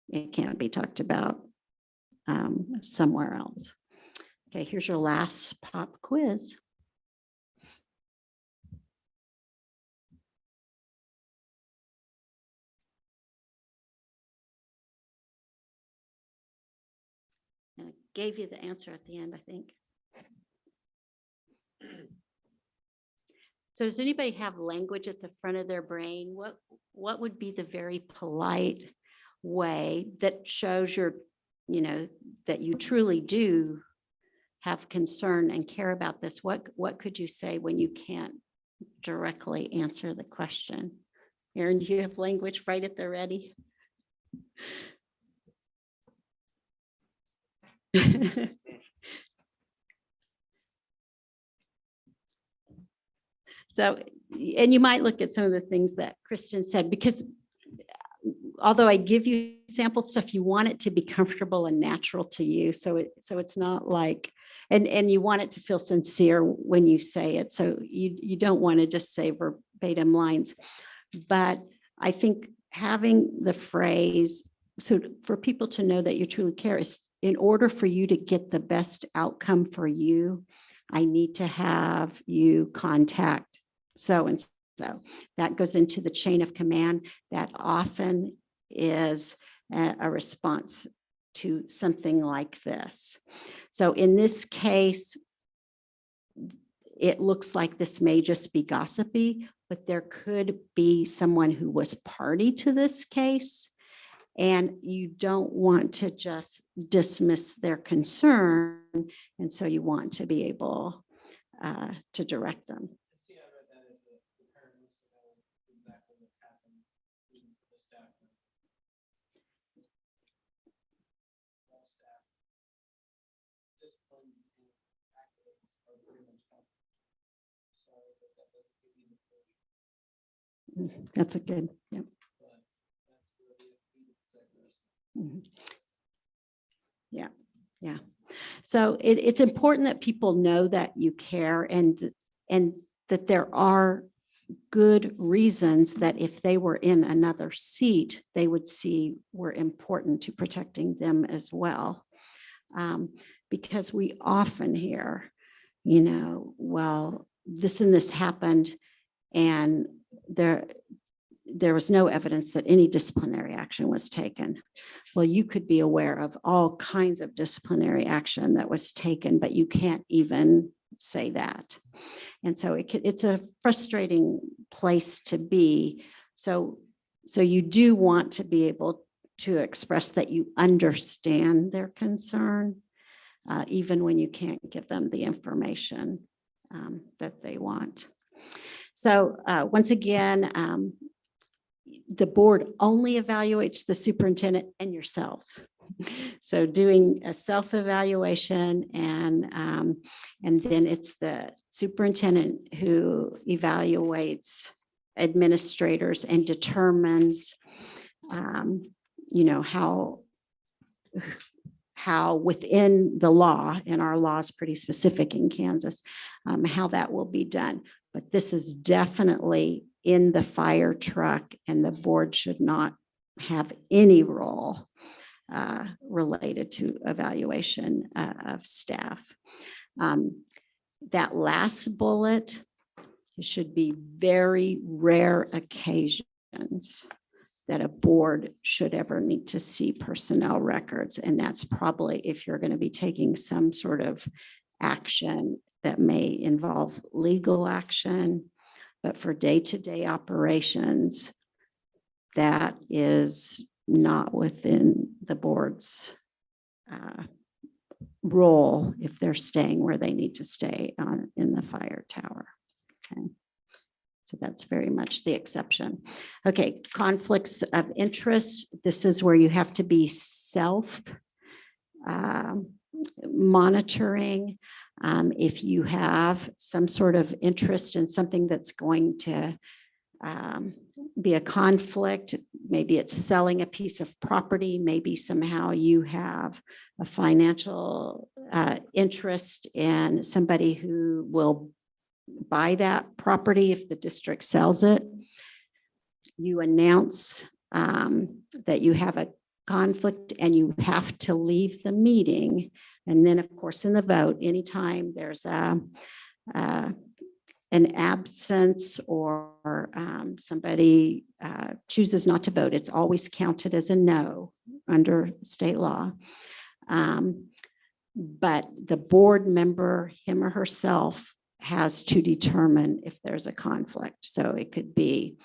it can't be talked about somewhere else. Okay, here's your last pop quiz. And I gave you the answer at the end, I think. So does anybody have language at the front of their brain? What would be the very polite way that shows that you truly do have concern and care about this? What could you say when you can't directly answer the question? Erin, do you have language right at the ready? So, and you might look at some of the things that Kristen said, because although I give you sample stuff, you want it to be comfortable and natural to you. So it's not like, and you want it to feel sincere when you say it. So you don't want to just say verbatim lines. But I think having the phrase, so for people to know that you truly care, is in order for you to get the best outcome for you, I need to have you contact so and so. That goes into the chain of command. That often is a response to something like this. So in this case, it looks like this may just be gossipy, but there could be someone who was party to this case, and you don't want to just dismiss their concern. And so you want to be able to direct them. See, I read that as the parent wants to know exactly what happened to the staff. All staff disciplines and accolades are pretty much covered. Sorry, but that doesn't give you the closure. That's a good, yeah. But that's where the protect us. Yeah, yeah. So it's important that people know that you care, and that there are good reasons that if they were in another seat, they would see were important to protecting them as well. Because we often hear, well, this and this happened, and there was no evidence that any disciplinary action was taken. Well, you could be aware of all kinds of disciplinary action that was taken, but you can't even say that. And so it's a frustrating place to be. So you do want to be able to express that you understand their concern, even when you can't give them the information that they want. So once again, the board only evaluates the superintendent and yourselves. So doing a self-evaluation, and then it's the superintendent who evaluates administrators and determines, how within the law, and our law is pretty specific in Kansas, how that will be done. But this is definitely in the fire truck, and the board should not have any role related to evaluation of staff. That last bullet, it should be very rare occasions that a board should ever need to see personnel records. And that's probably if you're going to be taking some sort of action that may involve legal action. But for day-to-day operations, that is not within the board's role if they're staying where they need to stay in the fire tower. Okay. So that's very much the exception. Okay, conflicts of interest. This is where you have to be self monitoring. If you have some sort of interest in something that's going to be a conflict, maybe it's selling a piece of property, maybe somehow you have a financial interest in somebody who will buy that property if the district sells it. You announce that you have a conflict and you have to leave the meeting. And then, of course, in the vote, anytime there's an absence or somebody chooses not to vote, it's always counted as a no under state law. But the board member, him or herself, has to determine if there's a conflict. So it could be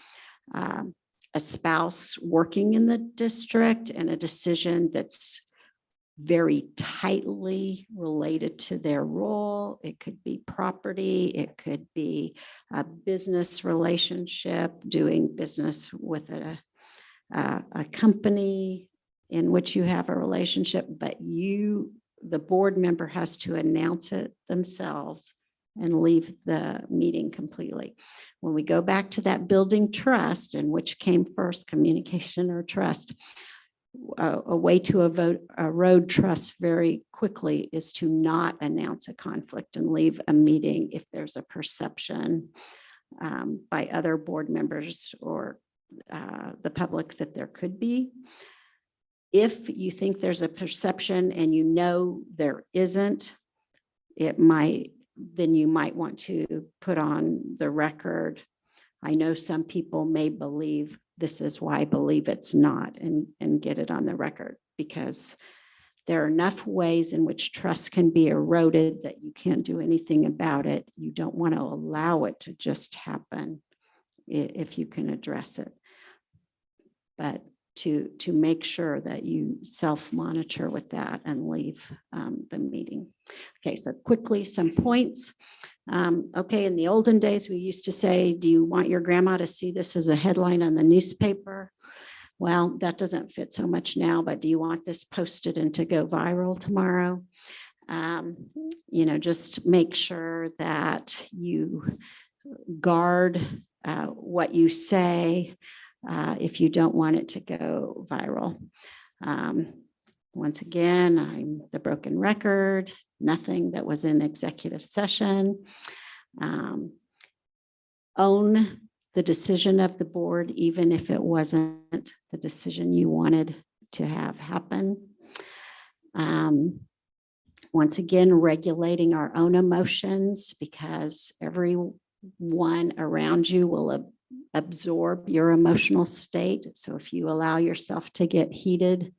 a spouse working in the district and a decision that's very tightly related to their role. It could be property. It could be a business relationship, doing business with a company in which you have a relationship, but the board member has to announce it themselves and leave the meeting completely. When we go back to that building trust, and which came first, communication or trust, a way to erode trust very quickly is to not announce a conflict and leave a meeting if there's a perception by other board members or the public that there could be. If you think there's a perception and you know there isn't, then you might want to put on the record. I know some people may believe this is why I believe it's not, and get it on the record, because there are enough ways in which trust can be eroded that you can't do anything about it. You don't want to allow it to just happen if you can address it. But to make sure that you self-monitor with that and leave the meeting. Okay, so quickly, some points. Okay, in the olden days, we used to say, do you want your grandma to see this as a headline on the newspaper? Well, that doesn't fit so much now, but do you want this posted and to go viral tomorrow? Just make sure that you guard what you say if you don't want it to go viral. Once again, I'm the broken record, nothing that was in executive session. Own the decision of the board, even if it wasn't the decision you wanted to have happen. Once again, regulating our own emotions, because everyone around you will absorb your emotional state. So if you allow yourself to get heated,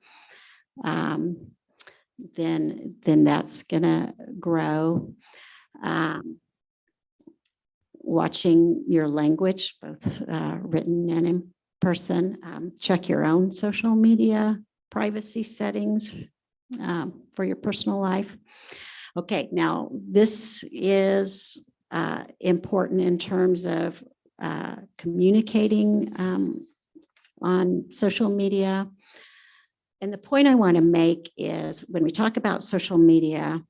then that's gonna grow. Watching your language, both written and in person. Check your own social media privacy settings for your personal life. Okay, now this is important in terms of communicating on social media. And the point I want to make is when we talk about social media,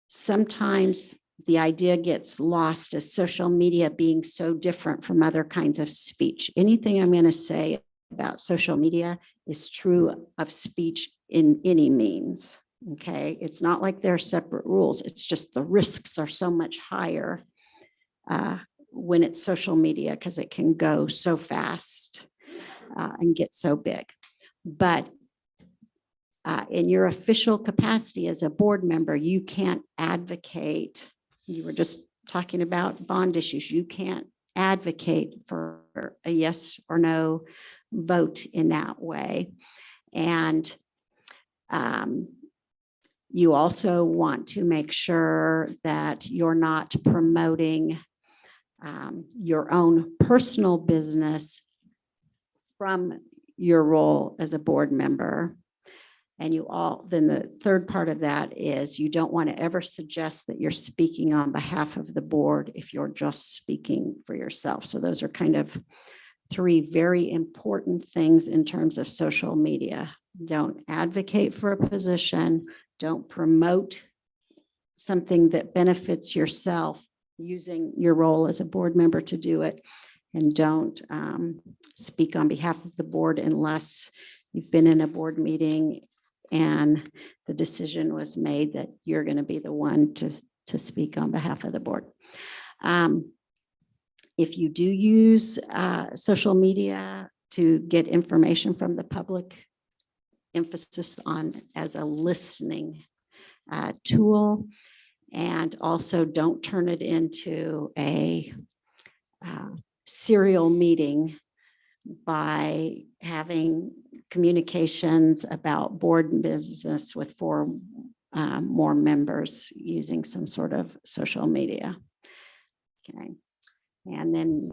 sometimes the idea gets lost as social media being so different from other kinds of speech. Anything I'm going to say about social media is true of speech in any means. Okay, it's not like they're separate rules. It's just the risks are so much higher when it's social media, because it can go so fast and get so big. But in your official capacity as a board member, you can't advocate. You were just talking about bond issues. You can't advocate for a yes or no vote in that way. And you also want to make sure that you're not promoting your own personal business from your role as a board member. And you all, then the third part of that is you don't want to ever suggest that you're speaking on behalf of the board if you're just speaking for yourself. So those are kind of three very important things in terms of social media. Don't advocate for a position, don't promote something that benefits yourself using your role as a board member to do it, and don't speak on behalf of the board unless you've been in a board meeting and the decision was made that you're going to be the one to speak on behalf of the board. If you do use social media to get information from the public, emphasis on as a listening tool, and also don't turn it into a serial meeting by having communications about board business with four more members using some sort of social media. Okay. And then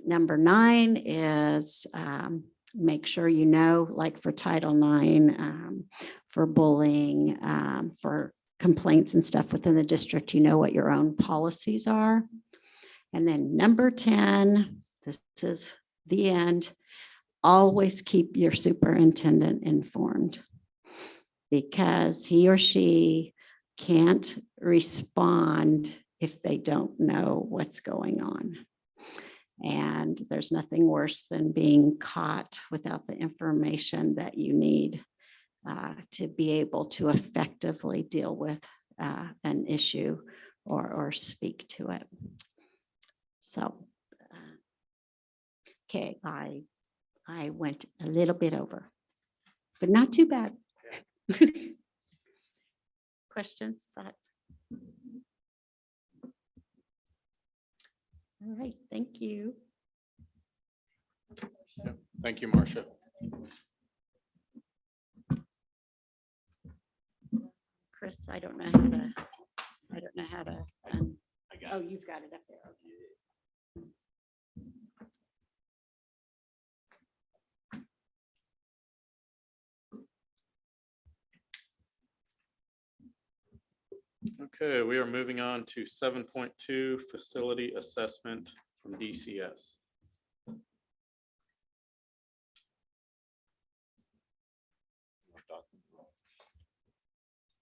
number 9 is make sure you know, like for Title IX, for bullying, for complaints and stuff within the district, you know what your own policies are. And then number 10, this is the end, always keep your superintendent informed, because he or she can't respond if they don't know what's going on. And there's nothing worse than being caught without the information that you need to be able to effectively deal with an issue or speak to it. So, okay, I went a little bit over, but not too bad. Questions? Thoughts? All right, thank you. Yep. Thank you, Marcia. Chris, I don't know how to, oh, you've got it up there. Okay. Okay, we are moving on to 7.2 facility assessment from DCS.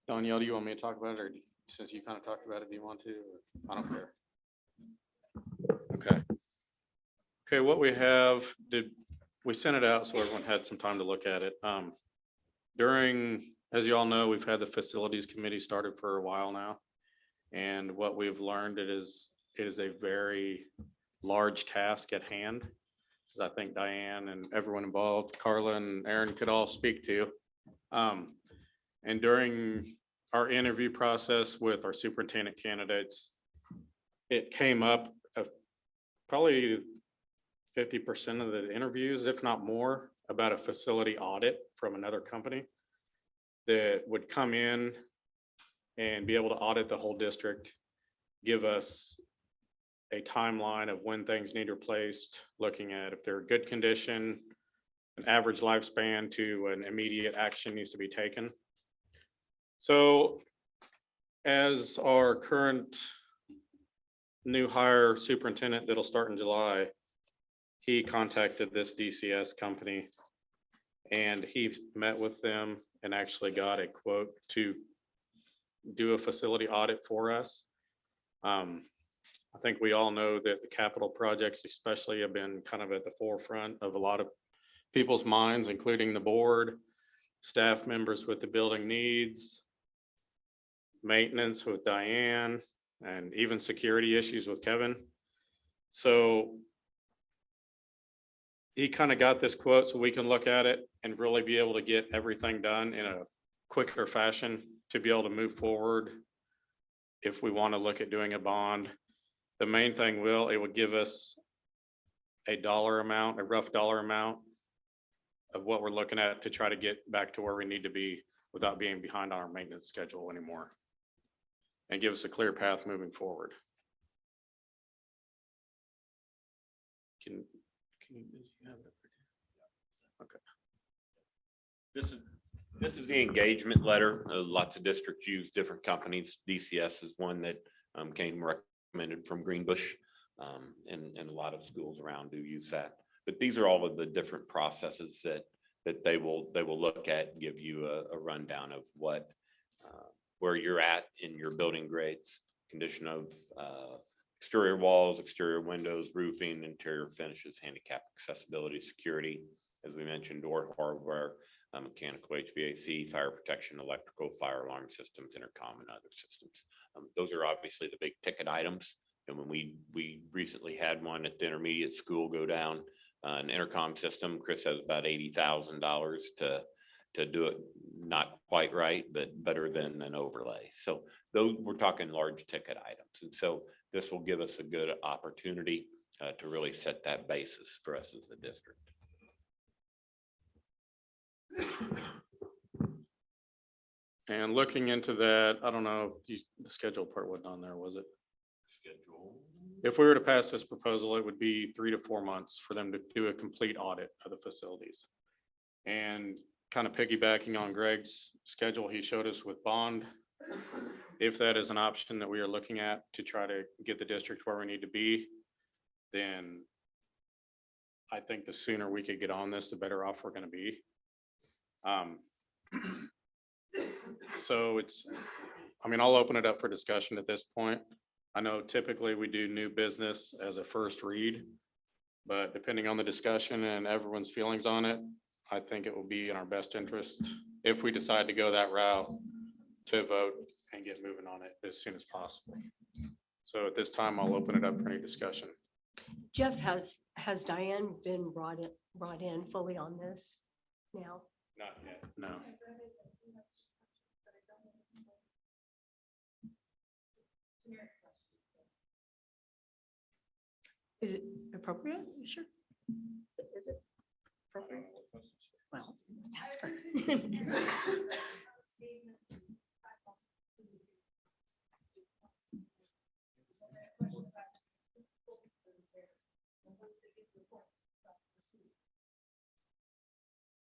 Danielle, do you want me to talk about it, or since you kind of talked about it, do you want to? Or I don't care. Okay. Okay, what we have, we sent it out so everyone had some time to look at it. As you all know, we've had the facilities committee started for a while now. And what we've learned, it is a very large task at hand, as I think Diane and everyone involved, Carla and Aaron could all speak to. And during our interview process with our superintendent candidates, it came up probably 50% of the interviews, if not more, about a facility audit from another company that would come in and be able to audit the whole district, give us a timeline of when things need replaced, looking at if they're good condition, an average lifespan to an immediate action needs to be taken. So as our current new hire superintendent that'll start in July, he contacted this DCS company and he met with them and actually got a quote to do a facility audit for us. I think we all know that the capital projects especially have been kind of at the forefront of a lot of people's minds, including the board, staff members with the building needs, maintenance with Diane, and even security issues with Kevin. So he kind of got this quote so we can look at it and really be able to get everything done in a quicker fashion to be able to move forward. If we want to look at doing a bond, the main thing it would give us a dollar amount, a rough dollar amount of what we're looking at to try to get back to where we need to be without being behind on our maintenance schedule anymore, and give us a clear path moving forward. Can you have it? Okay. This is This is the engagement letter. Lots of districts use different companies. DCS is one that came recommended from Greenbush. And a lot of schools around do use that. But these are all of the different processes that they will look at and give you a rundown of where you're at in your building grades, condition of exterior walls, exterior windows, roofing, interior finishes, handicap accessibility, security, as we mentioned, door hardware, mechanical HVAC, fire protection, electrical, fire alarm systems, intercom, and other systems. Those are obviously the big ticket items. And when we recently had one at the intermediate school go down, an intercom system, Chris has about $80,000 to do it, not quite right, but better than an overlay. So those, we're talking large ticket items. And so this will give us a good opportunity to really set that basis for us as a district. And looking into that, I don't know if the schedule part wasn't on there, was it? Schedule. If we were to pass this proposal, it would be 3 to 4 months for them to do a complete audit of the facilities. And kind of piggybacking on Greg's schedule he showed us with bond, if that is an option that we are looking at to try to get the district where we need to be, then I think the sooner we could get on this, the better off we're going to be. So I'll open it up for discussion at this point. I know typically we do new business as a first read, but depending on the discussion and everyone's feelings on it, I think it will be in our best interest if we decide to go that route to vote and get moving on it as soon as possible. So at this time, I'll open it up for any discussion. Jeff, has Diane been brought in fully on this now? Not yet. No. Is it appropriate? You sure? Is it appropriate? Well, ask her.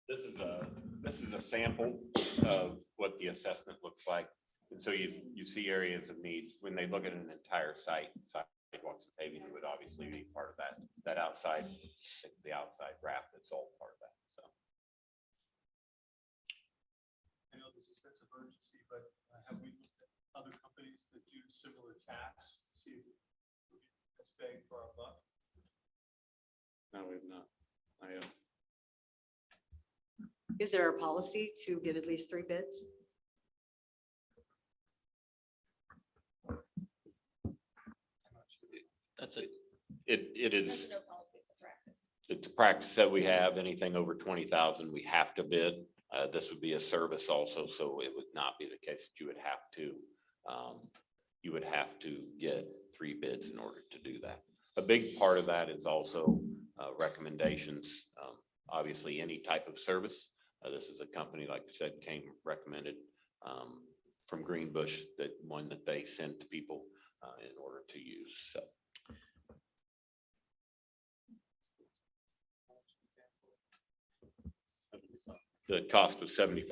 This is a sample of what the assessment looks like. And so you see areas of need. When they look at an entire site, sidewalks and paving would obviously be part of that outside, the outside wrap that's all part of that. So I know there's a sense of urgency, but have we looked at other companies that do similar tasks to see if we get this bang for our buck? No, we've not. I am. Is there a policy to get at least 3 bids? That's it. it is. It's a practice that we have. Anything over 20,000, we have to bid. This would be a service also, so it would not be the case that you would have to get 3 bids in order to do that. A big part of that is also recommendations. Obviously, any type of service. This is a company, like I said, came recommended from Greenbush, that one that they send to people in order to use. So. The cost was $7,500.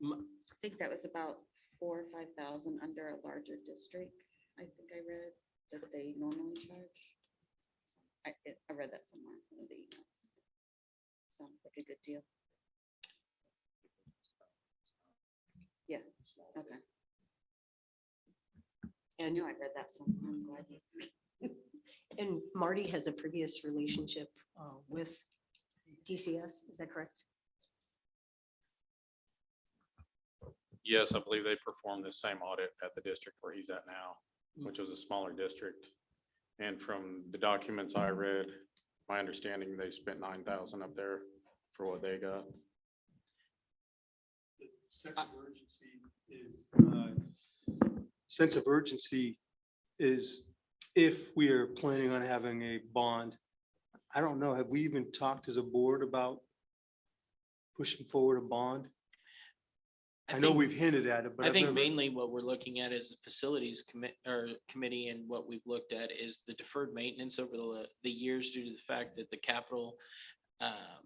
I think that was about 4,000 or 5,000 under a larger district. I think I read that they normally charge. I read that somewhere in one of the emails. Sounds like a good deal. Yeah, okay. And I read that somewhere. I'm glad you. And Marty has a previous relationship with DCS, is that correct? Yes, I believe they performed the same audit at the district where he's at now, which was a smaller district. And from the documents I read, my understanding, they spent 9,000 up there for what they got. The sense of urgency is if we are planning on having a bond. I don't know, have we even talked as a board about pushing forward a bond? I know we've hinted at it, but I I've think never- mainly what we're looking at is the facilities committee, and what we've looked at is the deferred maintenance over the years due to the fact that the capital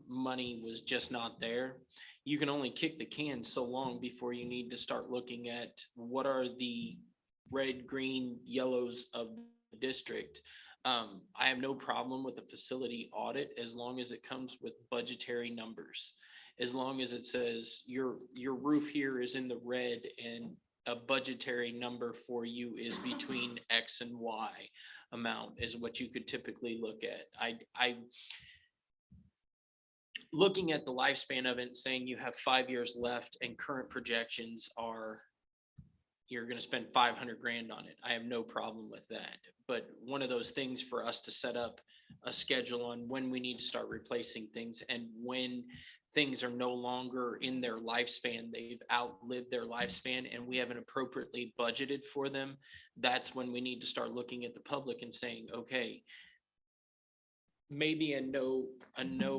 money was just not there. You can only kick the can so long before you need to start looking at what are the red, green, yellows of the district. I have no problem with the facility audit as long as it comes with budgetary numbers. As long as it says your roof here is in the red and a budgetary number for you is between X and Y amount is what you could typically look at. I looking at the lifespan of it and saying you have 5 years left and current projections are you're going to spend 500 grand on it. I have no problem with that. But one of those things for us to set up a schedule on when we need to start replacing things and when things are no longer in their lifespan, they've outlived their lifespan and we haven't appropriately budgeted for them. That's when we need to start looking at the public and saying, okay, maybe a no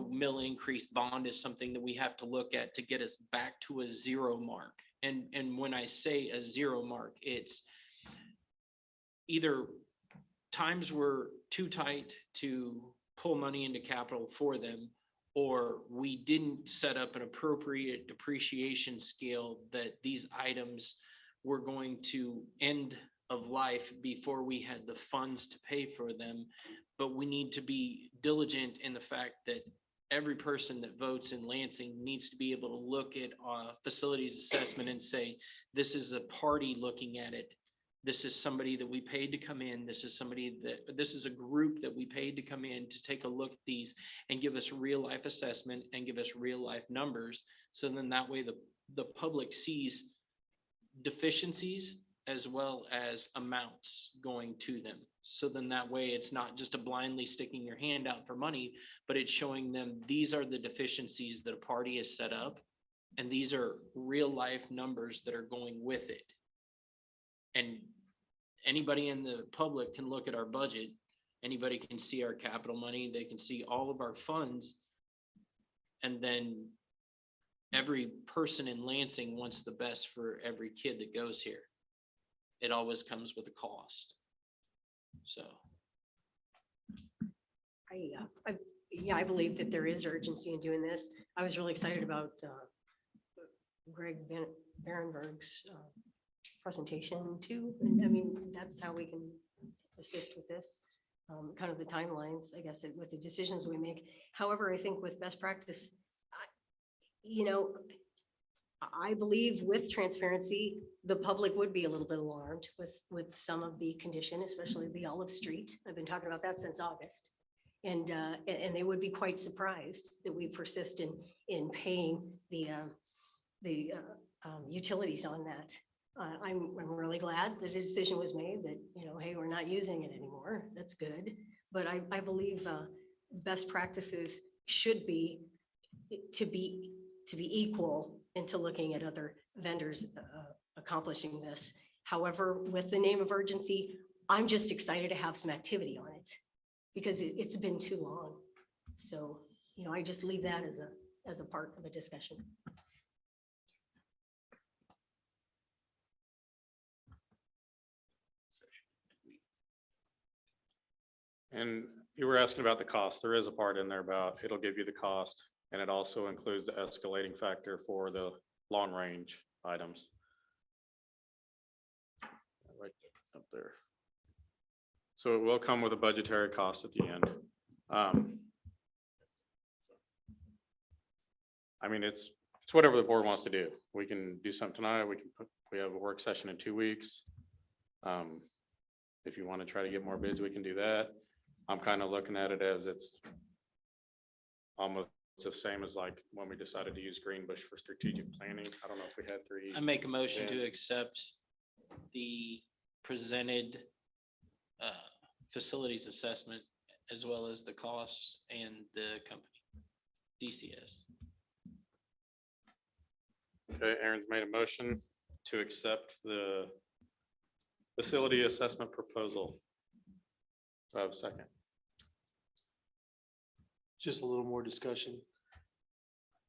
mill increase bond is something that we have to look at to get us back to a zero mark. And when I say a zero mark, it's either times were too tight to pull money into capital for them, or we didn't set up an appropriate depreciation scale that these items were going to end of life before we had the funds to pay for them. But we need to be diligent in the fact that every person that votes in Lansing needs to be able to look at facilities assessment and say, this is a party looking at it. This is somebody that we paid to come in. This is a group that we paid to come in to take a look at these and give us real life assessment and give us real life numbers. So then that way the public sees deficiencies as well as amounts going to them. So then that way it's not just a blindly sticking your hand out for money, but it's showing them these are the deficiencies that a party has set up. And these are real life numbers that are going with it. And anybody in the public can look at our budget. Anybody can see our capital money. They can see all of our funds. And then every person in Lansing wants the best for every kid that goes here. It always comes with a cost. So. I believe that there is urgency in doing this. I was really excited about Greg Vahrenburg's presentation too. And I mean, that's how we can assist with this, kind of the timelines, I guess, with the decisions we make. However, I think with best practice, I believe with transparency, the public would be a little bit alarmed with some of the condition, especially the Olive Street. I've been talking about that since August. And they would be quite surprised that we persist in paying the utilities on that. I'm really glad that a decision was made that, hey, we're not using it anymore. That's good. But I believe best practices should be to be equal into looking at other vendors accomplishing this. However, with the name of urgency, I'm just excited to have some activity on it because it's been too long. So, I just leave that as a part of a discussion. And you were asking about the cost. There is a part in there about it'll give you the cost, and it also includes the escalating factor for the long range items. Right up there. So it will come with a budgetary cost at the end. I mean, it's whatever the board wants to do. We can do something tonight. We have a work session in 2 weeks. If you want to try to get more bids, we can do that. I'm kind of looking at it as it's almost the same as like when we decided to use Greenbush for strategic planning. I don't know if we had 3. I make a motion to accept the presented facilities assessment as well as the costs and the company, DCS. Okay, Aaron's made a motion to accept the facility assessment proposal. Do I have a second? Just a little more discussion.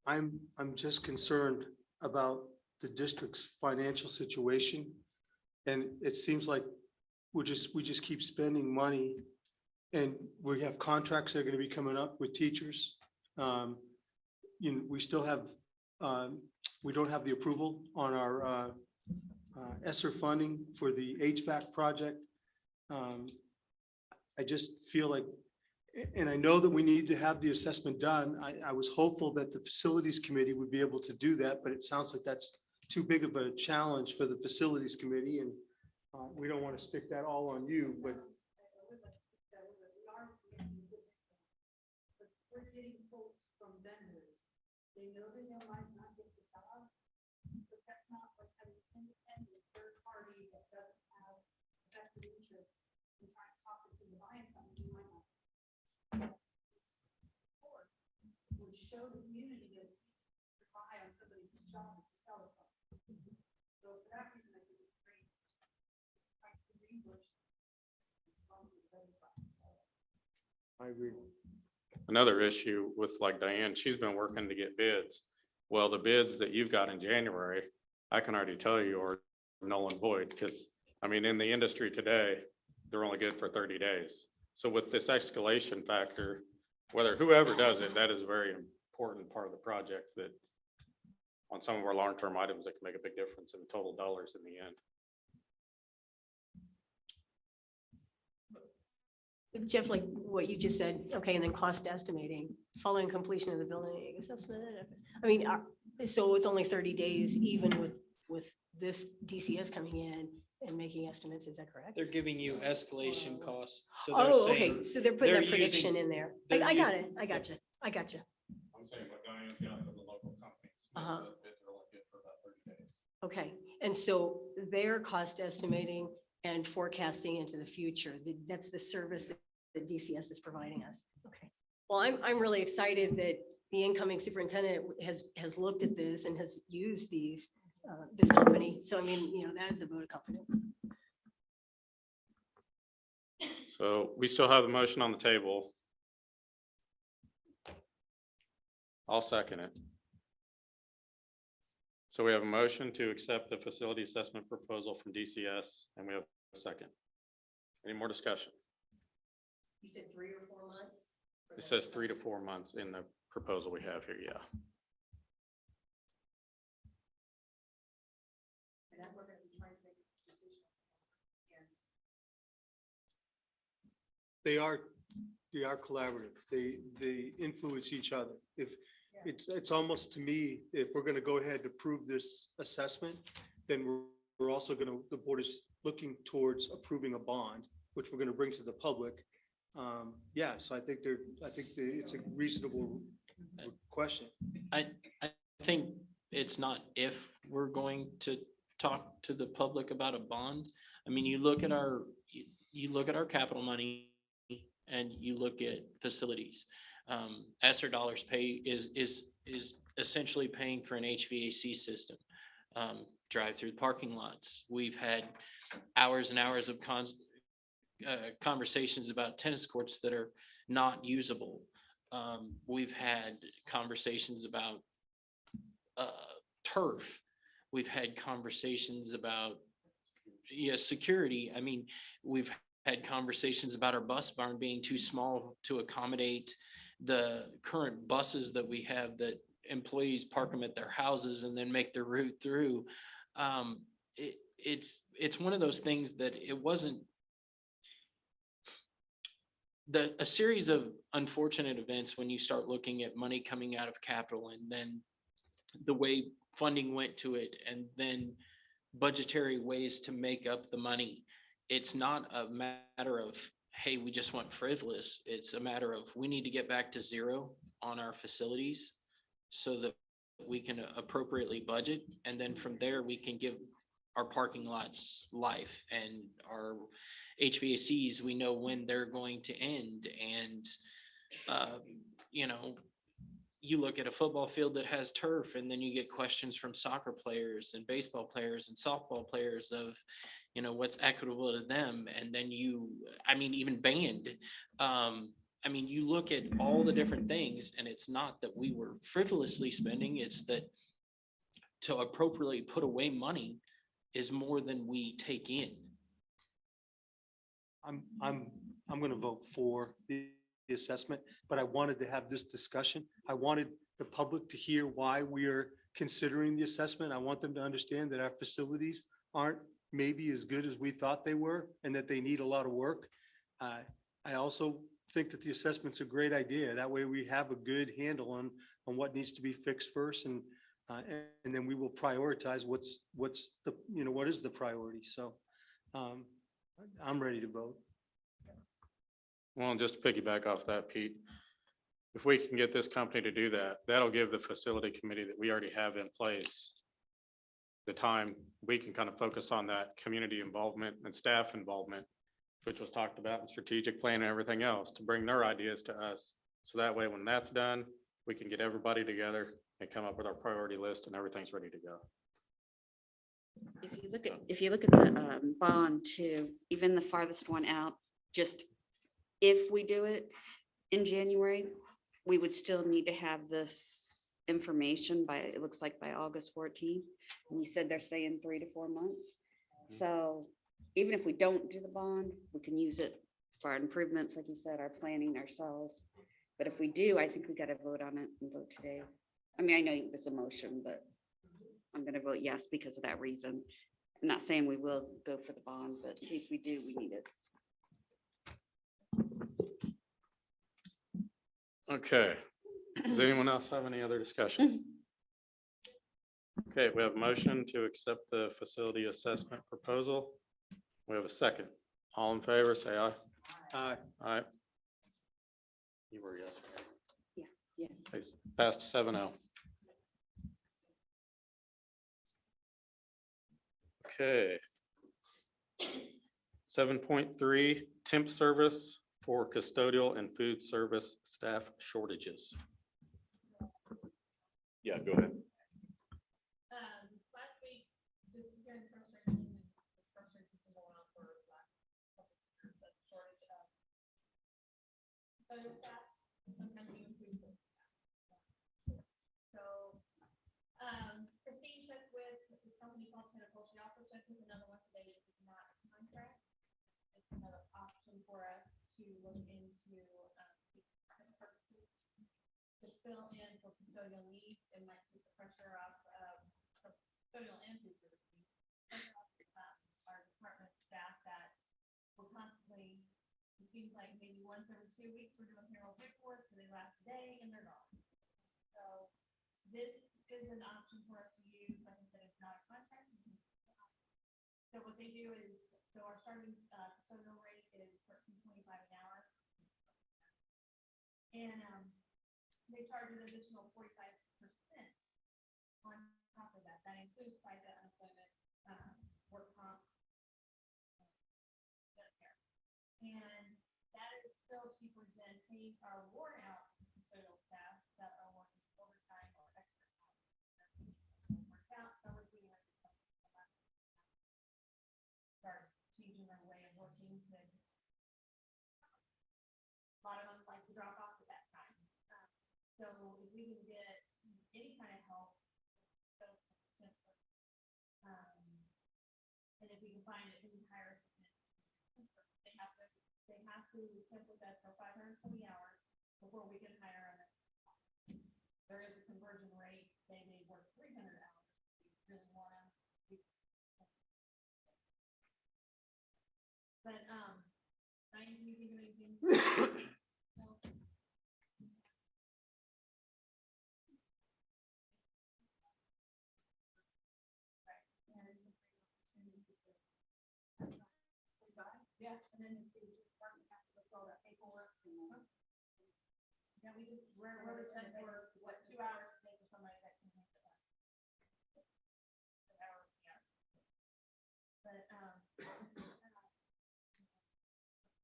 I'm just concerned about the district's financial situation. And it seems like we just keep spending money and we have contracts that are going to be coming up with teachers. We still have, we don't have the approval on our ESSER funding for the HVAC project. I just feel like, and I know that we need to have the assessment done. I was hopeful that the facilities committee would be able to do that, but it sounds like that's too big of a challenge for the facilities committee, and we don't want to stick that all on you, but we're getting quotes from vendors. They know that they might not get the job, but that's not like an independent third party that doesn't have vested interest in trying to talk us into buying something you might not. Or would show the community that to buy on somebody's job is to sell it. So for that reason, I think it's great. I agree. Another issue with like Diane, she's been working to get bids. Well, the bids that you've got in January, I can already tell you are null and void, because I mean, in the industry today, they're only good for 30 days. So with this escalation factor, whether whoever does it, that is a very important part of the project that on some of our long-term items that can make a big difference in the total dollars in the end. Jeff, like what you just said, okay, and then cost estimating, following completion of the building assessment. I mean, so it's only 30 days, even with this DCS coming in and making estimates, is that correct? They're giving you escalation costs. So Oh, they're okay, saying, so they're putting they're that prediction using- in there. they're I got using- it, I got you, I got you. I'm saying what Diane's got for the local companies. Uh-huh. The bids are only good for about 30 days. Okay, and so their cost estimating and forecasting into the future, that's the service that the DCS is providing us. Okay. Well, I'm really excited that the incoming superintendent has looked at this and has used this company. So I mean, you know, that's a vote of confidence. So we still have a motion on the table. I'll second it. So we have a motion to accept the facility assessment proposal from DCS, and we have a second. Any more discussion? You said 3 or 4 months? It says 3 to 4 months in the proposal we have here, yeah. And then we're gonna be trying to make a decision. They are collaborative. They influence each other. If it's almost, to me, if we're going to go ahead and approve this assessment, then we're also going to, the board is looking towards approving a bond, which we're going to bring to the public. Yeah, so I think it's a reasonable question. I think it's not if we're going to talk to the public about a bond. I mean, you look at our capital money and you look at facilities. ESSER dollars pay is essentially paying for an HVAC system. Drive-through parking lots. We've had hours and hours of conversations about tennis courts that are not usable. We've had conversations about turf. We've had conversations about security. I mean, we've had conversations about our bus barn being too small to accommodate the current buses that we have, that employees park them at their houses and then make their route through. It's one of those things that it wasn't a series of unfortunate events when you start looking at money coming out of capital and then the way funding went to it and then budgetary ways to make up the money. It's not a matter of, hey, we just want frivolous. It's a matter of, we need to get back to zero on our facilities so that we can appropriately budget. And then from there, we can give our parking lots life, and our HVACs, we know when they're going to end. And, you look at a football field that has turf, and then you get questions from soccer players and baseball players and softball players of, what's equitable to them. And then even band. You look at all the different things, and it's not that we were frivolously spending, it's that to appropriately put away money is more than we take in. I'm going to vote for the the assessment, but I wanted to have this discussion. I wanted the public to hear why we are considering the assessment. I want them to understand that our facilities aren't maybe as good as we thought they were and that they need a lot of work. I also think that the assessment's a great idea. That way we have a good handle on what needs to be fixed first, and then we will prioritize what's the, what is the priority. So I'm ready to vote. Well, just to piggyback off that, Pete, if we can get this company to do that, that'll give the facility committee that we already have in place the time we can kind of focus on that community involvement and staff involvement, which was talked about in strategic plan and everything else, to bring their ideas to us. So that way, when that's done, we can get everybody together and come up with our priority list and everything's ready to go. If you look at the bond too, even the farthest one out, just if we do it in January, we would still need to have this information by, it looks like by August 14th. And you said they're saying 3 to 4 months. So even if we don't do the bond, we can use it for our improvements, like you said, our planning ourselves. But if we do, I think we got to vote on it and vote today. I mean, I know there's a motion, but I'm going to vote yes because of that reason. I'm not saying we will go for the bond, but in case we do, we need it. Okay. Does anyone else have any other discussion? Okay, we have a motion to accept the facility assessment proposal. We have a second. All in favor, say aye. Aye. Aye. You were yes. Yeah, yeah. Okay, passed 7-0. Okay. 7.3, temp service for custodial and food service staff shortages. Yeah, go ahead. Last week, this is very frustrating. It's frustrating to go on for the last couple of years, that shortage of custodial staff, sometimes even food service staff. So, Christine checked with this company called Pinnacle. She also checked with another one today. This is not a contract. It's another option for us to look into to fill in for custodial needs and might keep the pressure off of custodial and food service needs. Our department staff that will constantly, it seems like maybe once every 2 weeks, we're doing payroll paperwork, so they last a day and they're gone. So this is an option for us to use. Like I said, it's not a contract. So what they do is, so our starting custodial rate is $13.25 an hour. And they charge an additional 45% on top of that. That includes private unemployment, work comp. And that is still cheaper than paying our worn out custodial staff that are working overtime or extra time. Work out, so we're doing start changing our way of working. A lot of them like to drop off at that time. So if we can get any kind of help, and if we can find it, we can hire. They have to temp with us for 520 hours before we can hire them. There is a conversion rate. They may work 300 hours. We really want to. But Diane, can you think of anything? Yeah, and then the department has to look all that paperwork. Yeah, we just wrote a check for what, 2 hours to make for somebody that can make it. But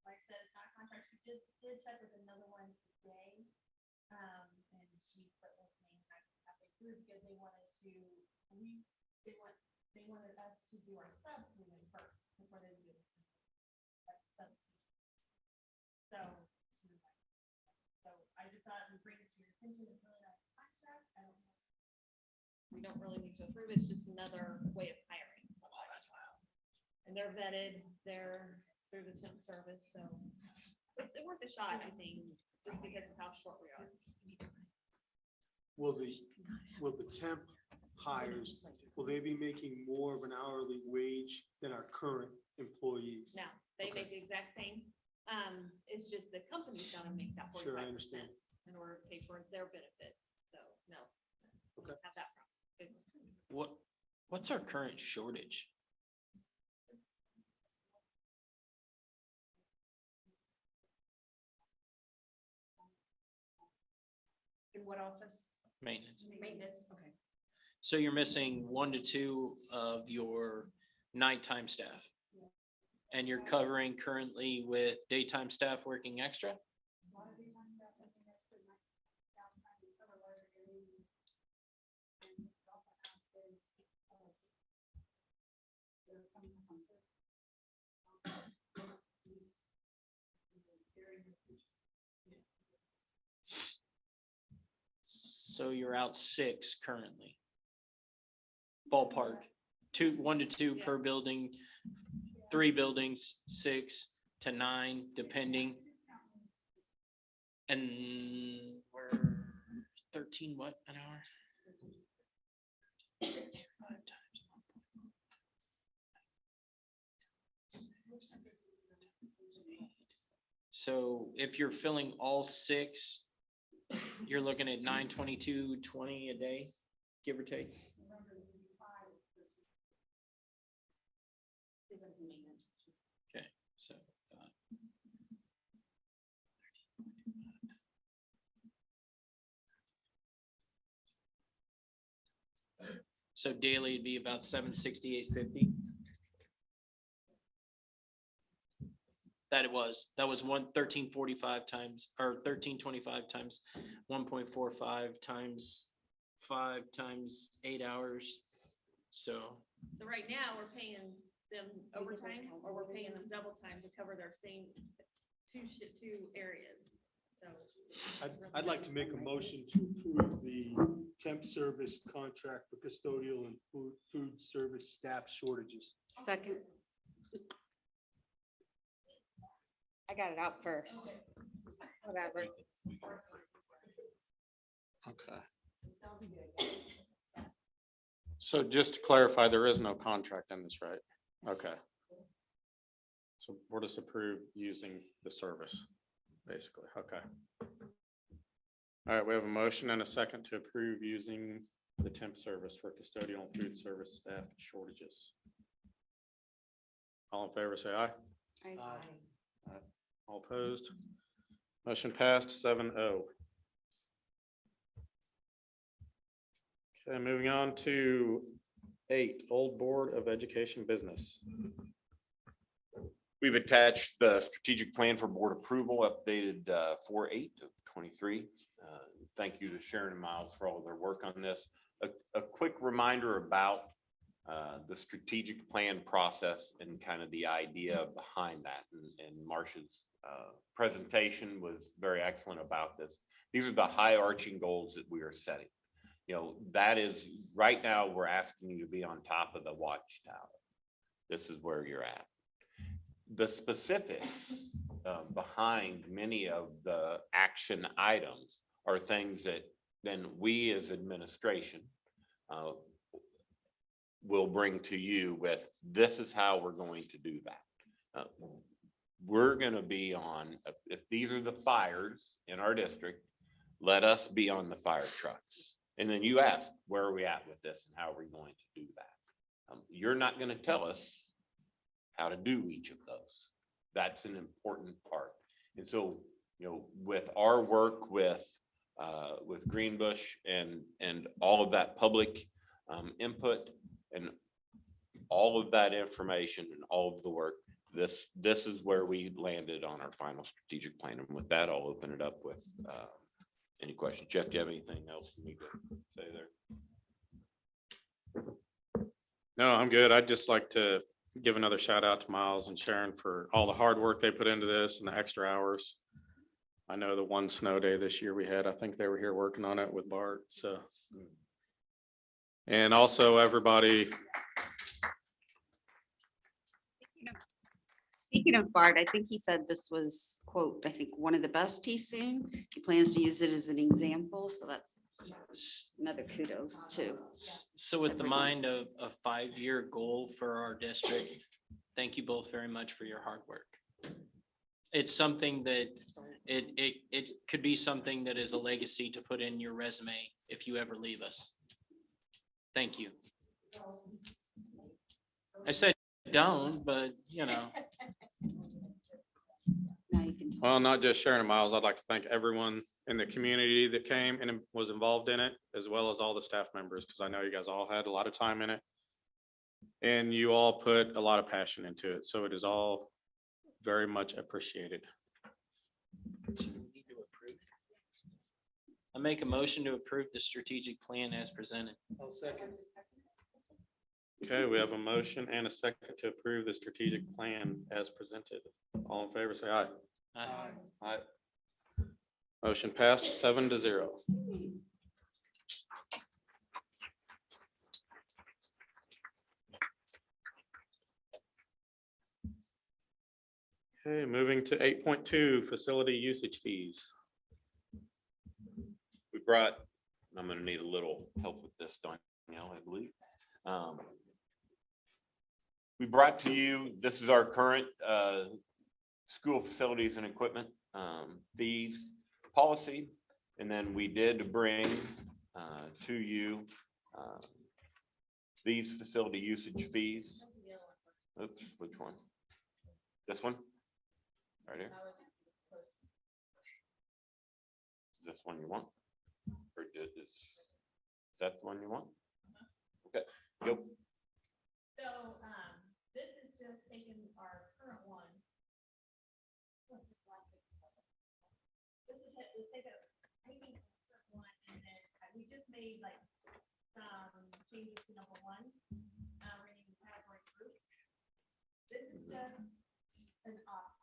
like I said, it's not a contract. She just did check with another one today, and she put this name halfway through because they wanted to. They wanted us to do our subs first before they do it. So I just thought we bring this to your attention. It's really not a contract. I don't know. We don't really need to approve. It's just another way of hiring somebody. And they're vetted. They're through the temp service. So it's worth a shot, I think. just because of how short we are. Will the temp hires, will they be making more of an hourly wage than our current employees? Now, they make the exact same. It's just the company's gonna make that Sure, I 45% understand. in order to pay for their benefits. So, no. Okay. Have that problem. Good. What's our current shortage? In what office? Maintenance. Maintenance, okay. So you're missing 1 to 2 of your nighttime staff. And you're covering currently with daytime staff working extra? So you're out 6 currently. Ballpark, 1 to 2 per building, 3 buildings, 6 to 9, depending. And we're 13 what an hour? So if you're filling all 6, you're looking at 922.20 a day, give or take. Okay, so. So daily it'd be about 768.50. That was 1345 times, or 1325 times 1.45 times 5 times 8 hours. So So right now, we're paying them overtime, or we're paying them double time to cover their same two areas. So. I'd like to make a motion to approve the temp service contract for custodial and food service staff shortages. Second. I got it out first. Whatever. Okay. So just to clarify, there is no contract in this, right? Okay. So we're just approved using the service, basically. Okay. All right, we have a motion and a second to approve using the temp service for custodial and food service staff shortages. All in favor, say aye. Aye. All opposed? Motion passed 7-0. Okay, moving on to 8, Old Board of Education Business. We've attached the strategic plan for board approval updated 4/8/23. Thank you to Sharon and Miles for all of their work on this. A quick reminder about the strategic plan process and kind of the idea behind that. And Marcia's presentation was very excellent about this. These are the high arching goals that we are setting. You know, that is right now we're asking you to be on top of the watchtower. This is where you're at. The specifics behind many of the action items are things that then we as administration will bring to you with, this is how we're going to do that. We're going to be on, if these are the fires in our district, let us be on the fire trucks. And then you ask, where are we at with this and how are we going to do that? You're not going to tell us how to do each of those. That's an important part. And so, you know, with our work with Greenbush and all of that public input and all of that information and all of the work, this is where we landed on our final strategic plan. And with that, I'll open it up with any questions. Jeff, do you have anything else you need to say there? No, I'm good. I'd just like to give another shout out to Miles and Sharon for all the hard work they put into this and the extra hours. I know the one snow day this year we had, I think they were here working on it with Bart, so. And also everybody. Speaking of Bart, I think he said this was, quote, I think one of the best he's seen. He plans to use it as an example, so that's another kudos too. So with the mind of a 5-year goal for our district, thank you both very much for your hard work. It's something that it could be something that is a legacy to put in your resume if you ever leave us. Thank you. I said don't, but you know. Now you can. Well, not just Sharon and Miles. I'd like to thank everyone in the community that came and was involved in it, as well as all the staff members, because I know you guys all had a lot of time in it. And you all put a lot of passion into it. So it is all very much appreciated. I make a motion to approve the strategic plan as presented. I'll second. Okay, we have a motion and a second to approve the strategic plan as presented. All in favor, say aye. Aye. Aye. Motion passed 7-0. Okay, moving to 8.2, facility usage fees. We brought, I'm gonna need a little help with this, Danielle, I believe. We brought to you, this is our current school facilities and equipment fees policy. And then we did bring to you these facility usage fees. Oops, which one? This one? Right here? Is this one you want? Or is that the one you want? Okay, go. So, this is just taking our current one. This is, let's take a, taking the current one, and then we just made like some changes to number 1. We're in category group. This is just an option.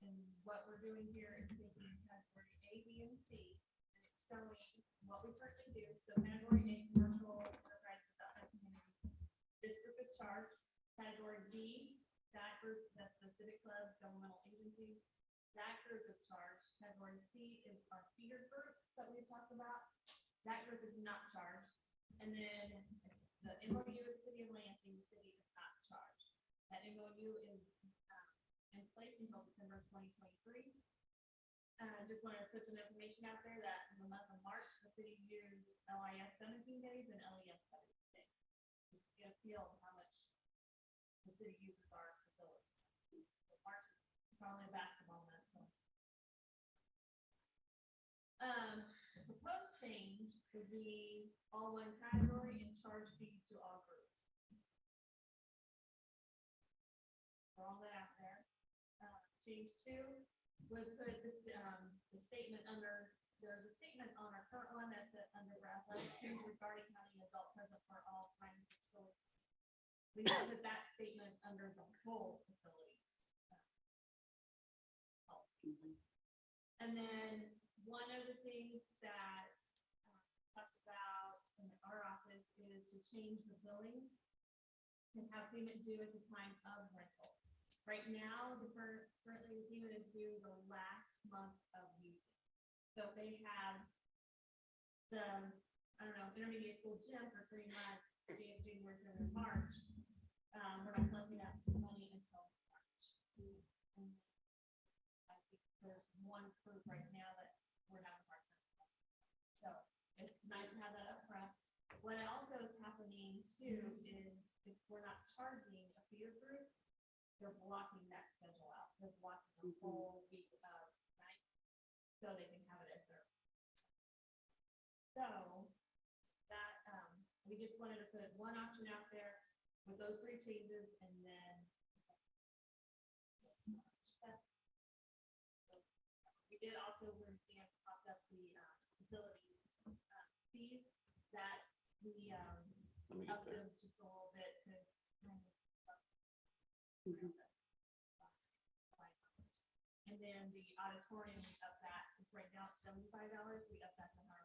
And what we're doing here is taking category A, B, and C, and it's showing what we currently do. So category A, commercial, enterprise, this group is charged. Category B, that group, that's the civic clubs, governmental agencies, that group is charged. Category C is our feeder group that we talked about. That group is not charged. And then the MOU with the city of Lansing, the city is not charged. That MOU is in place until December 2023. Just wanted to put some information out there that in the month of March, the city used LIS 17 days and LES 17 days. Just get a feel of how much the city uses our facility. So March is probably a basketball month. So. The proposed change would be all one category and charge fees to all groups. Throw all that out there. Change 2 would put this, the statement under, there's a statement on our current one that's under athletic teams regarding having adult present for all times facilities. We would put that statement under the whole facility. And then one of the things that talked about in our office is to change the billing and have payment due at the time of rental. Right now, currently the payment is due the last month of use. So if they have the, I don't know, intermediate school gym for 3 months, January, February, March, we're not collecting that money until March. And I think there's one group right now that we're not part of. So it's nice to have that up front. What also is happening too is if we're not charging a feeder group, they're blocking that schedule out. They're blocking the whole week of night so they can have it as their. So that we just wanted to put one option out there with those 3 changes, and then we did also when Dan popped up the facility fees that we upped those just a little bit to. And then the auditorium, we up that, it's right now it's $75, we up that to $100.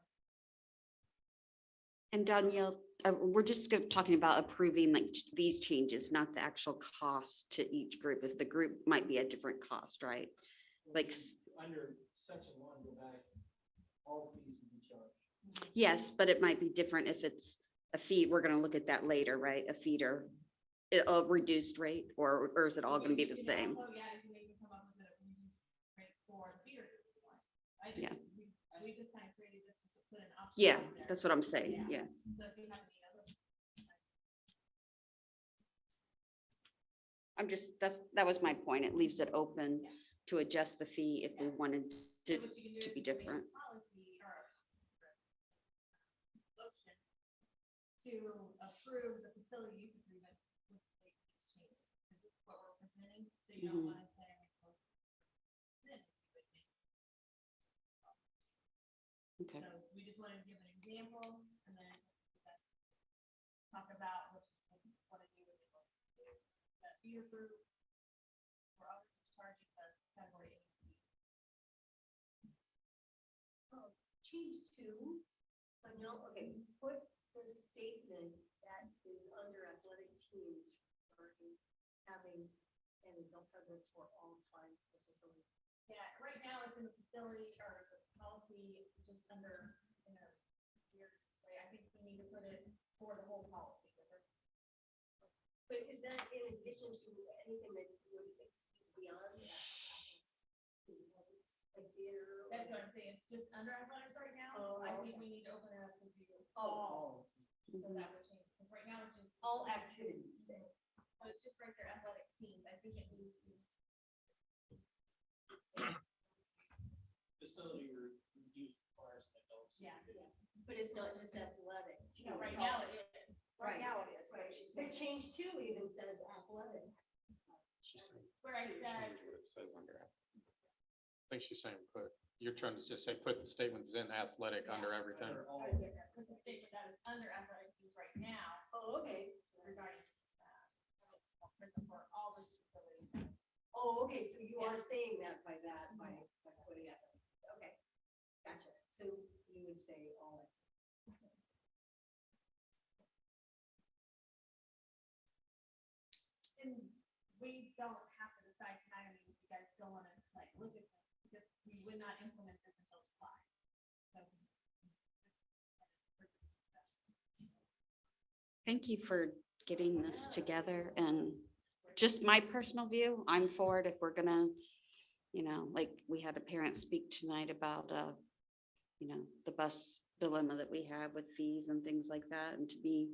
And Danielle, we're just talking about approving like these changes, not the actual cost to each group. If the group might be a different cost, right? Like, Under section 1, go back, all fees will be charged. yes, but it might be different if it's a fee. We're gonna look at that later, right? A feeder, a reduced rate, or is it all gonna be the same? Yeah. We just kind of created this just to put an option. Yeah, out there. that's what I'm saying, yeah. So if you have any other. I'm just, that was my point. It leaves it open to adjust the fee if we wanted to be different. To approve the facility use agreement with the changes. This is what we're presenting, so you don't Mhm. want to say. Okay. So we just wanted to give an example and then talk about what you want to do with it. That feeder group, we're always charging the category A. Oh, change 2, okay, put the statement that is under athletic teams for having an adult present for all times the facility. Yeah, right now it's in the facility or the policy, just under, weird way. I think we need to put it for the whole policy. But is that in addition to anything that would exceed beyond that? Like theater? That's what I'm saying, it's just under athletics right now. Oh, I think okay. we need to open it up to be Oh. all. So that would change, because right now it's just. All activities. So it's just right there, athletic teams. I think it needs to. Facility use requires an adult. Yeah. But it's not just athletic. No, right it's now all- it is. Right. now it is. Right. But change 2 even says athletic. Where I said, Change what it says under it. I think she's saying you're trying to just say, put the statements in athletic under everything. put the statement that is under athletic teams right now Oh, okay. regarding for all the facilities. Oh, okay, so you are saying that by putting athletics. Okay, gotcha. So you would say all. And we don't have to decide tonight, I mean, if you guys still want to like look at this, because we would not implement this until July. So. Thank you for getting this together, and just my personal view, I'm for it if we're gonna, like we had a parent speak tonight about, the bus dilemma that we have with fees and things like that. And to me,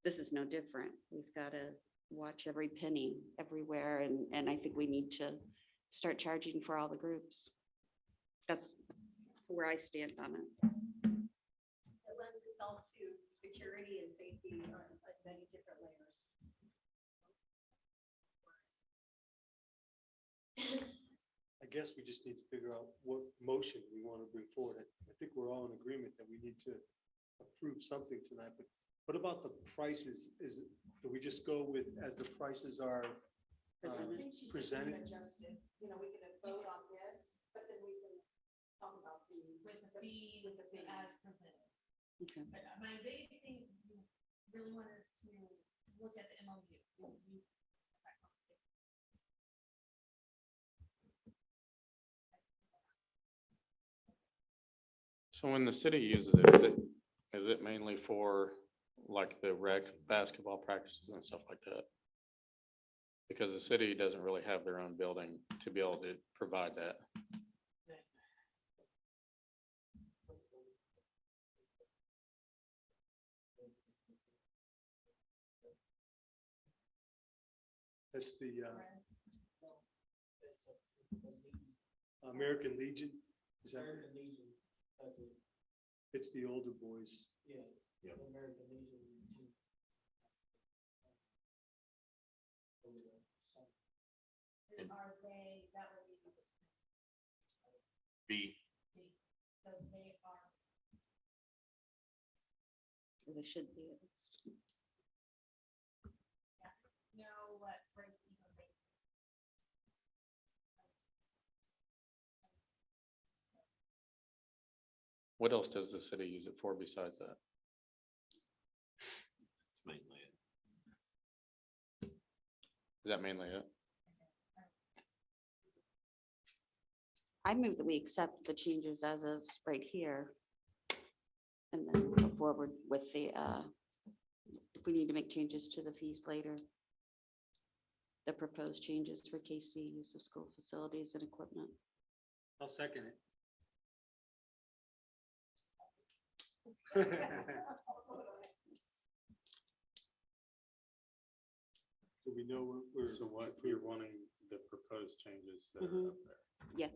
this is no different. We've got to watch every penny everywhere. And I think we need to start charging for all the groups. That's where I stand on it. It lends itself to security and safety on many different layers. I guess we just need to figure out what motion we want to bring forward. I think we're all in agreement that we need to approve something tonight, but what about the prices? Do we just go with as the prices are presented? Adjusted, we can vote on this, but then we can talk about With the fees, with the as fees. presented. Okay. But my biggest thing, we really wanted to look at the MOU. So when the city uses it, is it mainly for like the rec basketball practices and stuff like that? Because the city doesn't really have their own building to be able to provide that. That's the American Legion. Is that? American Legion, that's it. It's the older boys. Yeah. Yep. American Legion. team. And are they, that would be. B. So they are. They should be. Know what break even rate. What else does the city use it for besides that? That's mainly it. Is that mainly it? I move that we accept the changes as is right here. And then go forward with the, if we need to make changes to the fees later. The proposed changes for KC use of school facilities and equipment. I'll second it. So we know we're. So what you're wanting, the proposed changes that are Mhm. up there. Yeah,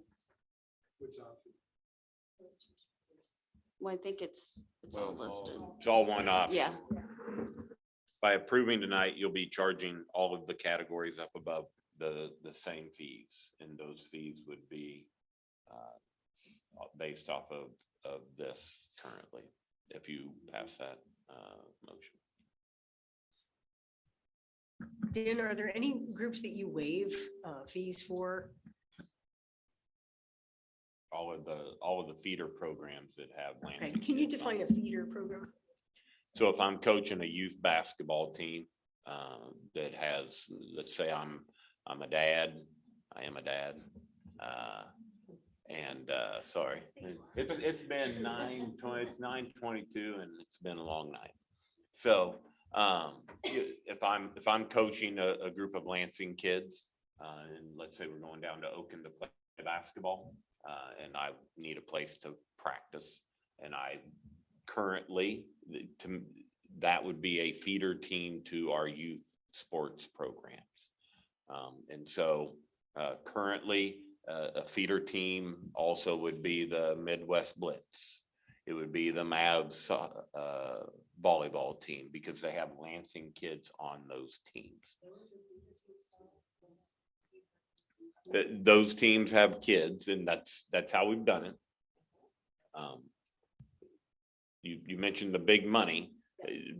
Which option? well, I think it's all Well, it's all- listed. It's all one option. Yeah, By approving tonight, you'll be charging all of the categories up above the same fees. And those fees would be based off of this currently, if you pass that motion. Dan, are there any groups that you waive fees for? All of the feeder programs that have Okay, Lansing. can you kids on define a it. feeder program? So if I'm coaching a youth basketball team that has, let's say I'm a dad, I am a dad. Sorry, it's been 9:22 and it's been a long night. So if I'm coaching a group of Lansing kids, and let's say we're going down to Oaken to play basketball, and I need a place to practice, and I currently, that would be a feeder team to our youth sports programs. And so currently, a feeder team also would be the Midwest Blitz. It would be the Mavs volleyball team, because they have Lansing kids on those teams. Those teams have kids, and that's how we've done it. You mentioned the big money.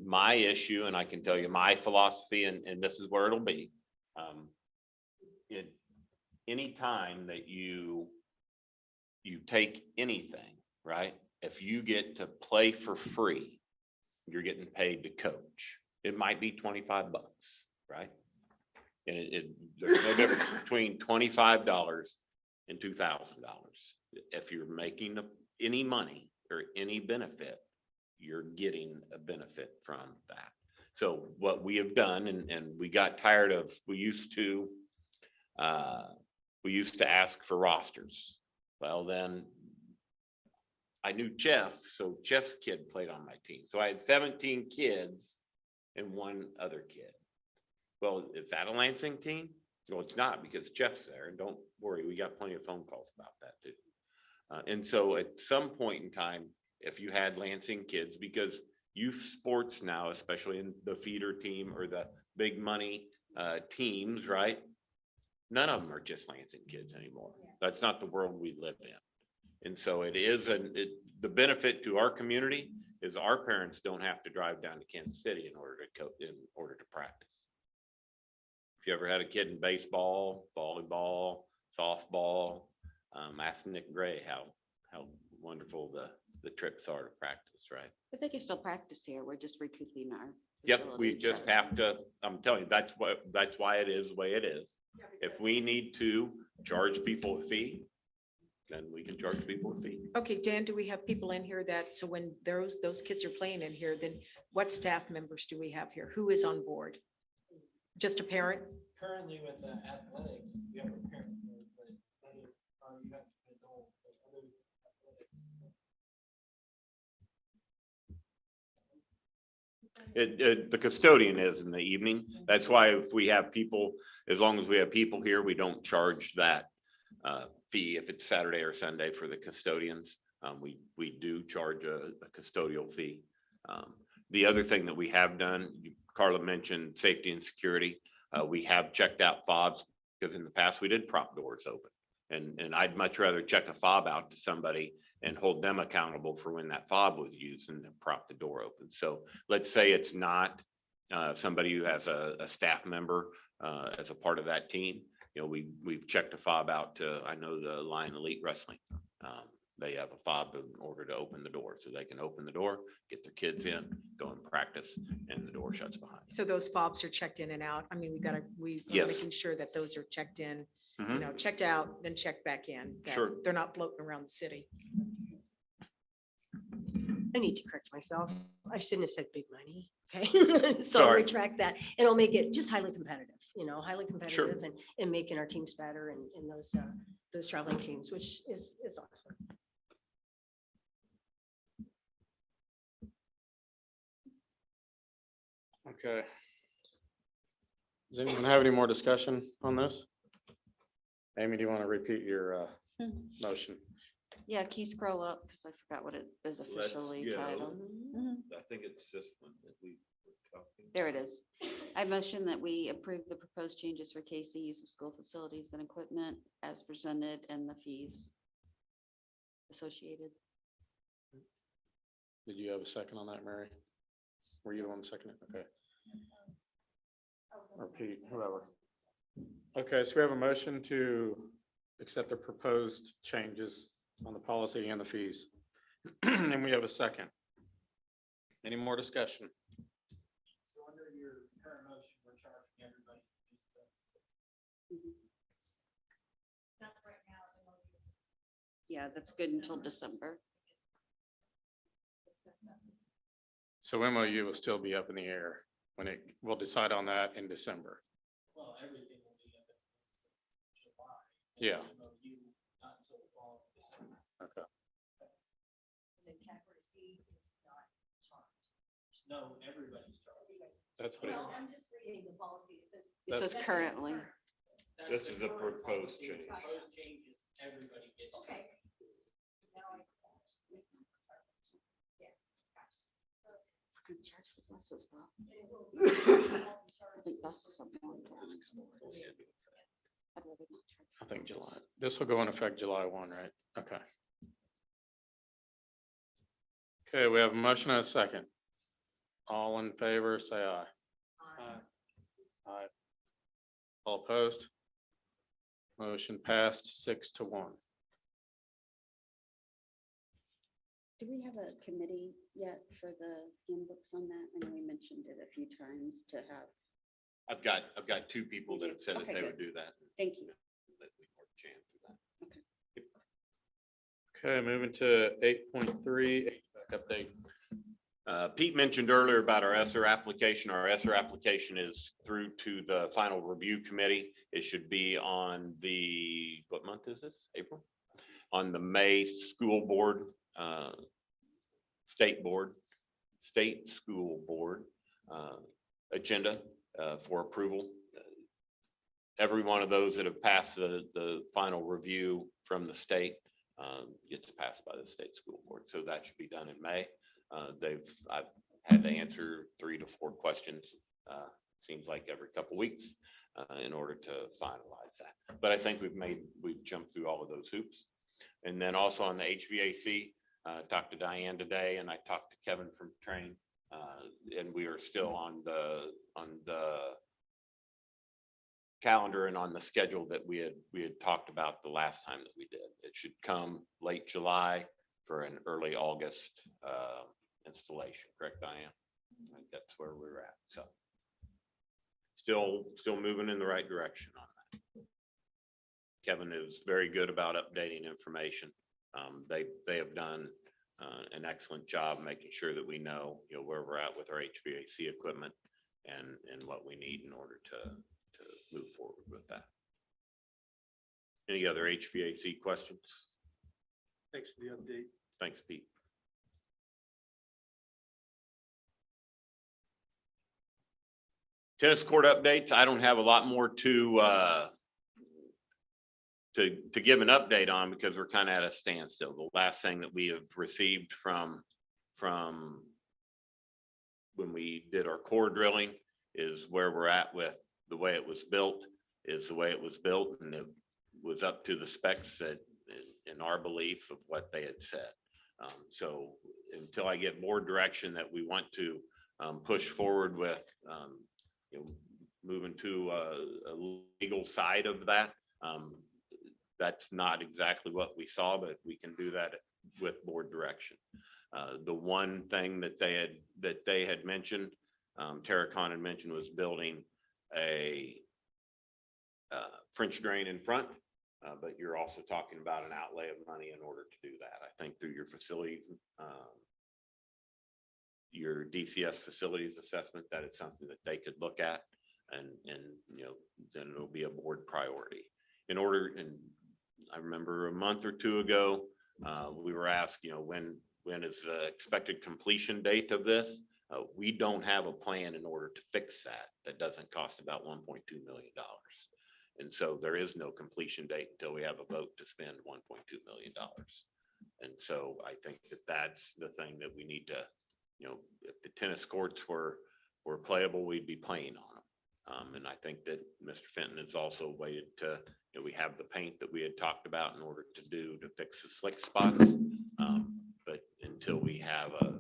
My issue, and I can tell you my philosophy, and this is where it'll be. Any time that you take anything, right? If you get to play for free, you're getting paid to coach. It might be $25, right? And there's no difference between $25 and $2,000. If you're making any money or any benefit, you're getting a benefit from that. So what we have done, and we got tired of, we used to ask for rosters. Well, then I knew Jeff, so Jeff's kid played on my team. So I had 17 kids and one other kid. Well, is that a Lansing team? No, it's not, because Jeff's there, and don't worry, we got plenty of phone calls about that too. And so at some point in time, if you had Lansing kids, because youth sports now, especially in the feeder team or the big money teams, right? None of them are just Lansing kids anymore. That's not the world we live in. And so it is the benefit to our community is our parents don't have to drive down to Kansas City in order to practice. If you ever had a kid in baseball, volleyball, softball, ask Nick Gray how wonderful the trips are to practice, right? but they can still practice here. We're just recouping our. Yep, we facility just charge. have to, I'm telling you, that's why it is the way it is. If we need to charge people a fee, then we can charge people a fee. Okay, Dan, do we have people in here that, so when those kids are playing in here, then what staff members do we have here? Who is on board? Just a parent? Currently with the athletics, we have a parent, but you have an adult, but other athletics. The custodian is in the evening. That's why if we have people, as long as we have people here, we don't charge that fee if it's Saturday or Sunday for the custodians. We do charge a custodial fee. The other thing that we have done, Carla mentioned safety and security. We have checked out fobs, because in the past we did prop doors open. And I'd much rather check a fob out to somebody and hold them accountable for when that fob was used than to prop the door open. So let's say it's not somebody who has a staff member as a part of that team. You know, we've checked a fob out to, I know, the Lion Elite Wrestling. they have a fob in order to open the door, so they can open the door, get their kids in, go and practice, and the door shuts behind. So those fobs are checked in and out. I mean, we are Yes. making sure that those are checked in, you Mhm. know, checked out, then checked back in. that Sure. They're not floating around the city. I need to correct myself. I shouldn't have said big money. Okay, so I'll Sorry. retract that. And it'll make it just highly competitive, you know, highly competitive and making our teams better and those traveling teams, which is awesome. Okay. Does anyone have any more discussion on this? Amy, do you want to repeat your motion? Yeah, can you scroll up, because I forgot what it is officially titled. I think it's this one that we were talking. There it is. I motion that we approve the proposed changes for KC use of school facilities and equipment as presented and the fees associated. Did you have a second on that, Mary? Were you the one seconding? Okay. Or Pete, whoever. Okay, so we have a motion to accept the proposed changes on the policy and the fees. And we have a second. Any more discussion? So under your current motion, we're charging everybody. Yeah, that's good until December. So MOU will still be up in the air when we'll decide on that in December. Well, everything will be up in July. Yeah. MOU, not until the fall of December. Okay. No, everybody's charged. That's what it, I'm just reading the policy. It says. It says currently. This is a proposed change. Proposed changes, everybody gets. Okay. We charge for buses though. I think buses are more important. I'd rather not charge I for think buses. July, this will go in effect July 1, right? Okay. Okay, we have a motion and a second. All in favor, say aye. Aye. All opposed? Motion passed 6-1. Do we have a committee yet for the handbooks on that? I know we mentioned it a few times to have. I've got two people that have said that Okay, they good. would do that. Thank you. Let me work chance of that. Okay, moving to 8.3, HVAC update. Pete mentioned earlier about our ESSER application. Our ESSER application is through to the final review committee. It should be on the, what month is this? April? On the May school board, state school board agenda for approval. Every one of those that have passed the final review from the state gets passed by the state school board. So that should be done in May. I've had to answer 3 to 4 questions, seems like every couple weeks, in order to finalize that. But I think we've jumped through all of those hoops. And then also on the HVAC, talked to Diane today, and I talked to Kevin from Train, and we are still on the calendar and on the schedule that we had talked about the last time that we did. It should come late July for an early August installation, correct, Diane? I think that's where we're at. So still moving in the right direction on that. Kevin is very good about updating information. They have done an excellent job making sure that we know, where we're at with our HVAC equipment and what we need in order to move forward with that. Any other HVAC questions? Thanks for the update. Thanks, Pete. Tennis court updates. I don't have a lot more to give an update on because we're kind of at a standstill. The last thing that we have received from when we did our core drilling is where we're at with the way it was built, and it was up to the specs that in our belief of what they had said. So until I get more direction that we want to push forward with, moving to a legal side of that, that's not exactly what we saw, but we can do that with board direction. The one thing that they had mentioned, Terracon had mentioned, was building a French drain in front, but you're also talking about an outlay of money in order to do that. I think through your facilities, your DCS facilities assessment, that is something that they could look at, and then it'll be a board priority. And I remember a month or two ago, we were asked, when is the expected completion date of this? We don't have a plan in order to fix that. That doesn't cost about $1.2 million. And so there is no completion date until we have a vote to spend $1.2 million. And so I think that that's the thing that we need to, if the tennis courts were playable, we'd be playing on them. And I think that Mr. Fenton has also waited to, we have the paint that we had talked about in order to fix the slick spots. But until we have a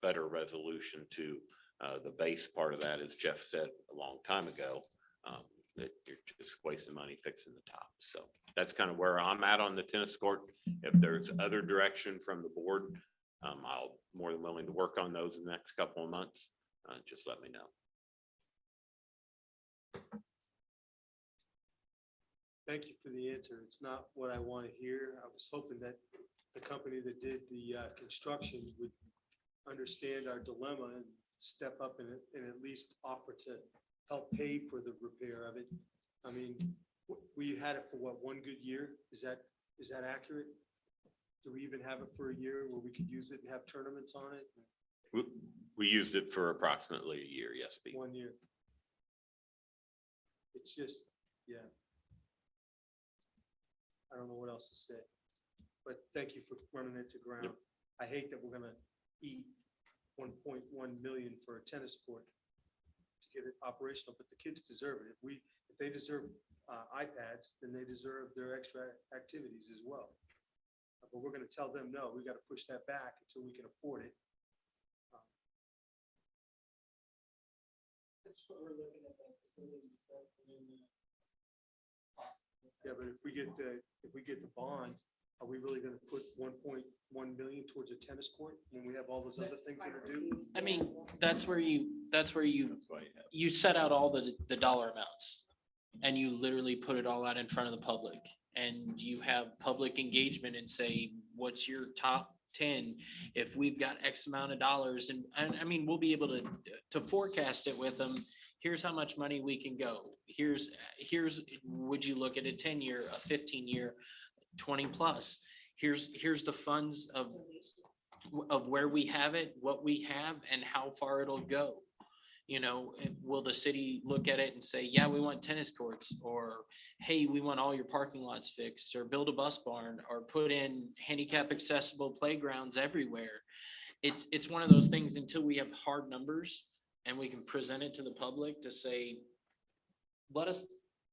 better resolution to the base part of that, as Jeff said a long time ago, that you're just wasting money fixing the top. So that's kind of where I'm at on the tennis court. If there's other direction from the board, I'll more than willing to work on those in the next couple of months. Just let me know. Thank you for the answer. It's not what I want to hear. I was hoping that the company that did the construction would understand our dilemma and step up and at least offer to help pay for the repair of it. I mean, we had it for what, one good year? Is that accurate? Do we even have it for a year where we could use it and have tournaments on it? We used it for approximately a year, yes, Pete. 1 year. It's just, yeah. I don't know what else to say, but thank you for running it to ground. Yep. I hate that we're gonna eat 1.1 million for a tennis court to get it operational, but the kids deserve it. If they deserve iPads, then they deserve their extra activities as well. But we're gonna tell them, no, we gotta push that back until we can afford it. That's what we're looking at, that facilities assessment. Yeah, but if we get the bond, are we really gonna put 1.1 million towards a tennis court when we have all those other things that are due? I mean, that's where you set out all the dollar amounts, and you literally put it all out in front of the public, and you have public engagement and say, what's your top 10? If we've got X amount of dollars, and I mean, we'll be able to forecast it with them. Here's how much money we can go. Here's, would you look at a 10-year, a 15-year, 20 plus? Here's the funds of where we have it, what we have, and how far it'll go. Will the city look at it and say, yeah, we want tennis courts, or hey, we want all your parking lots fixed, or build a bus barn, or put in handicap accessible playgrounds everywhere. It's one of those things until we have hard numbers and we can present it to the public to say,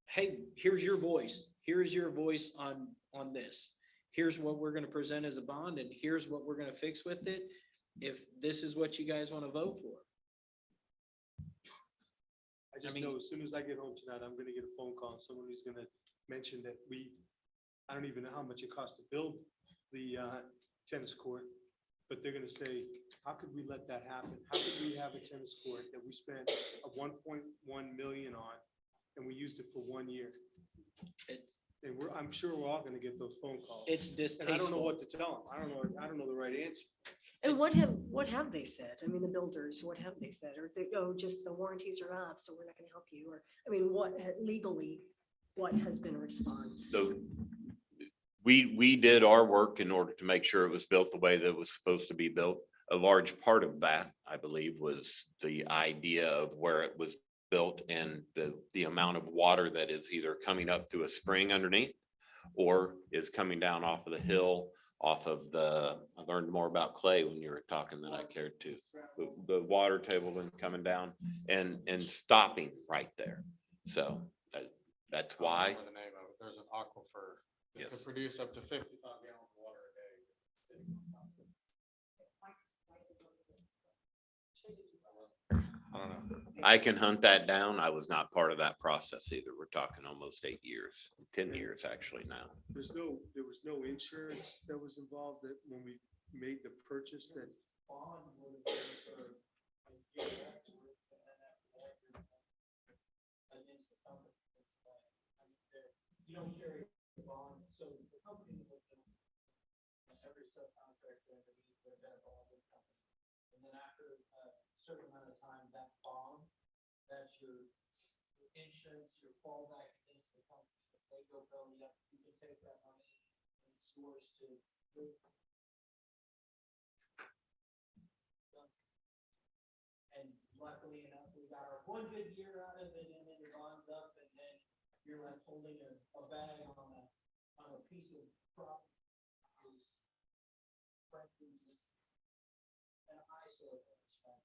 hey, here's your voice. Here is your voice on this. Here's what we're going to present as a bond, and here's what we're going to fix with it. If this is what you guys want to vote for. I know as soon as I get home tonight, I'm gonna get a phone call. Someone who's gonna mention that I don't even know how much it costs to build the tennis court, but they're gonna say, how could we let that happen? How could we have a tennis court that we spent a 1.1 million on and we used it for 1 year? And I'm sure we're all gonna get those phone calls. It's And distasteful. I don't know what to tell them. I don't know the right answer. And what have they said? I mean, the builders, what have they said? Or they, just the warranties are up, so we're not gonna help you, or, I mean, what legally, what has been a response? So we did our work in order to make sure it was built the way that it was supposed to be built. A large part of that, I believe, was the idea of where it was built and the amount of water that is either coming up through a spring underneath or is coming down off of the hill, off of I learned more about clay when you were talking than I cared to. The water table been coming down and stopping right there. So that's why. The name of it. There's an aquifer that Yes. can produce up to 55 gallons of water a day. I don't know. I can hunt that down. I was not part of that process either. We're talking almost 8 years, 10 years actually now. There was no insurance that was involved that when we made the purchase that. Bond would have been for a year afterwards, and then after that, you're against the company. You don't carry a bond, so the company would, every subcontractor underneath would have been a bond with the company. And then after a certain amount of time, that bond, that's your insurance, your fallback against the company. If they go belly up, you can take that money and it's yours to. And luckily enough, we got our one good year out of it, and then your bond's up, and then you're like holding a bag on a piece of property. Is frankly just an eyesore for us right now.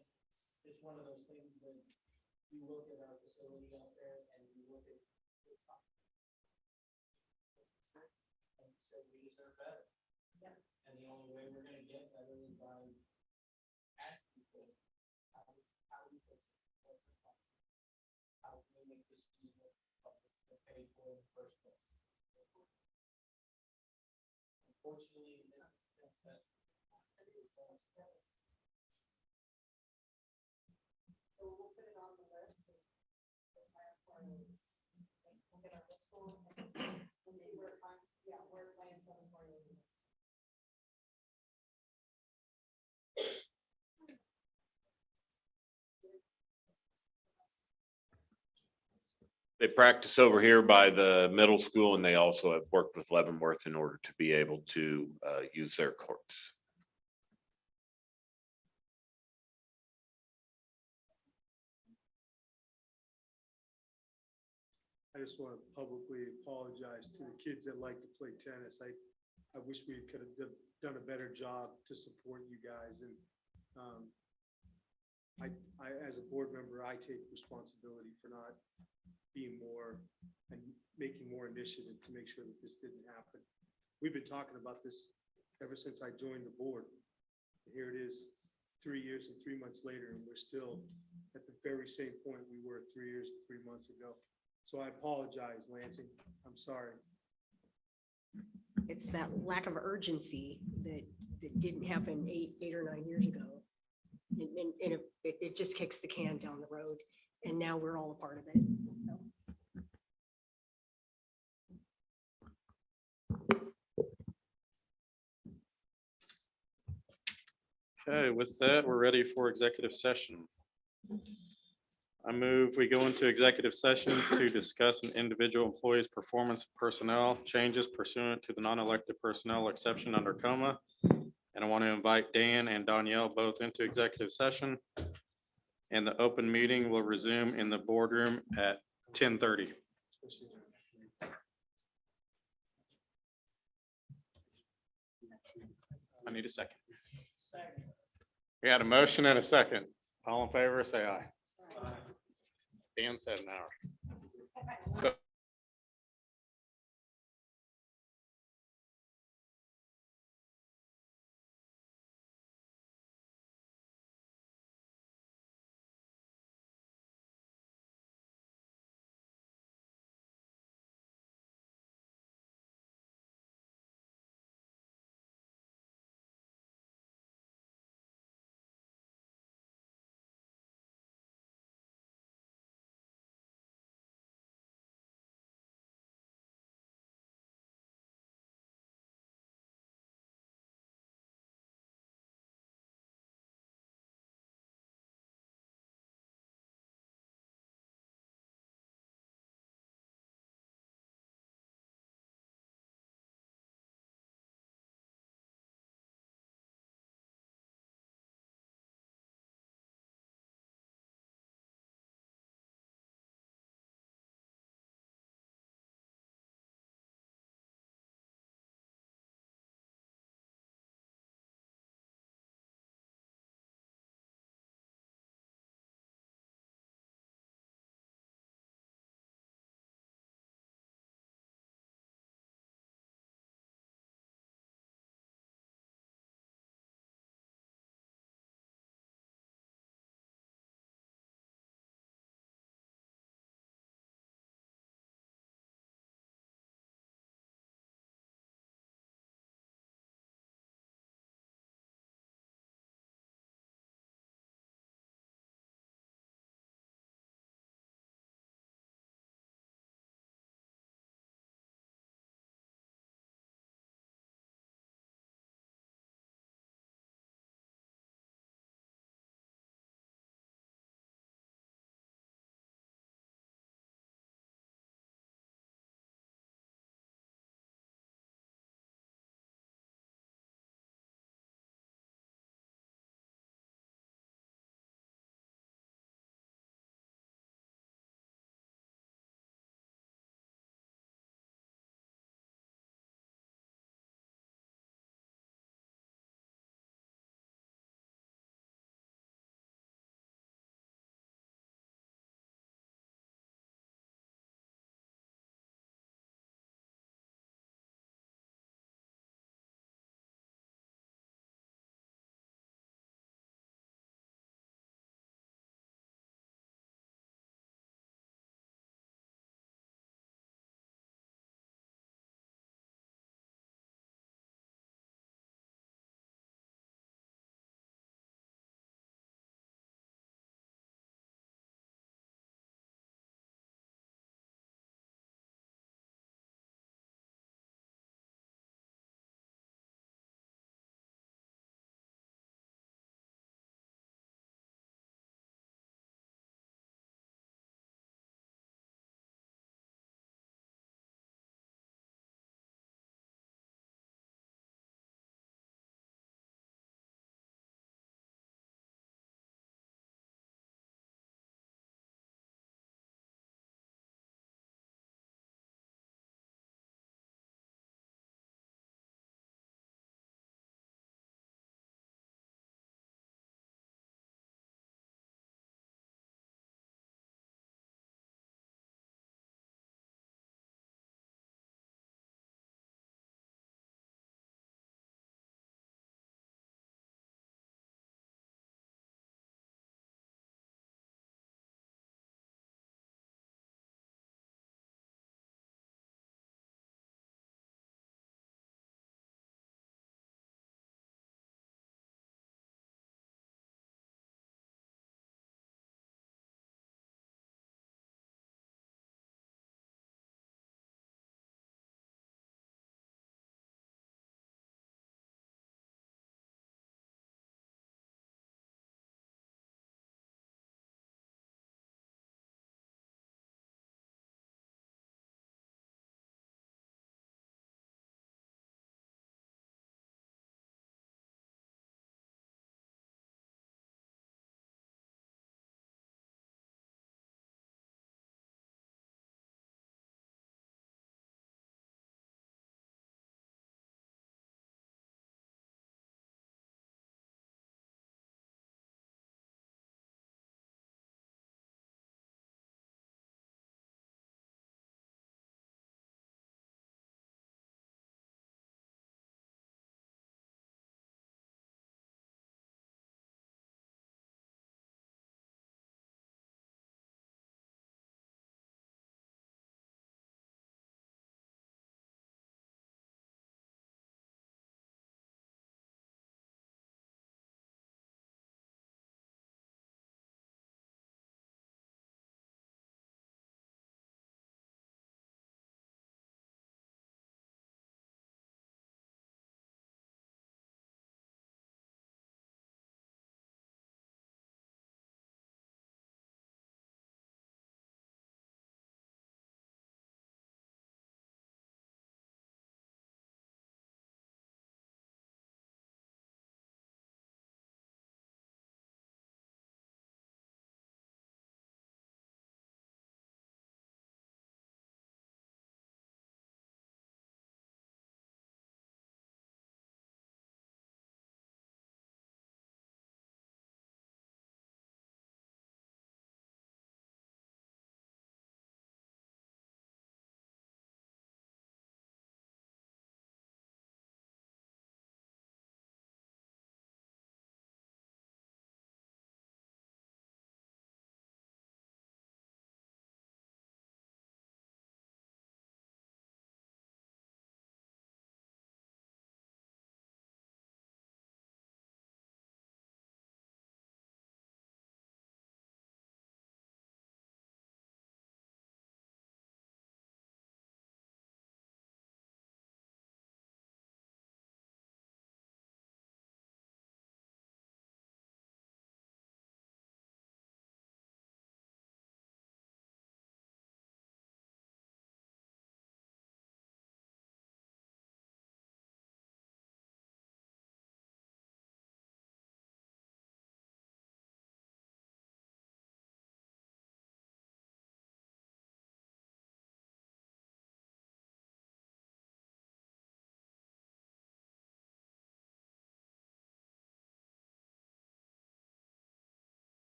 And it's one of those things that you look at our facility out there and you look at the top. And you say we deserve better. Yeah. And the only way we're gonna get better is by asking for how we fix it. What's the cost? How can we make this easier to pay for in the first place? Unfortunately, in this instance, that's. So we'll put it on the list and we'll get our list full and we'll see where it finds, where it lands on the priority list. They practice over here by the middle school, and they also have worked with Leavenworth in order to be able to use their courts. I just want to publicly apologize to the kids that like to play tennis. I wish we could have done a better job to support you guys. And I, as a board member, I take responsibility for not being more and making more initiative to make sure that this didn't happen. We've been talking about this ever since I joined the board. Here it is 3 years and 3 months later, and we're still at the very same point we were 3 years and 3 months ago. So I apologize, Lansing. I'm sorry. It's that lack of urgency that didn't happen 8 or 9 years ago. And it just kicks the can down the road, and now we're all a part of it. So. Okay, with that, we're ready for executive session. I move we go into executive session to discuss an individual employee's performance personnel changes pursuant to the non-elected personnel exception under COMA. And I want to invite Dan and Danielle both into executive session. And the open meeting will resume in the boardroom at 10:30. I need a second. We had a motion and a second. All in favor, say aye. Dan said an hour. So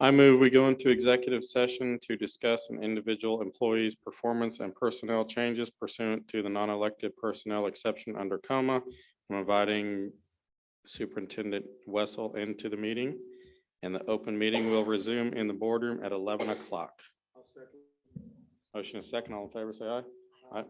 I move we go into executive session to discuss an individual employee's performance and personnel changes pursuant to the non-elected personnel exception under coma. I'm inviting Superintendent Wessel into the meeting, and the open meeting will resume in the boardroom at 11 o'clock. Motion is second. All in favor, say aye. Aye.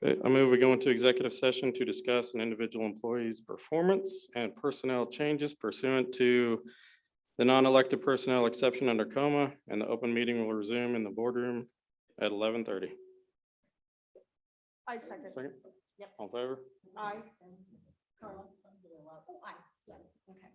Okay, I move we go into executive session to discuss an individual employee's performance and personnel changes pursuant to the non-elected personnel exception under coma, and the open meeting will resume in the boardroom at 11:30. I second. Second? Yep. All in favor? Aye. Carla? Oh, aye, sorry, okay.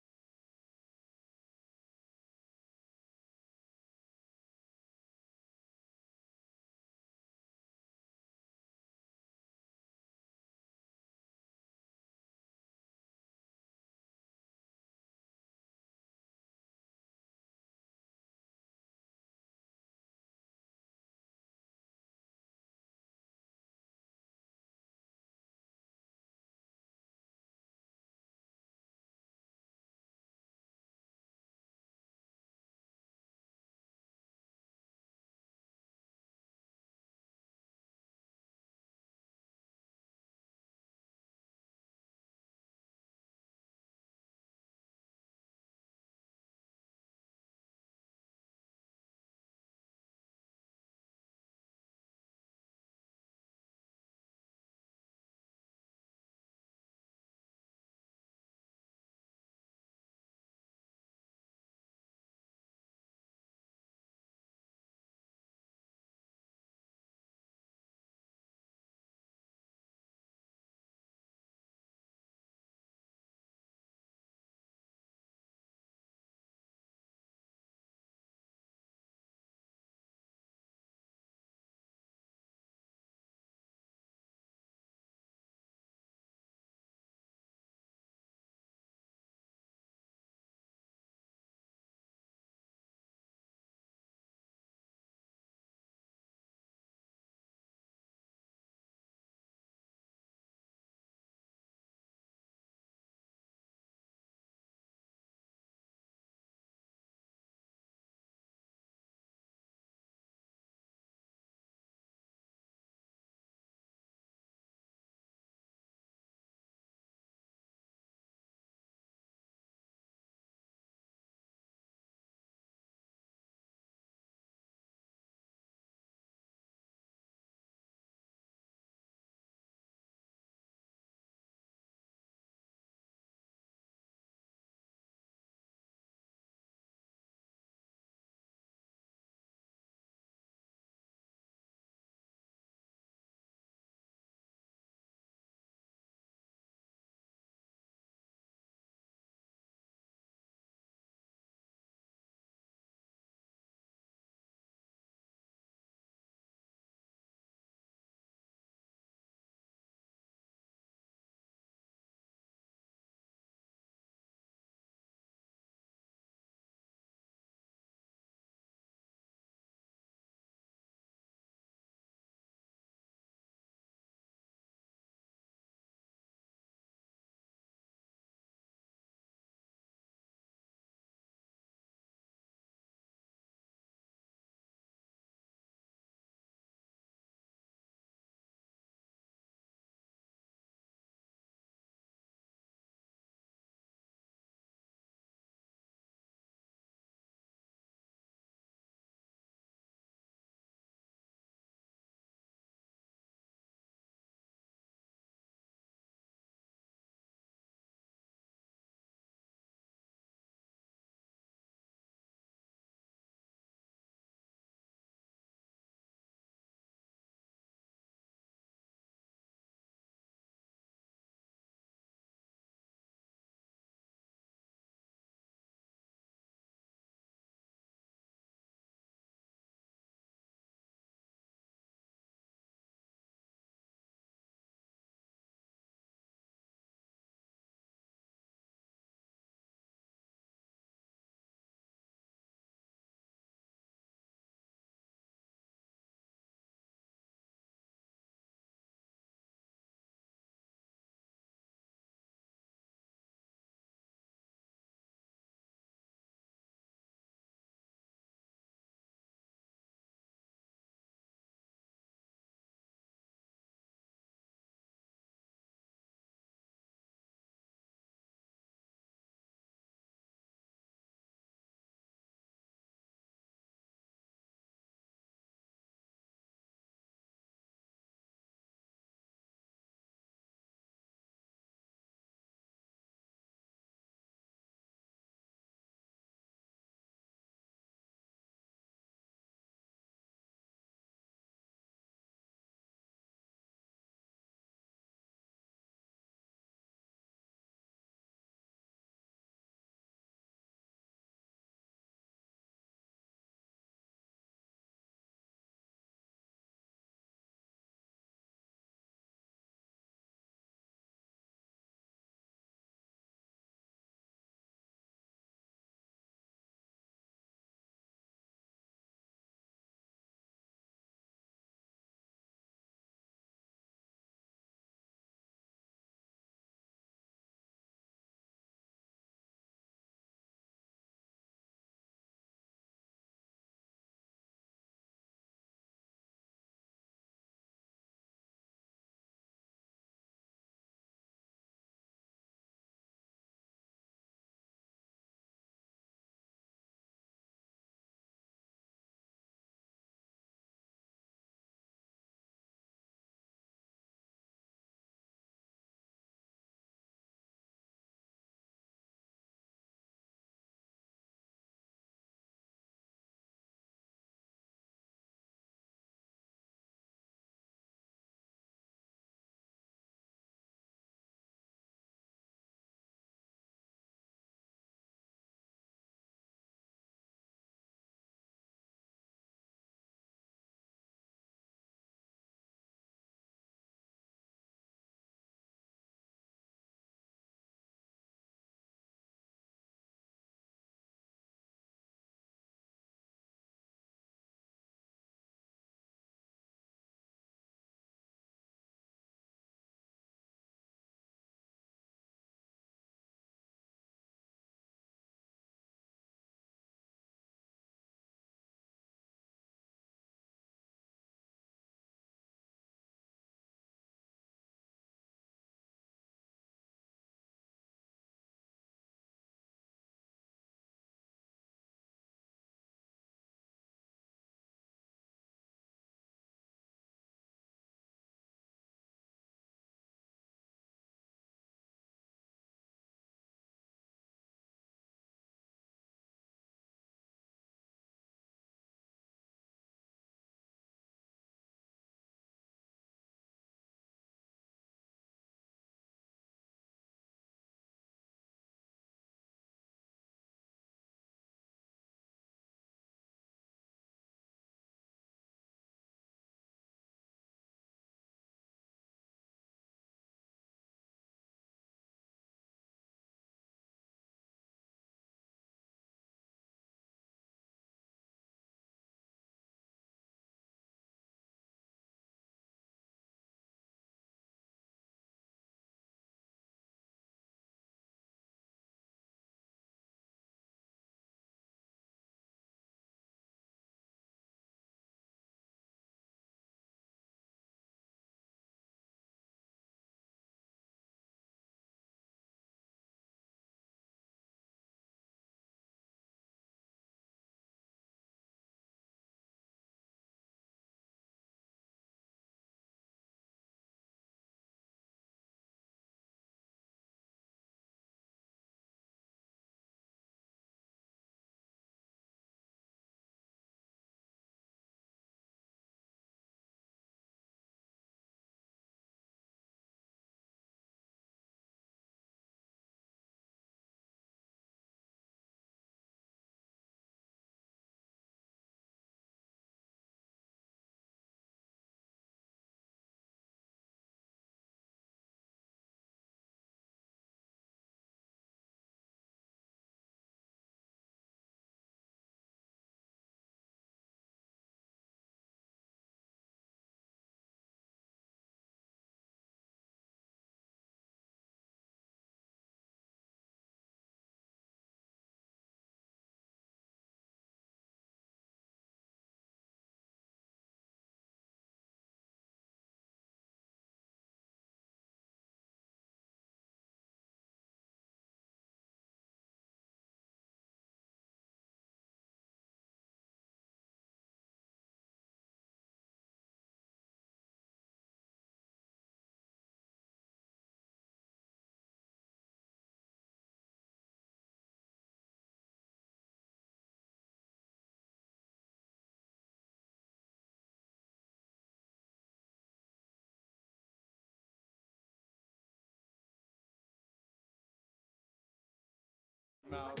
I like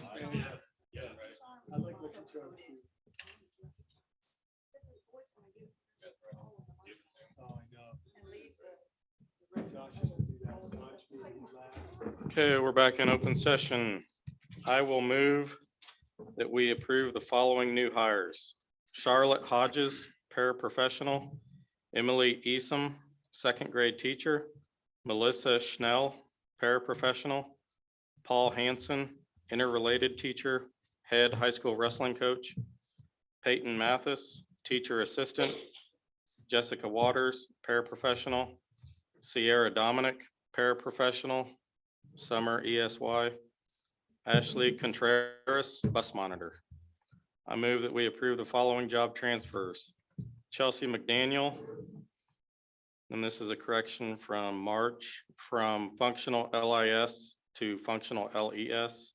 what you're trying to do. Oh, I know. Josh used to do that with lunch, we laugh. Okay, we're back in open session. I will move that we approve the following new hires. Charlotte Hodges, paraprofessional. Emily Easom, second grade teacher. Melissa Schnell, paraprofessional. Paul Hansen, interrelated teacher, head high school wrestling coach. Peyton Mathis, teacher assistant. Jessica Waters, paraprofessional. Sierra Dominic, paraprofessional. Summer ESY. Ashley Contreras, bus monitor. I move that we approve the following job transfers. Chelsea McDaniel, and this is a correction from March, from functional LIS to functional LES.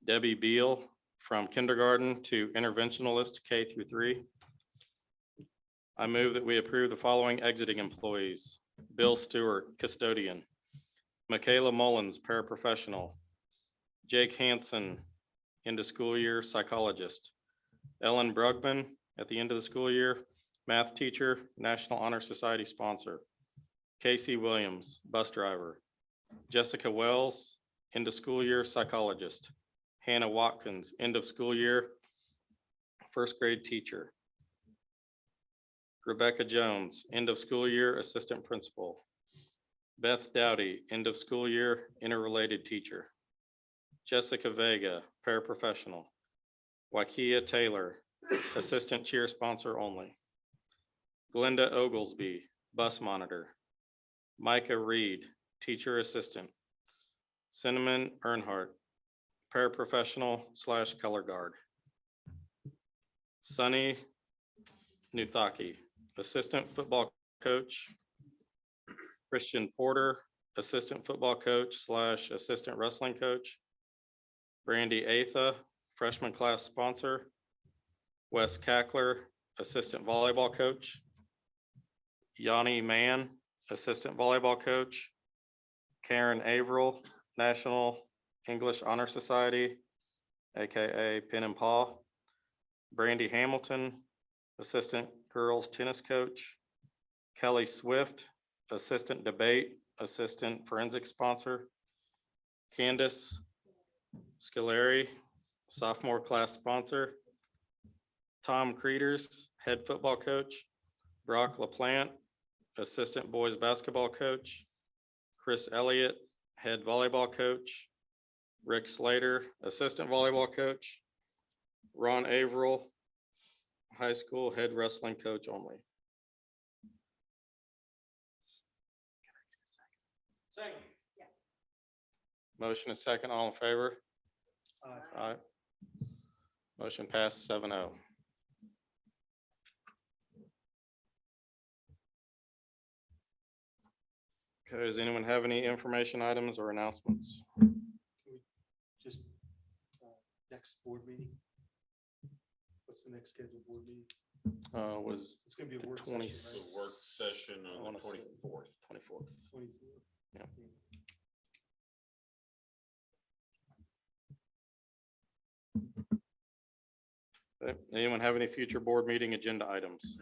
Debbie Beal, from kindergarten to interventionalist K-3. I move that we approve the following exiting employees. Bill Stewart, custodian. Michaela Mullins, paraprofessional. Jake Hansen, end of school year, psychologist. Ellen Brugman, at the end of the school year, math teacher, National Honor Society sponsor. Casey Williams, bus driver. Jessica Wells, end of school year, psychologist. Hannah Watkins, end of school year, first grade teacher. Rebecca Jones, end of school year, assistant principal. Beth Dowdy, end of school year, interrelated teacher. Jessica Vega, paraprofessional. Wakia Taylor, assistant cheer sponsor only. Glenda Oglesby, bus monitor. Micah Reed, teacher assistant. Cinnamon Earnhardt, paraprofessional / color guard. Sunny Nuthaki, assistant football coach. Christian Porter, assistant football coach / assistant wrestling coach. Brandy Atha, freshman class sponsor. Wes Cackler, assistant volleyball coach. Yanni Mann, assistant volleyball coach. Karen Averill, National English Honor Society, AKA Pen and Paw. Brandy Hamilton, assistant girls tennis coach. Kelly Swift, assistant debate, assistant forensic sponsor. Candace Scolari, sophomore class sponsor. Tom Creeders, head football coach. Brock LaPlante, assistant boys basketball coach. Chris Elliott, head volleyball coach. Rick Slater, assistant volleyball coach. Ron Averill, high school head wrestling coach only. Second. Motion is second, all in favor? Aye. Motion passed 7-0. Okay, does anyone have any information items or announcements? Just next board meeting. What's the next scheduled board meeting? Was It's gonna be a the work 20 session, right? Work session I on wanna the say 24th. 24th. 24. Yeah. Okay, anyone have any future board meeting agenda items?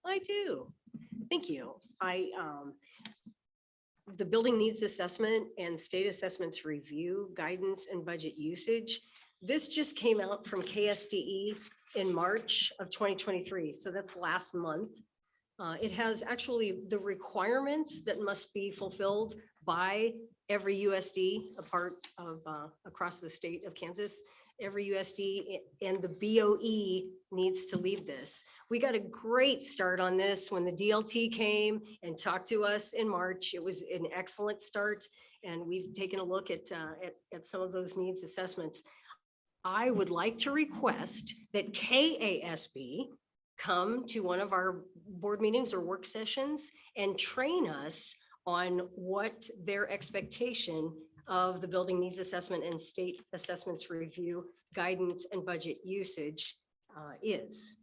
I do. Thank you. The building needs assessment and state assessments review, guidance and budget usage. This just came out from KSDE in March of 2023. So that's last month. It has actually the requirements that must be fulfilled by every USD, a part of across the state of Kansas. Every USD and the BOE needs to lead this. We got a great start on this when the DLT came and talked to us in March. It was an excellent start, and we've taken a look at some of those needs assessments. I would like to request that KASB come to one of our board meetings or work sessions and train us on what their expectation of the building needs assessment and state assessments review, guidance and budget usage is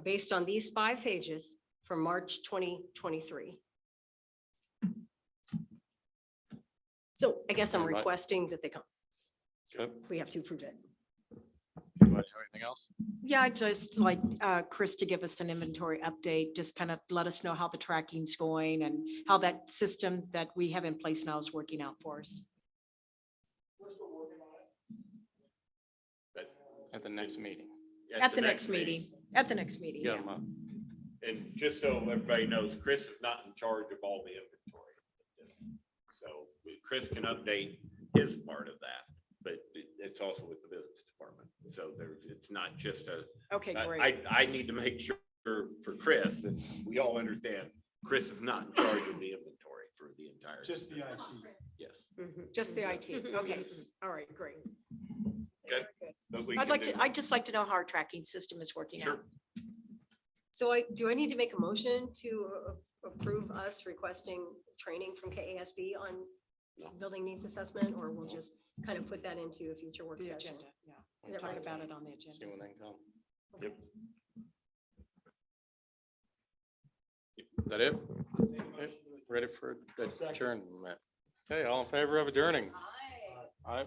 based on these 5 pages from March 2023. So I guess I'm requesting that they come. Okay. We have to approve it. Anybody have anything else? Yeah, I'd just like Chris to give us an inventory update, just kind of let us know how the tracking's going and how that system that we have in place now is working out for us. At the next meeting. At the next meeting, at the next meeting. Yeah, Yeah. Mom. And just so everybody knows, Chris is not in charge of all the inventory. So Chris can update his part of that, but it's also with the business department. So it's not just Okay, great. I need to make sure for Chris that we all understand, Chris is not in charge of the inventory for the entire. Just the IT. Yes. Just the IT. Okay, all right, great. Good. But we I'd can like do to, I'd just like to know how our tracking system is working out. Sure. So do I need to make a motion to approve us requesting training from KASB on building needs assessment, or we'll just kind of put that into a future work The session? agenda, yeah. Is that Talk right? about it on the See agenda. when they come. Yep. Is that it? Okay, ready for the adjournment? Okay, all in favor of adjourning? Aye. Aye.